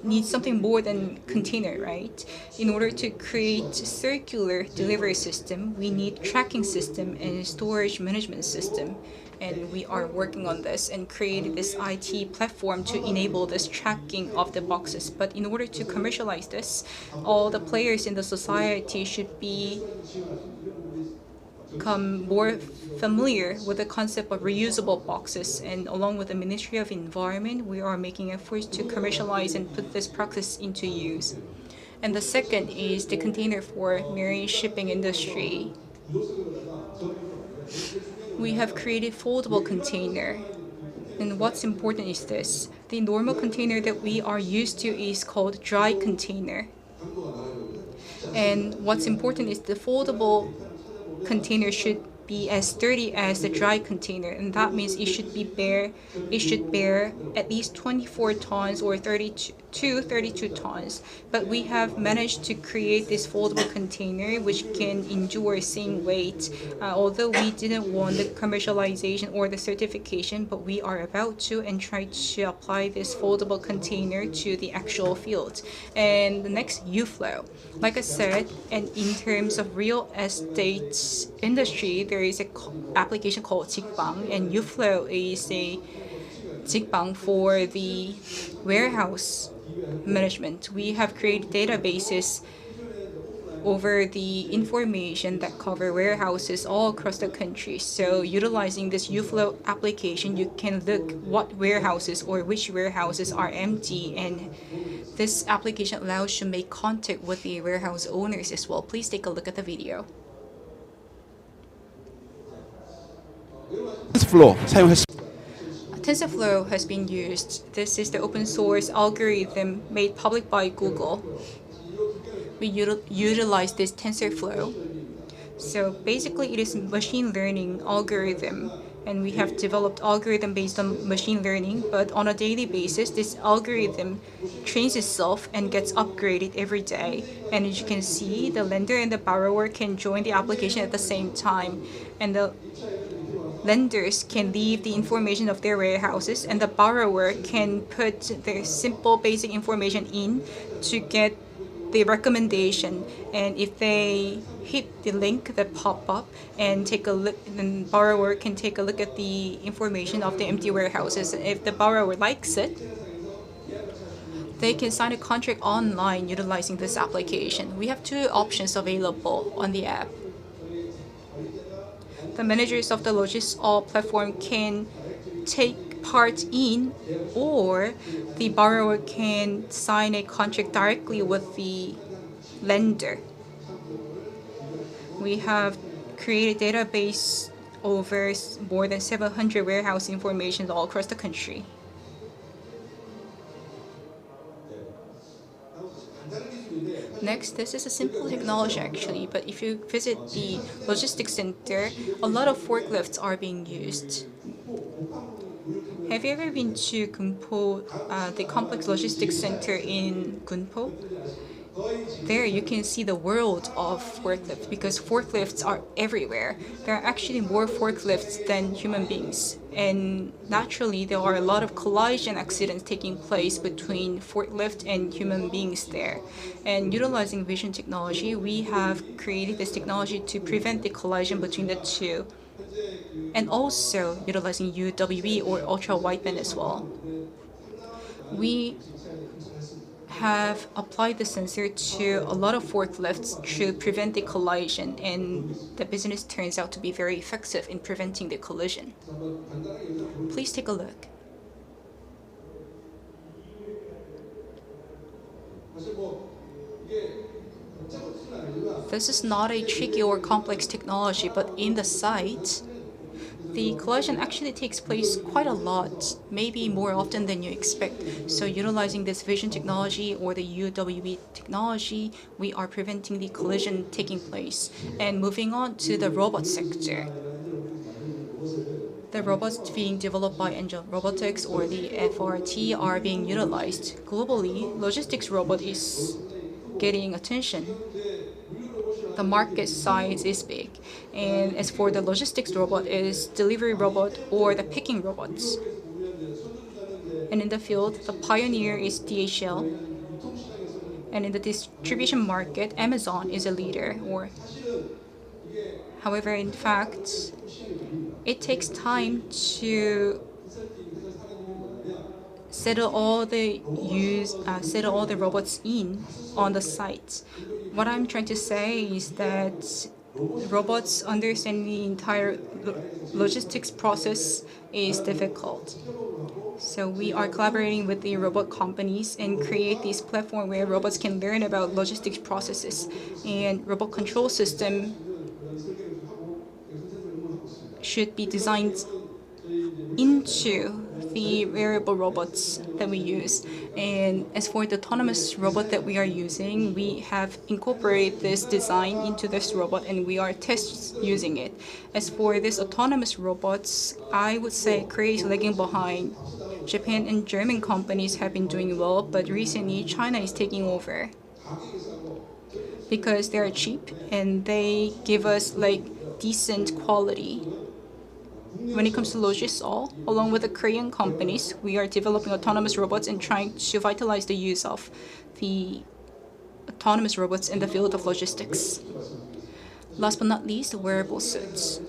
need something more than container, right? In order to create circular delivery system, we need tracking system and storage management system. And we are working on this and created this IT platform to enable this tracking of the boxes. But in order to commercialize this, all the players in the society should become more familiar with the concept of reusable boxes, and along with the Ministry of Environment, we are making efforts to commercialize and put this practice into use. And the second is the container for marine shipping industry. We have created foldable container. And what's important is this. The normal container that we are used to is called dry container. And what's important is the foldable container should be as sturdy as the dry container, and that means it should bear at least 24 tons or 32 tons. But we have managed to create this foldable container which can endure same weight, although we didn't want the commercialization or the certification, but we are about to and try to apply this foldable container to the actual field. And the next, UFlow. Like I said, and in terms of real estate industry, there is an application called Jikbang, and UFlow is a Jikbang for the warehouse management. We have created databases over the information that cover warehouses all across the country. So utilizing this UFlow application, you can look what warehouses or which warehouses are empty, and this application allows you to make contact with the warehouse owners as well. Please take a look at the video. TensorFlow has been used. This is the open source algorithm made public by Google. We utilize this TensorFlow. So basically it is machine learning algorithm, and we have developed algorithm based on machine learning, but on a daily basis this algorithm trains itself and gets upgraded every day. And as you can see, the lender and the borrower can join the application at the same time, and the lenders can leave the information of their warehouses, and the borrower can put their simple basic information in to get the recommendation. And if they hit the link that pop up and take a look, then borrower can take a look at the information of the empty warehouses. If the borrower likes it, they can sign a contract online utilizing this application. We have two options available on the app. The managers of the logistics platform can take part in, or the borrower can sign a contract directly with the lender. We have created a database over more than 700 warehouse information all across the country. Next, this is a simple technology actually, but if you visit the logistics center, a lot of forklifts are being used. Have you ever been to Gunpo, the complex logistics center in Gunpo? there you can see the world of forklifts because forklifts are everywhere. There are actually more forklifts than human beings. And naturally, there are a lot of collision accidents taking place between forklift and human beings there. And utilizing vision technology, we have created this technology to prevent the collision between the two. And also utilizing UWB or ultra wideband as well. We have applied the sensor to a lot of forklifts to prevent the collision, and the business turns out to be very effective in preventing the collision. Please take a look. This is not a tricky or complex technology, but in the site, the collision actually takes place quite a lot, maybe more often than you expect. So utilizing this vision technology or the UWB technology, we are preventing the collision taking place. And moving on to the robot sector. The robots being developed by Angel Robotics or the FRT are being utilized. Globally, logistics robot is getting attention. The market size is big. And as for the logistics robot, is delivery robot or the picking robots. And in the field, the pioneer is DHL. And in the distribution market, Amazon is a leader. However, in fact, it takes time to settle all the robots in on the site. What I'm trying to say is that robots understanding the entire logistics process is difficult. So we are collaborating with the robot companies and create this platform where robots can learn about logistics processes. And robot control system should be designed into the wearable robots that we use. And as for the autonomous robot that we are using, we have incorporated this design into this robot and we are test using it. As for this autonomous robots, I would say Korea is lagging behind. Japan and German companies have been doing well, but recently China is taking over because they are cheap and they give us like decent quality. When it comes to Logisol, along with the Korean companies, we are developing autonomous robots and trying to vitalize the use of the autonomous robots in the field of logistics. Last but not least, wearable suits.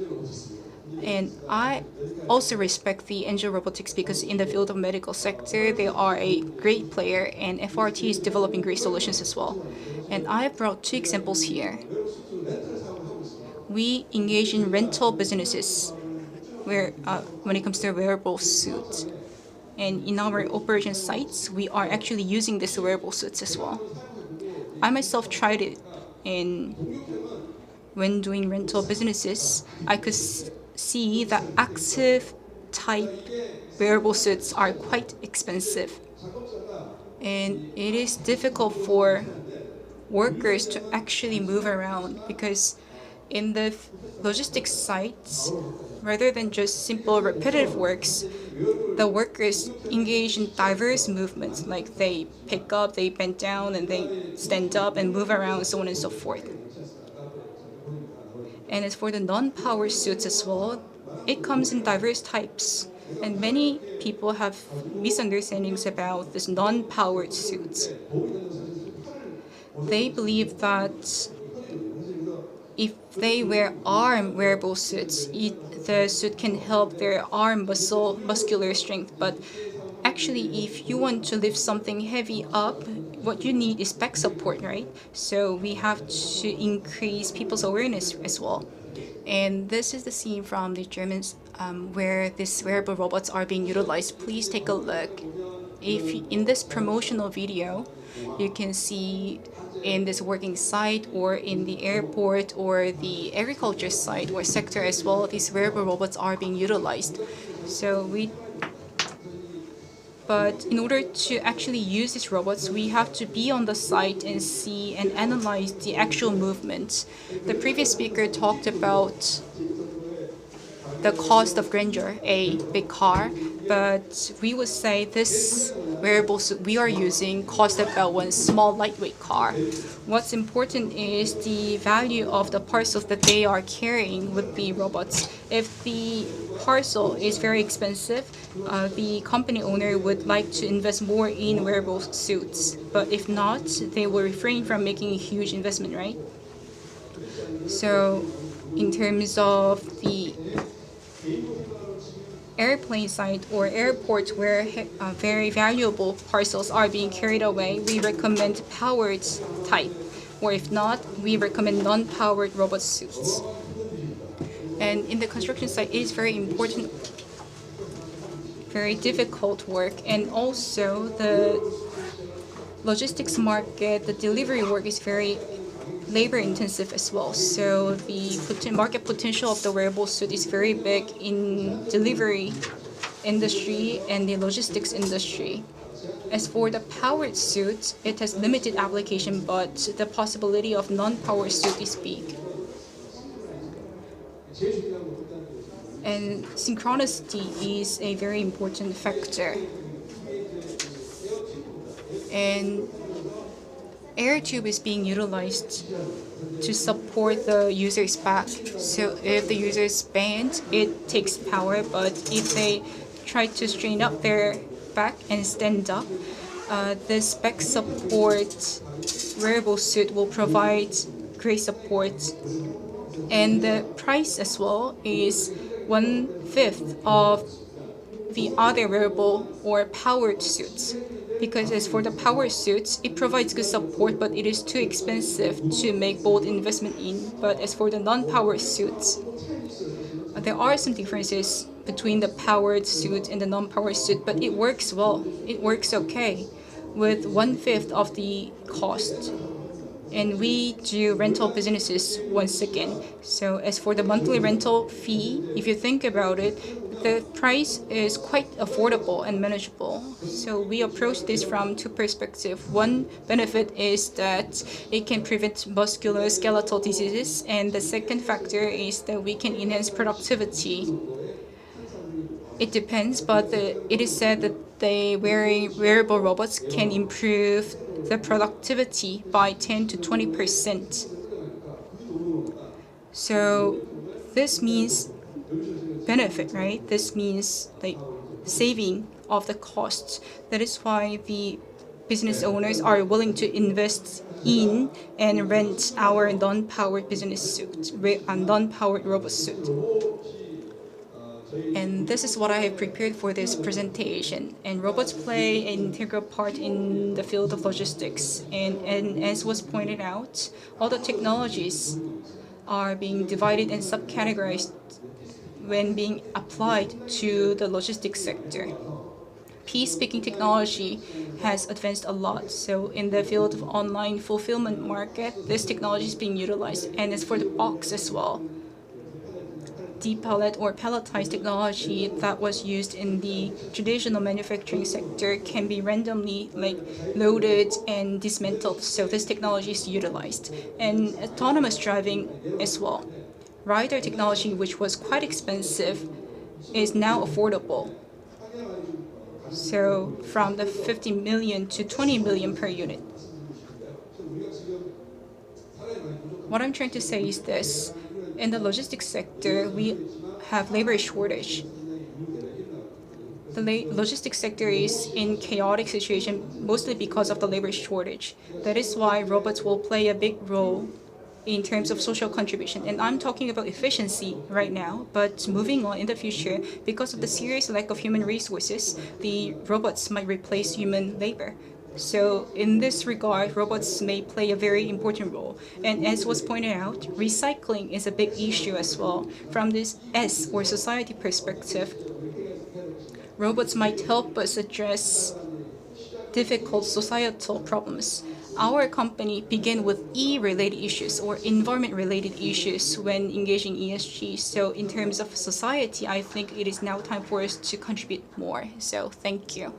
And I also respect the Angel Robotics because in the field of medical sector, they are a great player and FRT is developing great solutions as well. And I have brought two examples here. We engage in rental businesses when it comes to wearable suits. And in our operation sites, we are actually using these wearable suits as well. I myself tried it, and when doing rental businesses, I could see that active type wearable suits are quite expensive. And it is difficult for workers to actually move around because in the logistics sites, rather than just simple repetitive works, the workers engage in diverse movements, like they pick up, they bend down, and they stand up and move around, so on and so forth. And as for the non-power suits as well, it comes in diverse types. And many people have misunderstandings about this non-powered suits. They believe that if they wear arm wearable suits, the suit can help their arm muscular strength. But actually, if you want to lift something heavy up, what you need is back support, right? So we have to increase people's awareness as well. And this is the scene from the Germans where these wearable robots are being utilized. Please take a look. In this promotional video, you can see in this working site or in the airport or the agriculture site or sector as well, these wearable robots are being utilized. But in order to actually use these robots, we have to be on the site and see and analyze the actual movements. The previous speaker talked about the cost of grandeur, a big car, but we would say this wearable suit we are using costs about one small lightweight car. What's important is the value of the parcels that they are carrying with the robots. If the parcel is very expensive, the company owner would like to invest more in wearable suits. But if not, they will refrain from making a huge investment, right? So in terms of the airplane side or airports where very valuable parcels are being carried away, we recommend powered type. Or if not, we recommend non-powered robot suits. And in the construction site, it is very important, very difficult work. And also the logistics market, the delivery work is very labor intensive as well. So the market potential of the wearable suit is very big in delivery industry and the logistics industry. As for the powered suit, it has limited application, but the possibility of non-powered suit is big. And synchronicity is a very important factor. And air tube is being utilized to support the user's back. So if the user is bent, it takes power, but if they try to straighten up their back and stand up, this back support wearable suit will provide great support. And the price as well is 1/5 of the other wearable or powered suits. Because as for the power suits, it provides good support, but it is too expensive to make bold investment in. But as for the non-powered suits, there are some differences between the powered suit and the non-powered suit, but it works well. It works okay with 1/5 of the cost. And we do rental businesses once again. So as for the monthly rental fee, if you think about it, the price is quite affordable and manageable. So we approach this from two perspectives. One benefit is that it can prevent musculoskeletal diseases, and the second factor is that we can enhance productivity. It depends, but it is said that the wearable robots can improve the productivity by 10 to 20%. So this means benefit, right? This means like saving of the costs. That is why the business owners are willing to invest in and rent our non-powered business suit, a non-powered robot suit. And this is what I have prepared for this presentation. And robots play an integral part in the field of logistics. And as was pointed out, all the technologies are being divided and subcategorized when being applied to the logistics sector. Peace-speaking technology has advanced a lot. So in the field of online fulfillment market, this technology is being utilized. And as for the box as well, depallet or palletized technology that was used in the traditional manufacturing sector can be randomly loaded and dismantled. So this technology is utilized. And autonomous driving as well. Rider technology, which was quite expensive, is now affordable. So from the 50 million to 20 million per unit. What I'm trying to say is this. In the logistics sector, we have labor shortage. The logistics sector is in chaotic situation mostly because of the labor shortage. That is why robots will play a big role in terms of social contribution. And I'm talking about efficiency right now, but moving on in the future, because of the serious lack of human resources, the robots might replace human labor. So in this regard, robots may play a very important role. And as was pointed out, recycling is a big issue as well. From this S or society perspective, robots might help us address difficult societal problems. Our company began with E-related issues or environment-related issues when engaging ESG. So in terms of society, I think it is now time for us to contribute more. So thank you.